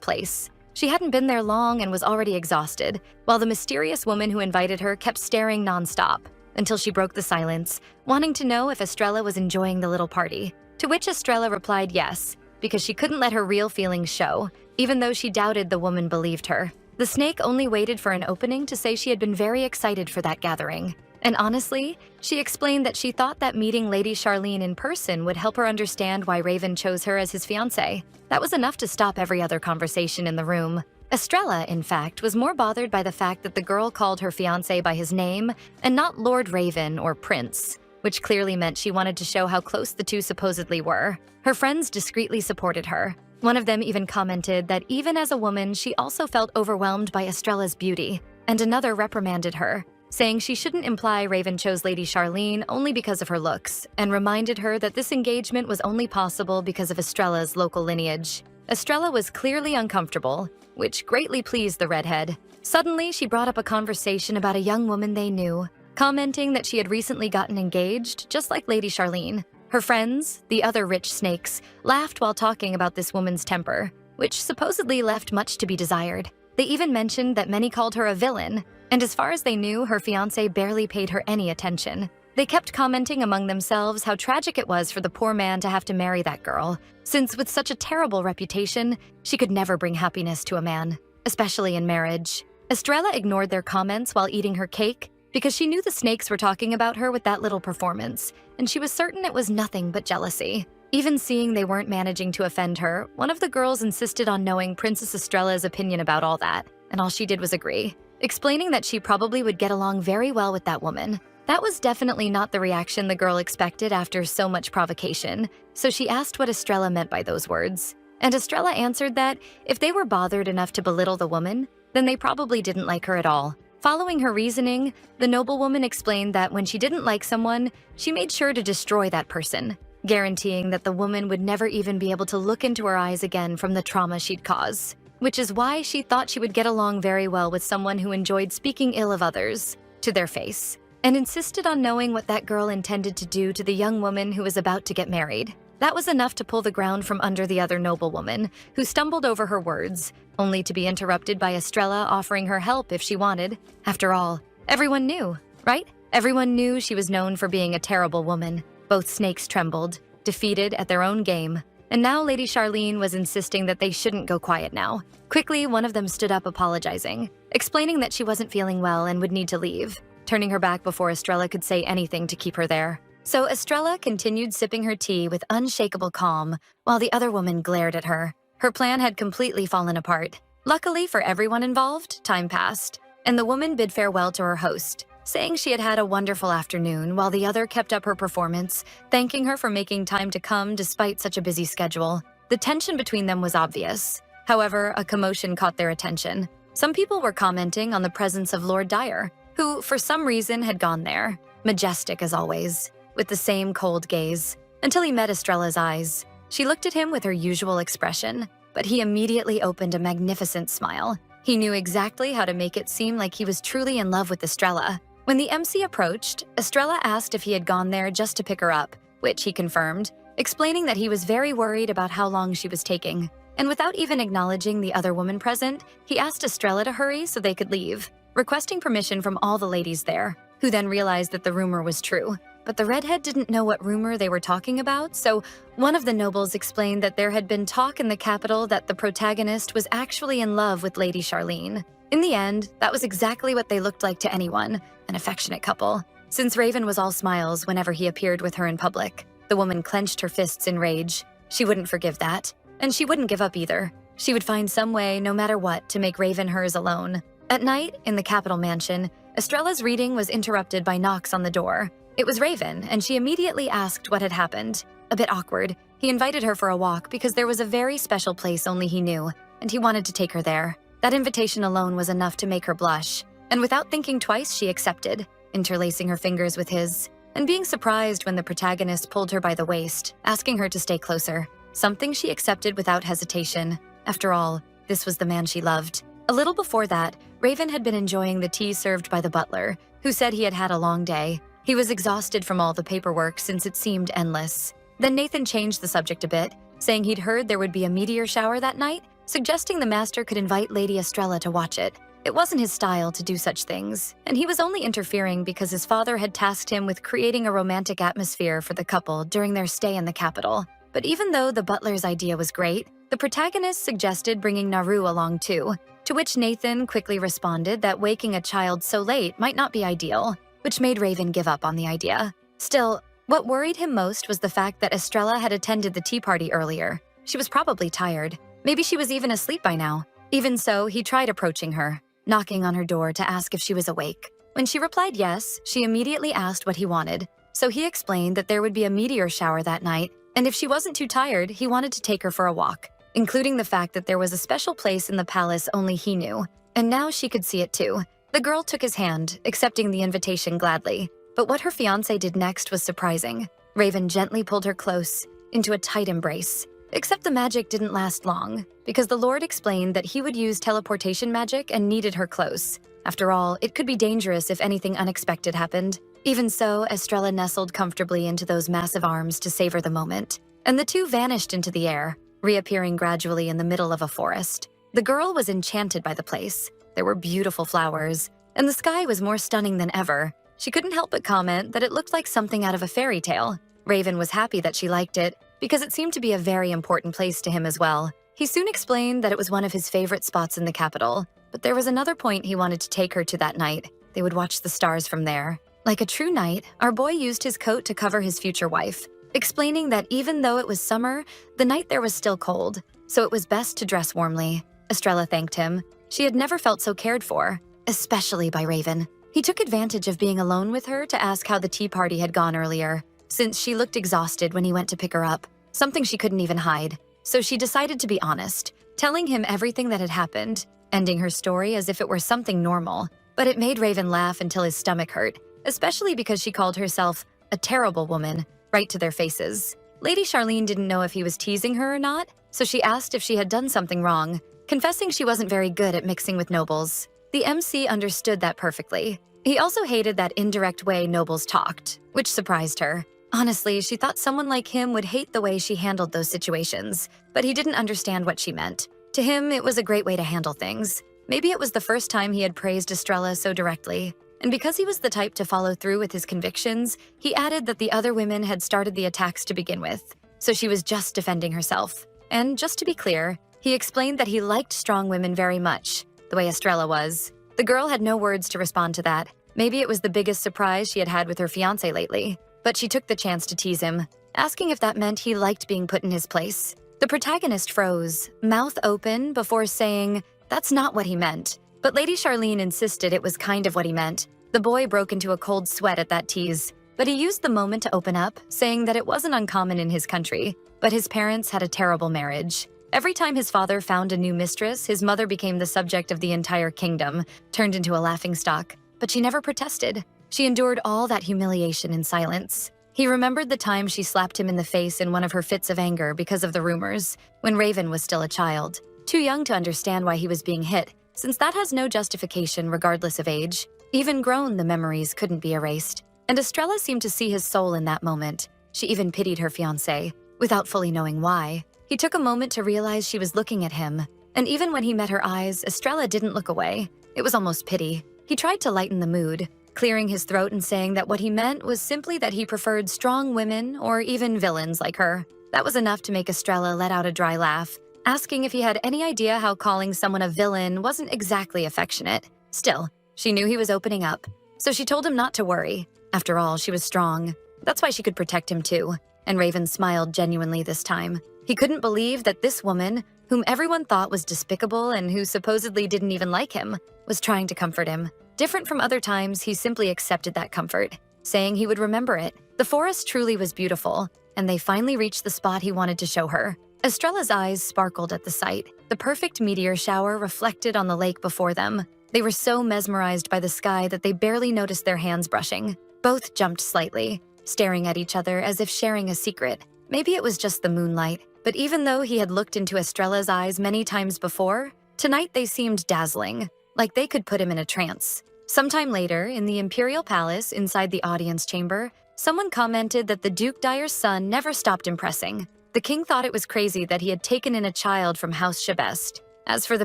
place. She hadn't been there long and was already exhausted, while the mysterious woman who invited her kept staring nonstop, until she broke the silence, wanting to know if Estrella was enjoying the little party. To which Estrella replied yes, because she couldn't let her real feelings show, even though she doubted the woman believed her. The snake only waited for an opening to say she had been very excited for that gathering. And honestly, she explained that she thought that meeting Lady Charlene in person would help her understand why Raven chose her as his fiancé. That was enough to stop every other conversation in the room. Estrella, in fact, was more bothered by the fact that the girl called her fiancé by his name and not Lord Raven or Prince, which clearly meant she wanted to show how close the two supposedly were. Her friends discreetly supported her. One of them even commented that even as a woman, she also felt overwhelmed by Estrella's beauty, and another reprimanded her, saying she shouldn't imply Raven chose Lady Charlene only because of her looks, and reminded her that this engagement was only possible because of Estrella's local lineage. Estrella was clearly uncomfortable, which greatly pleased the redhead. Suddenly, she brought up a conversation about a young woman they knew, commenting that she had recently gotten engaged, just like Lady Charlene. Her friends, the other rich snakes, laughed while talking about this woman's temper, which supposedly left much to be desired. They even mentioned that many called her a villain, and as far as they knew, her fiancé barely paid her any attention. They kept commenting among themselves how tragic it was for the poor man to have to marry that girl, since with such a terrible reputation, she could never bring happiness to a man, especially in marriage. Estrella ignored their comments while eating her cake because she knew the snakes were talking about her with that little performance, and she was certain it was nothing but jealousy. Even seeing they weren't managing to offend her, one of the girls insisted on knowing Princess Estrella's opinion about all that, and all she did was agree, explaining that she probably would get along very well with that woman. That was definitely not the reaction the girl expected after so much provocation, so she asked what Estrella meant by those words. And Estrella answered that if they were bothered enough to belittle the woman, then they probably didn't like her at all. Following her reasoning, the noblewoman explained that when she didn't like someone, she made sure to destroy that person, guaranteeing that the woman would never even be able to look into her eyes again from the trauma she'd cause, which is why she thought she would get along very well with someone who enjoyed speaking ill of others to their face, and insisted on knowing what that girl intended to do to the young woman who was about to get married. That was enough to pull the ground from under the other noblewoman, who stumbled over her words, only to be interrupted by Estrella offering her help if she wanted. After all, everyone knew, right? Everyone knew she was known for being a terrible woman. Both snakes trembled, defeated at their own game, and now Lady Charlene was insisting that they shouldn't go quiet now. Quickly, one of them stood up apologizing, explaining that she wasn't feeling well and would need to leave, turning her back before Estrella could say anything to keep her there. So Estrella continued sipping her tea with unshakable calm, while the other woman glared at her. Her plan had completely fallen apart. Luckily for everyone involved, time passed, and the woman bid farewell to her host, saying she had had a wonderful afternoon, while the other kept up her performance, thanking her for making time to come despite such a busy schedule. The tension between them was obvious. However, a commotion caught their attention. Some people were commenting on the presence of Lord Dyer, who, for some reason, had gone there, majestic as always, with the same cold gaze, until he met Estrella's eyes. She looked at him with her usual expression, but he immediately opened a magnificent smile. He knew exactly how to make it seem like he was truly in love with Estrella. When the MC approached, Estrella asked if he had gone there just to pick her up, which he confirmed, explaining that he was very worried about how long she was taking. And without even acknowledging the other woman present, he asked Estrella to hurry so they could leave, requesting permission from all the ladies there, who then realized that the rumor was true. But the redhead didn't know what rumor they were talking about, so one of the nobles explained that there had been talk in the capital that the protagonist was actually in love with Lady Charlene. In the end, that was exactly what they looked like to anyone, an affectionate couple, since Raven was all smiles whenever he appeared with her in public. The woman clenched her fists in rage. She wouldn't forgive that. and she wouldn't give up either. She would find some way, no matter what, to make Raven hers alone. At night, in the Capitol Mansion, Estrella's reading was interrupted by knocks on the door. It was Raven, and she immediately asked what had happened. A bit awkward, he invited her for a walk because there was a very special place only he knew, and he wanted to take her there. That invitation alone was enough to make her blush, and without thinking twice, she accepted, interlacing her fingers with his, and being surprised when the protagonist pulled her by the waist, asking her to stay closer. Something she accepted without hesitation. After all, this was the man she loved. A little before that, Raven had been enjoying the tea served by the butler, who said he had had a long day. He was exhausted from all the paperwork since it seemed endless. Then Nathan changed the subject a bit, saying he'd heard there would be a meteor shower that night, suggesting the master could invite Lady Estrella to watch it. It wasn't his style to do such things, and he was only interfering because his father had tasked him with creating a romantic atmosphere for the couple during their stay in the capital. But even though the butler's idea was great, the protagonist suggested bringing Naru along too, to which Nathan quickly responded that waking a child so late might not be ideal, which made Raven give up on the idea. Still, what worried him most was the fact that Estrella had attended the tea party earlier. She was probably tired. Maybe she was even asleep by now. Even so, he tried approaching her, knocking on her door to ask if she was awake. When she replied yes, she immediately asked what he wanted. So he explained that there would be a meteor shower that night, and if she wasn't too tired, he wanted to take her for a walk, including the fact that there was a special place in the palace only he knew, and now she could see it too. The girl took his hand, accepting the invitation gladly. But what her fiancé did next was surprising. Raven gently pulled her close, into a tight embrace. Except the magic didn't last long, because the Lord explained that he would use teleportation magic and needed her close. After all, it could be dangerous if anything unexpected happened. Even so, Estrella nestled comfortably into those massive arms to savor the moment, and the two vanished into the air, reappearing gradually in the middle of a forest. The girl was enchanted by the place. There were beautiful flowers, and the sky was more stunning than ever. She couldn't help but comment that it looked like something out of a fairy tale. Raven was happy that she liked it, because it seemed to be a very important place to him as well. He soon explained that it was one of his favorite spots in the capital, but there was another point he wanted to take her to that night. They would watch the stars from there. Like a true knight, our boy used his coat to cover his future wife, explaining that even though it was summer, the night there was still cold, so it was best to dress warmly. Estrella thanked him. She had never felt so cared for, especially by Raven. He took advantage of being alone with her to ask how the tea party had gone earlier, since she looked exhausted when he went to pick her up, something she couldn't even hide. So she decided to be honest, telling him everything that had happened, ending her story as if it were something normal. But it made Raven laugh until his stomach hurt, especially because she called herself a terrible woman, right to their faces. Lady Charlene didn't know if he was teasing her or not, so she asked if she had done something wrong, confessing she wasn't very good at mixing with nobles. The MC understood that perfectly. He also hated that indirect way nobles talked, which surprised her. Honestly, she thought someone like him would hate the way she handled those situations, but he didn't understand what she meant. To him, it was a great way to handle things. Maybe it was the first time he had praised Estrella so directly. And because he was the type to follow through with his convictions, he added that the other women had started the attacks to begin with, so she was just defending herself. And just to be clear, he explained that he liked strong women very much, the way Estrella was. The girl had no words to respond to that. Maybe it was the biggest surprise she had had with her fiancé lately, but she took the chance to tease him, asking if that meant he liked being put in his place. The protagonist froze, mouth open, before saying, "That's not what he meant." But Lady Charlene insisted it was kind of what he meant. The boy broke into a cold sweat at that tease, but he used the moment to open up, saying that it wasn't uncommon in his country, but his parents had a terrible marriage. Every time his father found a new mistress, his mother became the subject of the entire kingdom, turned into a laughingstock. But she never protested. She endured all that humiliation in silence. He remembered the time she slapped him in the face in one of her fits of anger because of the rumors, when Raven was still a child, too young to understand why he was being hit, since that has no justification regardless of age. Even grown, the memories couldn't be erased. And Estrella seemed to see his soul in that moment. She even pitied her fiancé, without fully knowing why. He took a moment to realize she was looking at him, and even when he met her eyes, Estrella didn't look away. It was almost pity. He tried to lighten the mood, clearing his throat and saying that what he meant was simply that he preferred strong women or even villains like her. That was enough to make Estrella let out a dry laugh, asking if he had any idea how calling someone a villain wasn't exactly affectionate. Still, she knew he was opening up, so she told him not to worry. After all, she was strong. That's why she could protect him too. and Raven smiled genuinely this time. He couldn't believe that this woman, whom everyone thought was despicable and who supposedly didn't even like him, was trying to comfort him. Different from other times, he simply accepted that comfort, saying he would remember it. The forest truly was beautiful, and they finally reached the spot he wanted to show her. Estrella's eyes sparkled at the sight. The perfect meteor shower reflected on the lake before them. They were so mesmerized by the sky that they barely noticed their hands brushing. Both jumped slightly, staring at each other as if sharing a secret. Maybe it was just the moonlight, but even though he had looked into Estrella's eyes many times before, tonight they seemed dazzling, like they could put him in a trance. Sometime later, in the Imperial Palace inside the audience chamber, someone commented that the Duke Dyer's son never stopped impressing. The king thought it was crazy that he had taken in a child from House Shabest. As for the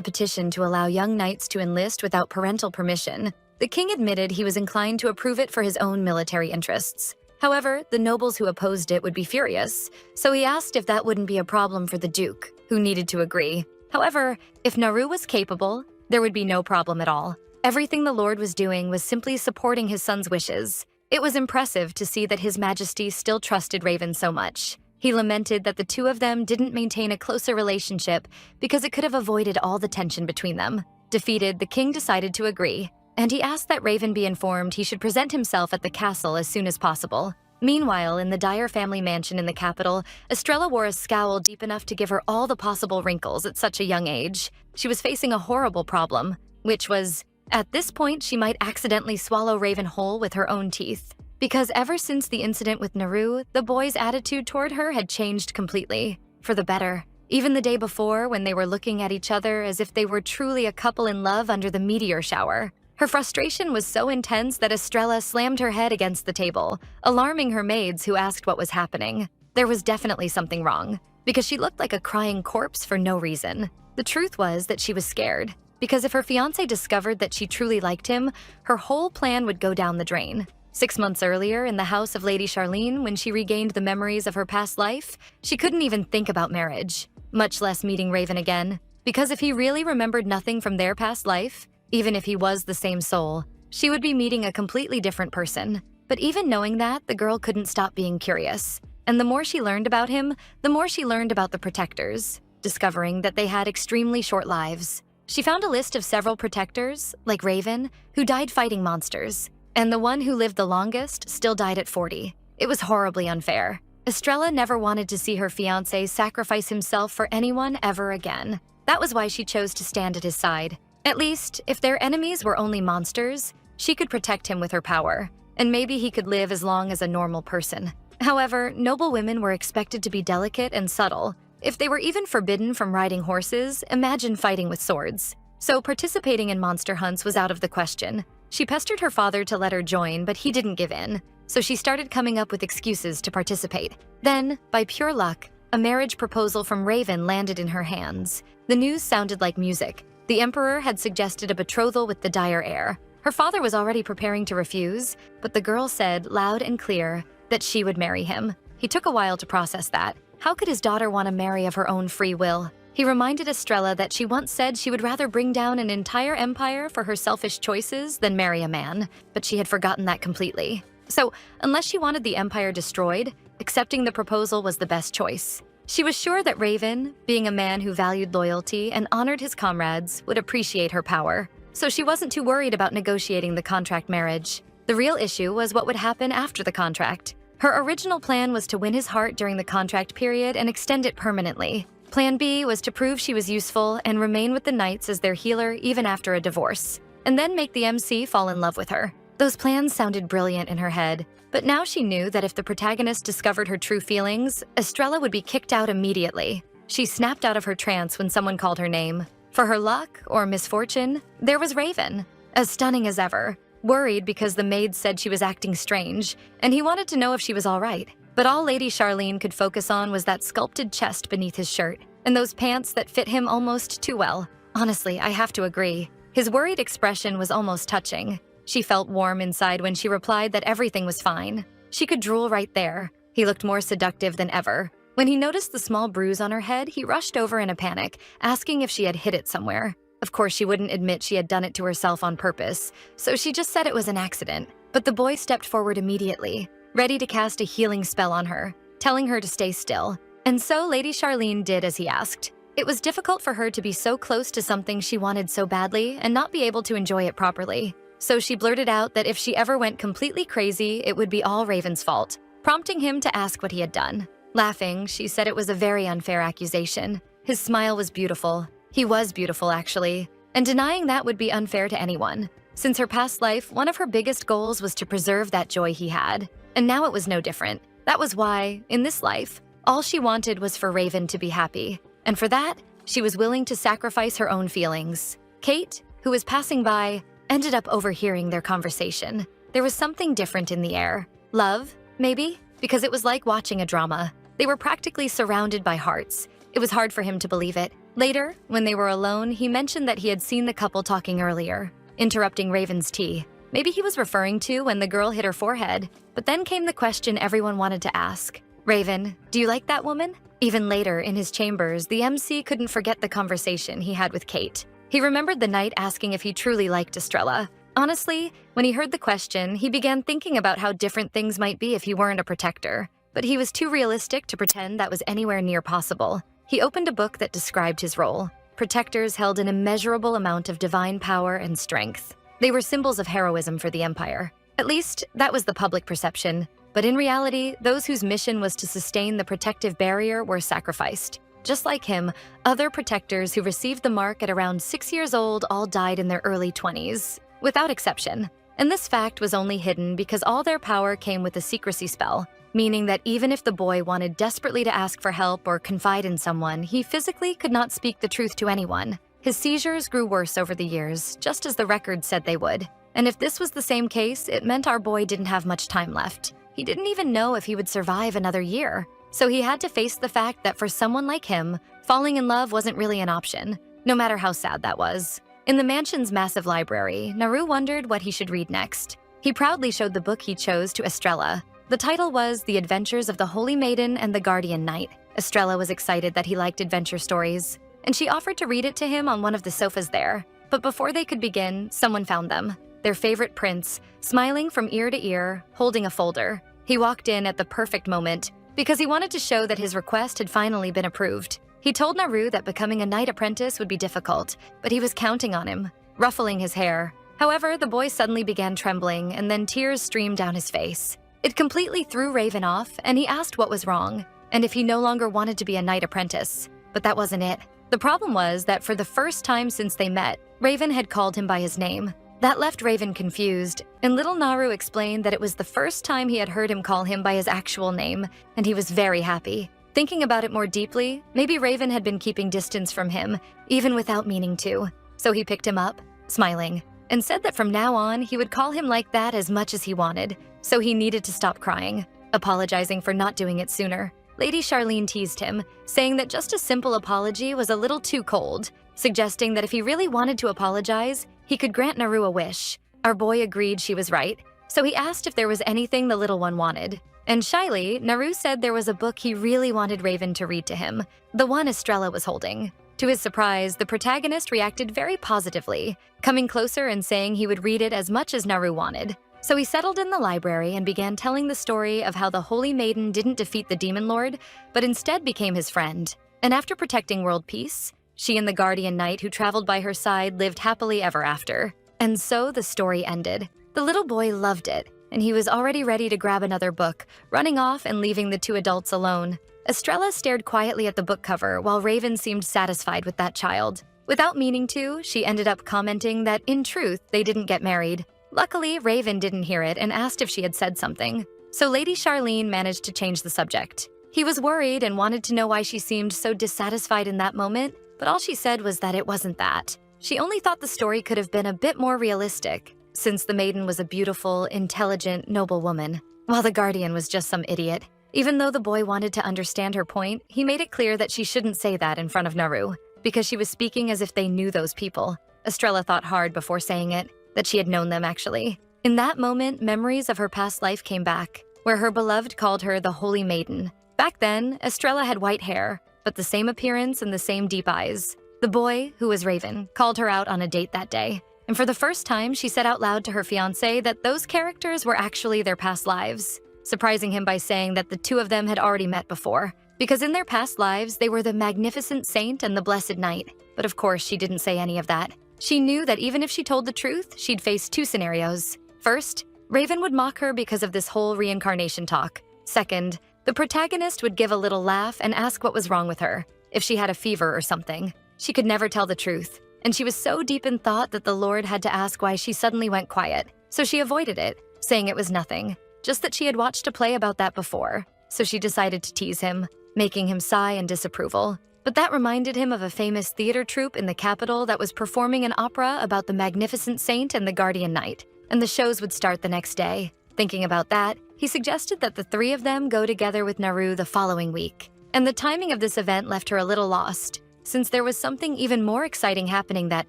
petition to allow young knights to enlist without parental permission, the king admitted he was inclined to approve it for his own military interests. However, the nobles who opposed it would be furious, so he asked if that wouldn't be a problem for the duke, who needed to agree. However, if Naru was capable, there would be no problem at all. Everything the Lord was doing was simply supporting his son's wishes. It was impressive to see that His Majesty still trusted Raven so much. He lamented that the two of them didn't maintain a closer relationship because it could have avoided all the tension between them. Defeated, the king decided to agree, and he asked that Raven be informed he should present himself at the castle as soon as possible. Meanwhile, in the Dyer family mansion in the capital, Estrella wore a scowl deep enough to give her all the possible wrinkles at such a young age. She was facing a horrible problem, which was, at this point, she might accidentally swallow Raven whole with her own teeth. Because ever since the incident with Naru, the boy's attitude toward her had changed completely, for the better. Even the day before, when they were looking at each other as if they were truly a couple in love under the meteor shower. Her frustration was so intense that Estrella slammed her head against the table, alarming her maids who asked what was happening. There was definitely something wrong, because she looked like a crying corpse for no reason. The truth was that she was scared, because if her fiancé discovered that she truly liked him, her whole plan would go down the drain. 6 months earlier, in the house of Lady Charlene, when she regained the memories of her past life, she couldn't even think about marriage, much less meeting Raven again. Because if he really remembered nothing from their past life, even if he was the same soul, she would be meeting a completely different person. But even knowing that, the girl couldn't stop being curious. And the more she learned about him, the more she learned about the Protectors, discovering that they had extremely short lives. She found a list of several Protectors, like Raven, who died fighting monsters. And the one who lived the longest still died at 40. It was horribly unfair. Estrella never wanted to see her fiancé sacrifice himself for anyone ever again. That was why she chose to stand at his side. At least, if their enemies were only monsters, she could protect him with her power, and maybe he could live as long as a normal person. However, noble women were expected to be delicate and subtle. If they were even forbidden from riding horses, imagine fighting with swords. So participating in monster hunts was out of the question. She pestered her father to let her join, but he didn't give in, so she started coming up with excuses to participate. Then, by pure luck, a marriage proposal from Raven landed in her hands. The news sounded like music. The Emperor had suggested a betrothal with the Dyer heir. Her father was already preparing to refuse, but the girl said, loud and clear, that she would marry him. He took a while to process that. How could his daughter want to marry of her own free will? He reminded Estrella that she once said she would rather bring down an entire empire for her selfish choices than marry a man, but she had forgotten that completely. So, unless she wanted the empire destroyed, accepting the proposal was the best choice. She was sure that Raven, being a man who valued loyalty and honored his comrades, would appreciate her power. So she wasn't too worried about negotiating the contract marriage. The real issue was what would happen after the contract. Her original plan was to win his heart during the contract period and extend it permanently. Plan B was to prove she was useful and remain with the Knights as their healer even after a divorce, and then make the MC fall in love with her. Those plans sounded brilliant in her head, but now she knew that if the protagonist discovered her true feelings, Estrella would be kicked out immediately. She snapped out of her trance when someone called her name. For her luck, or misfortune, there was Raven, as stunning as ever, worried because the maid said she was acting strange, and he wanted to know if she was all right. But all Lady Charlene could focus on was that sculpted chest beneath his shirt, and those pants that fit him almost too well. Honestly, I have to agree. His worried expression was almost touching. She felt warm inside when she replied that everything was fine. She could drool right there. He looked more seductive than ever. When he noticed the small bruise on her head, he rushed over in a panic, asking if she had hit it somewhere. Of course, she wouldn't admit she had done it to herself on purpose, so she just said it was an accident. But the boy stepped forward immediately, ready to cast a healing spell on her. telling her to stay still. And so Lady Charlene did as he asked. It was difficult for her to be so close to something she wanted so badly and not be able to enjoy it properly. So she blurted out that if she ever went completely crazy, it would be all Raven's fault, prompting him to ask what he had done. Laughing, she said it was a very unfair accusation. His smile was beautiful. He was beautiful, actually. And denying that would be unfair to anyone. Since her past life, one of her biggest goals was to preserve that joy he had. And now it was no different. That was why, in this life, all she wanted was for Raven to be happy. And for that, she was willing to sacrifice her own feelings. Kate, who was passing by, ended up overhearing their conversation. There was something different in the air. Love, maybe? Because it was like watching a drama. They were practically surrounded by hearts. It was hard for him to believe it. Later, when they were alone, he mentioned that he had seen the couple talking earlier, interrupting Raven's tea. Maybe he was referring to when the girl hit her forehead. But then came the question everyone wanted to ask. Raven, do you like that woman? Even later, in his chambers, the MC couldn't forget the conversation he had with Kate. He remembered the night asking if he truly liked Estrella. Honestly, when he heard the question, he began thinking about how different things might be if he weren't a protector. But he was too realistic to pretend that was anywhere near possible. He opened a book that described his role. Protectors held an immeasurable amount of divine power and strength. They were symbols of heroism for the Empire. At least, that was the public perception. But in reality, those whose mission was to sustain the protective barrier were sacrificed. Just like him, other protectors who received the mark at around 6 years old all died in their early 20s, without exception. And this fact was only hidden because all their power came with a secrecy spell, meaning that even if the boy wanted desperately to ask for help or confide in someone, he physically could not speak the truth to anyone. His seizures grew worse over the years, just as the record said they would. And if this was the same case, it meant our boy didn't have much time left. He didn't even know if he would survive another year. So he had to face the fact that for someone like him, falling in love wasn't really an option, no matter how sad that was. In the mansion's massive library, Naru wondered what he should read next. He proudly showed the book he chose to Estrella. The title was The Adventures of the Holy Maiden and the Guardian Knight. Estrella was excited that he liked adventure stories, and she offered to read it to him on one of the sofas there. But before they could begin, someone found them. Their favorite prince, smiling from ear to ear, holding a folder. He walked in at the perfect moment, because he wanted to show that his request had finally been approved. He told Naru that becoming a knight apprentice would be difficult, but he was counting on him, ruffling his hair. However, the boy suddenly began trembling, and then tears streamed down his face. It completely threw Raven off, and he asked what was wrong, and if he no longer wanted to be a knight apprentice. But that wasn't it. The problem was that for the first time since they met, Raven had called him by his name. That left Raven confused, and little Naru explained that it was the first time he had heard him call him by his actual name, and he was very happy. Thinking about it more deeply, maybe Raven had been keeping distance from him, even without meaning to. So he picked him up, smiling, and said that from now on he would call him like that as much as he wanted, so he needed to stop crying, apologizing for not doing it sooner. Lady Charlene teased him, saying that just a simple apology was a little too cold, suggesting that if he really wanted to apologize, he could grant Naru a wish. Our boy agreed she was right, so he asked if there was anything the little one wanted. And shyly, Naru said there was a book he really wanted Raven to read to him, the one Estrella was holding. To his surprise, the protagonist reacted very positively, coming closer and saying he would read it as much as Naru wanted. So he settled in the library and began telling the story of how the Holy Maiden didn't defeat the Demon Lord, but instead became his friend. And after protecting world peace, she and the Guardian Knight who traveled by her side lived happily ever after. And so the story ended. The little boy loved it, and he was already ready to grab another book, running off and leaving the two adults alone. Estrella stared quietly at the book cover while Raven seemed satisfied with that child. Without meaning to, she ended up commenting that in truth, they didn't get married. Luckily, Raven didn't hear it and asked if she had said something. So Lady Charlene managed to change the subject. He was worried and wanted to know why she seemed so dissatisfied in that moment, but all she said was that it wasn't that. She only thought the story could have been a bit more realistic, since the maiden was a beautiful, intelligent, noble woman, while the guardian was just some idiot. Even though the boy wanted to understand her point, he made it clear that she shouldn't say that in front of Naru, because she was speaking as if they knew those people. Estrella thought hard before saying it, that she had known them actually. In that moment, memories of her past life came back, where her beloved called her the Holy Maiden. Back then, Estrella had white hair, but the same appearance and the same deep eyes. The boy, who was Raven, called her out on a date that day, and for the first time, she said out loud to her fiancé that those characters were actually their past lives. surprising him by saying that the two of them had already met before, because in their past lives, they were the magnificent saint and the blessed knight. But of course, she didn't say any of that. She knew that even if she told the truth, she'd face two scenarios. First, Raven would mock her because of this whole reincarnation talk. Second, the protagonist would give a little laugh and ask what was wrong with her, if she had a fever or something. She could never tell the truth, and she was so deep in thought that the Lord had to ask why she suddenly went quiet. So she avoided it, saying it was nothing, just that she had watched a play about that before. So she decided to tease him, making him sigh in disapproval. But that reminded him of a famous theater troupe in the capital that was performing an opera about the magnificent saint and the guardian knight, and the shows would start the next day. Thinking about that, he suggested that the three of them go together with Naru the following week. And the timing of this event left her a little lost, since there was something even more exciting happening that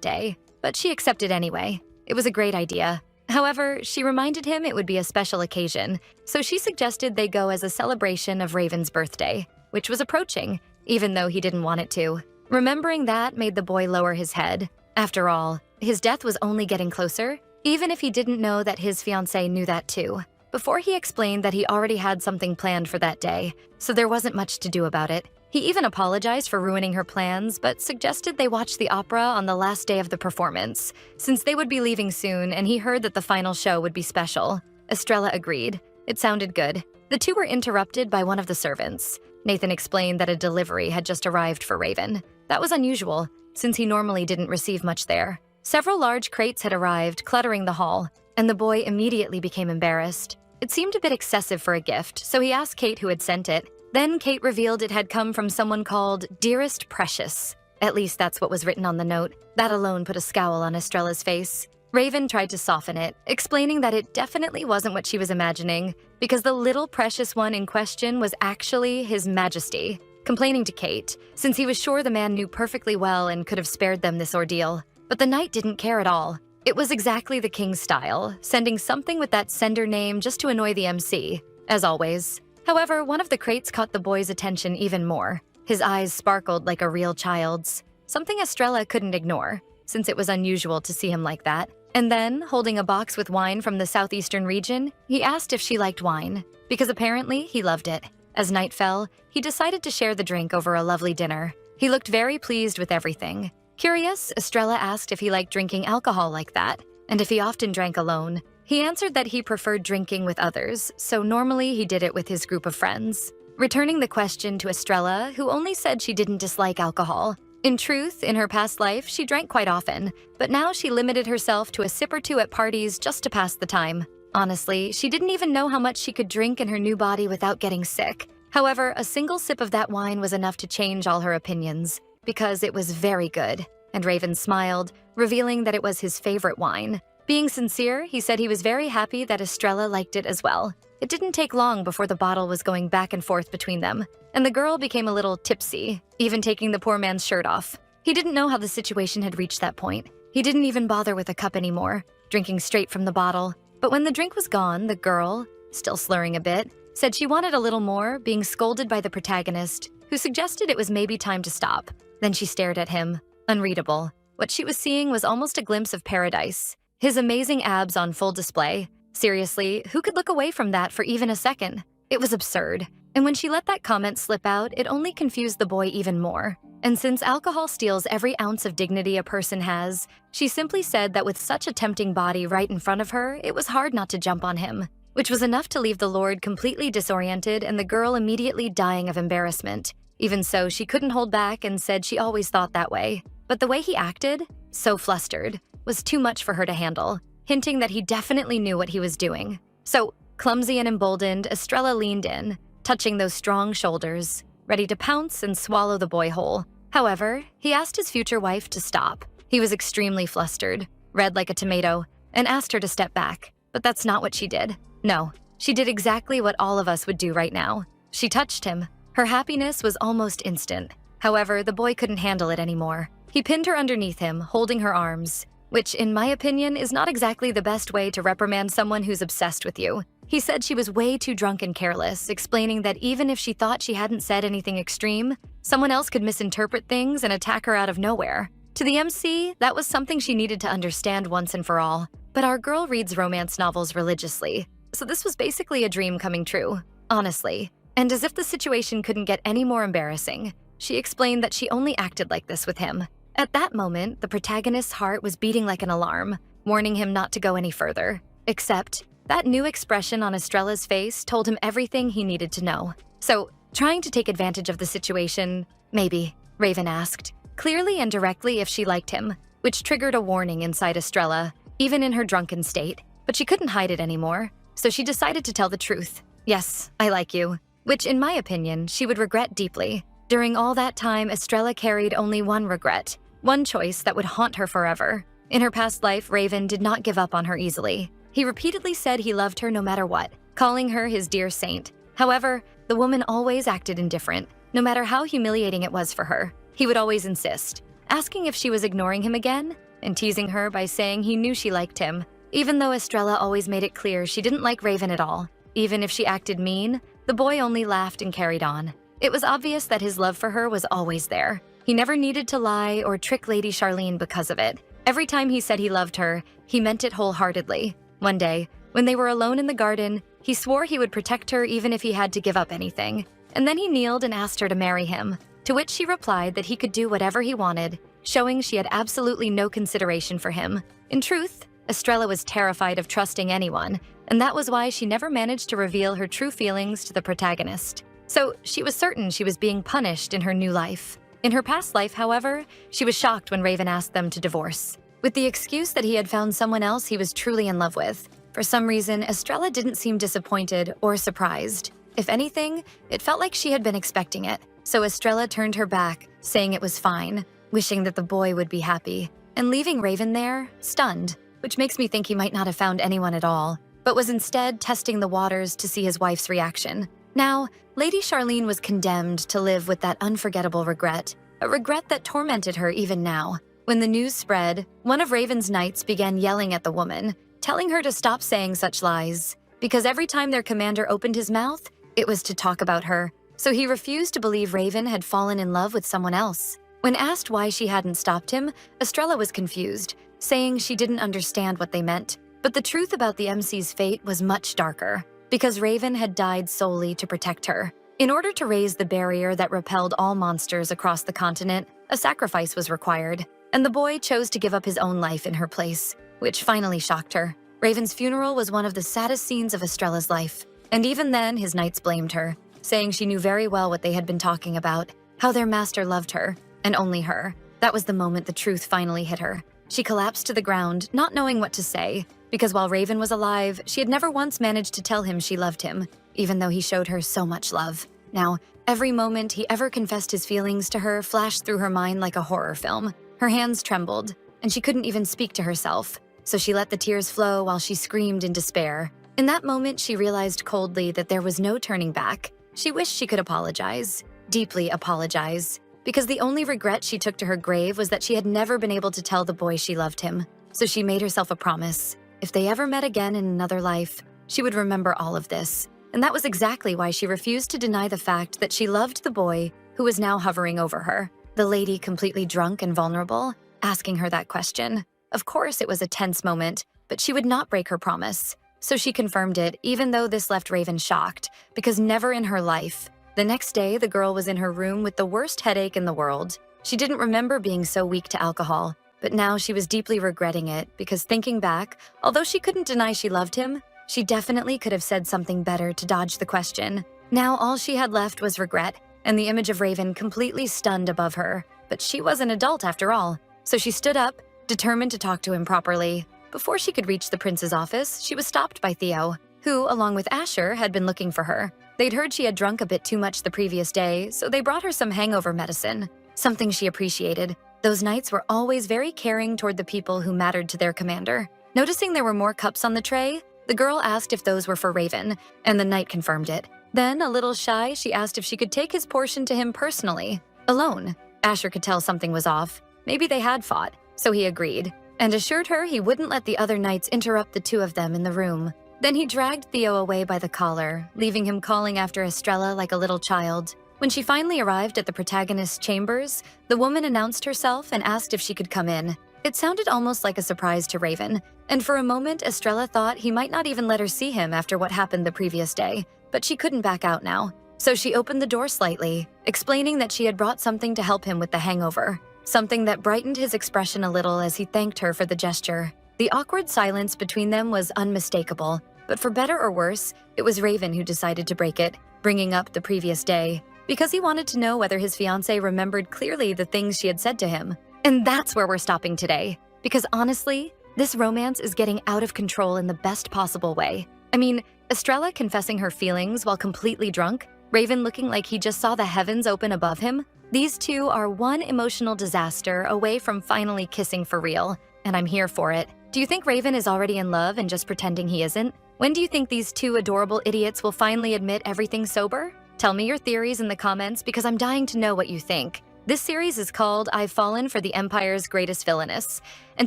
day. But she accepted anyway. It was a great idea. However, she reminded him it would be a special occasion, so she suggested they go as a celebration of Raven's birthday, which was approaching, even though he didn't want it to. Remembering that made the boy lower his head. After all, his death was only getting closer, even if he didn't know that his fiancée knew that too. Before he explained that he already had something planned for that day, so there wasn't much to do about it. He even apologized for ruining her plans, but suggested they watch the opera on the last day of the performance, since they would be leaving soon and he heard that the final show would be special. Estrella agreed. It sounded good. The two were interrupted by one of the servants. Nathan explained that a delivery had just arrived for Raven. That was unusual, since he normally didn't receive much there. Several large crates had arrived, cluttering the hall, and the boy immediately became embarrassed. It seemed a bit excessive for a gift, so he asked Kate who had sent it. Then Kate revealed it had come from someone called Dearest Precious. At least that's what was written on the note. That alone put a scowl on Estrella's face. Raven tried to soften it, explaining that it definitely wasn't what she was imagining, because the little precious one in question was actually His Majesty, complaining to Kate, since he was sure the man knew perfectly well and could have spared them this ordeal. But the knight didn't care at all. It was exactly the king's style, sending something with that sender name just to annoy the MC, as always. However, one of the crates caught the boy's attention even more. His eyes sparkled like a real child's, something Estrella couldn't ignore, since it was unusual to see him like that. And then, holding a box with wine from the southeastern region, he asked if she liked wine, because apparently he loved it. As night fell, he decided to share the drink over a lovely dinner. He looked very pleased with everything. Curious, Estrella asked if he liked drinking alcohol like that, and if he often drank alone. He answered that he preferred drinking with others, so normally he did it with his group of friends. Returning the question to Estrella, who only said she didn't dislike alcohol. In truth, in her past life, she drank quite often, but now she limited herself to a sip or two at parties just to pass the time. Honestly, she didn't even know how much she could drink in her new body without getting sick. However, a single sip of that wine was enough to change all her opinions, because it was very good. And Raven smiled, revealing that it was his favorite wine. Being sincere, he said he was very happy that Estrella liked it as well. It didn't take long before the bottle was going back and forth between them, and the girl became a little tipsy, even taking the poor man's shirt off. He didn't know how the situation had reached that point. He didn't even bother with a cup anymore, drinking straight from the bottle. But when the drink was gone, the girl, still slurring a bit, said she wanted a little more, being scolded by the protagonist, who suggested it was maybe time to stop. Then she stared at him, unreadable. What she was seeing was almost a glimpse of paradise. His amazing abs on full display. Seriously, who could look away from that for even a second? It was absurd. And when she let that comment slip out, it only confused the boy even more. And since alcohol steals every ounce of dignity a person has, she simply said that with such a tempting body right in front of her, it was hard not to jump on him, which was enough to leave the Lord completely disoriented and the girl immediately dying of embarrassment. Even so, she couldn't hold back and said she always thought that way. But the way he acted, so flustered, was too much for her to handle, hinting that he definitely knew what he was doing. So, clumsy and emboldened, Estrella leaned in, touching those strong shoulders, ready to pounce and swallow the boy whole. However, he asked his future wife to stop. He was extremely flustered, red like a tomato, and asked her to step back. But that's not what she did. No, she did exactly what all of us would do right now. She touched him. Her happiness was almost instant. However, the boy couldn't handle it anymore. He pinned her underneath him, holding her arms, which, in my opinion, is not exactly the best way to reprimand someone who's obsessed with you. He said she was way too drunk and careless, explaining that even if she thought she hadn't said anything extreme, someone else could misinterpret things and attack her out of nowhere. To the MC, that was something she needed to understand once and for all. But our girl reads romance novels religiously, So this was basically a dream coming true, honestly. And as if the situation couldn't get any more embarrassing, she explained that she only acted like this with him. At that moment, the protagonist's heart was beating like an alarm, warning him not to go any further. Except, that new expression on Estrella's face told him everything he needed to know. So, trying to take advantage of the situation, maybe, Raven asked, clearly and directly if she liked him, which triggered a warning inside Estrella, even in her drunken state. But she couldn't hide it anymore, so she decided to tell the truth. Yes, I like you. Which, in my opinion, she would regret deeply. During all that time, Estrella carried only one regret, one choice that would haunt her forever. In her past life, Raven did not give up on her easily. He repeatedly said he loved her no matter what, calling her his dear saint. However, the woman always acted indifferent, no matter how humiliating it was for her. He would always insist, asking if she was ignoring him again, and teasing her by saying he knew she liked him, even though Estrella always made it clear she didn't like Raven at all. Even if she acted mean, the boy only laughed and carried on. It was obvious that his love for her was always there. He never needed to lie or trick Lady Charlene because of it. Every time he said he loved her, he meant it wholeheartedly. One day, when they were alone in the garden, he swore he would protect her even if he had to give up anything. And then he kneeled and asked her to marry him, to which she replied that he could do whatever he wanted, showing she had absolutely no consideration for him. In truth, Estrella was terrified of trusting anyone, and that was why she never managed to reveal her true feelings to the protagonist. So she was certain she was being punished in her new life. In her past life, however, she was shocked when Raven asked them to divorce, with the excuse that he had found someone else he was truly in love with. For some reason, Estrella didn't seem disappointed or surprised. If anything, it felt like she had been expecting it. So Estrella turned her back, saying it was fine, wishing that the boy would be happy, and leaving Raven there, stunned, which makes me think he might not have found anyone at all, but was instead testing the waters to see his wife's reaction. Now, Lady Charlene was condemned to live with that unforgettable regret, a regret that tormented her even now. When the news spread, one of Raven's knights began yelling at the woman, telling her to stop saying such lies, because every time their commander opened his mouth, it was to talk about her. So he refused to believe Raven had fallen in love with someone else. When asked why she hadn't stopped him, Estrella was confused, saying she didn't understand what they meant. But the truth about the MC's fate was much darker, because Raven had died solely to protect her. In order to raise the barrier that repelled all monsters across the continent, a sacrifice was required, and the boy chose to give up his own life in her place, which finally shocked her. Raven's funeral was one of the saddest scenes of Estrella's life, and even then his knights blamed her, saying she knew very well what they had been talking about, how their master loved her, and only her. That was the moment the truth finally hit her. She collapsed to the ground, not knowing what to say, because while Raven was alive, she had never once managed to tell him she loved him, even though he showed her so much love. Now, every moment he ever confessed his feelings to her flashed through her mind like a horror film. Her hands trembled, and she couldn't even speak to herself, so she let the tears flow while she screamed in despair. In that moment, she realized coldly that there was no turning back. She wished she could apologize, deeply apologize, because the only regret she took to her grave was that she had never been able to tell the boy she loved him. So she made herself a promise. If they ever met again in another life, she would remember all of this. And that was exactly why she refused to deny the fact that she loved the boy who was now hovering over her. The lady, completely drunk and vulnerable, asking her that question. Of course, it was a tense moment, but she would not break her promise. So she confirmed it, even though this left Raven shocked, because never in her life. The next day, the girl was in her room with the worst headache in the world. She didn't remember being so weak to alcohol, but now she was deeply regretting it because thinking back, although she couldn't deny she loved him, she definitely could have said something better to dodge the question. Now all she had left was regret, and the image of Raven completely stunned above her. But she was an adult after all, so she stood up, determined to talk to him properly. Before she could reach the prince's office, she was stopped by Theo, who, along with Asher, had been looking for her. They'd heard she had drunk a bit too much the previous day, so they brought her some hangover medicine, something she appreciated. Those knights were always very caring toward the people who mattered to their commander. Noticing there were more cups on the tray, the girl asked if those were for Raven, and the knight confirmed it. Then, a little shy, she asked if she could take his portion to him personally, alone. Asher could tell something was off. Maybe they had fought, so he agreed, and assured her he wouldn't let the other knights interrupt the two of them in the room. Then he dragged Theo away by the collar, leaving him calling after Estrella like a little child. When she finally arrived at the protagonist's chambers, the woman announced herself and asked if she could come in. It sounded almost like a surprise to Raven, and for a moment Estrella thought he might not even let her see him after what happened the previous day, but she couldn't back out now. So she opened the door slightly, explaining that she had brought something to help him with the hangover, something that brightened his expression a little as he thanked her for the gesture. The awkward silence between them was unmistakable, but for better or worse, it was Raven who decided to break it, bringing up the previous day, because he wanted to know whether his fiancée remembered clearly the things she had said to him. And that's where we're stopping today, because honestly, this romance is getting out of control in the best possible way. I mean, Estrella confessing her feelings while completely drunk, Raven looking like he just saw the heavens open above him. These two are one emotional disaster away from finally kissing for real, and I'm here for it. Do you think Raven is already in love and just pretending he isn't? When do you think these two adorable idiots will finally admit everything's sober? Tell me your theories in the comments because I'm dying to know what you think. This series is called I've Fallen for the Empire's Greatest Villainess, and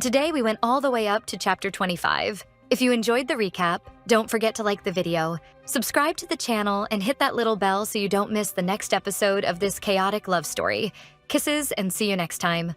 today we went all the way up to chapter 25. If you enjoyed the recap, don't forget to like the video, subscribe to the channel, and hit that little bell so you don't miss the next episode of this chaotic love story. Kisses and see you next time.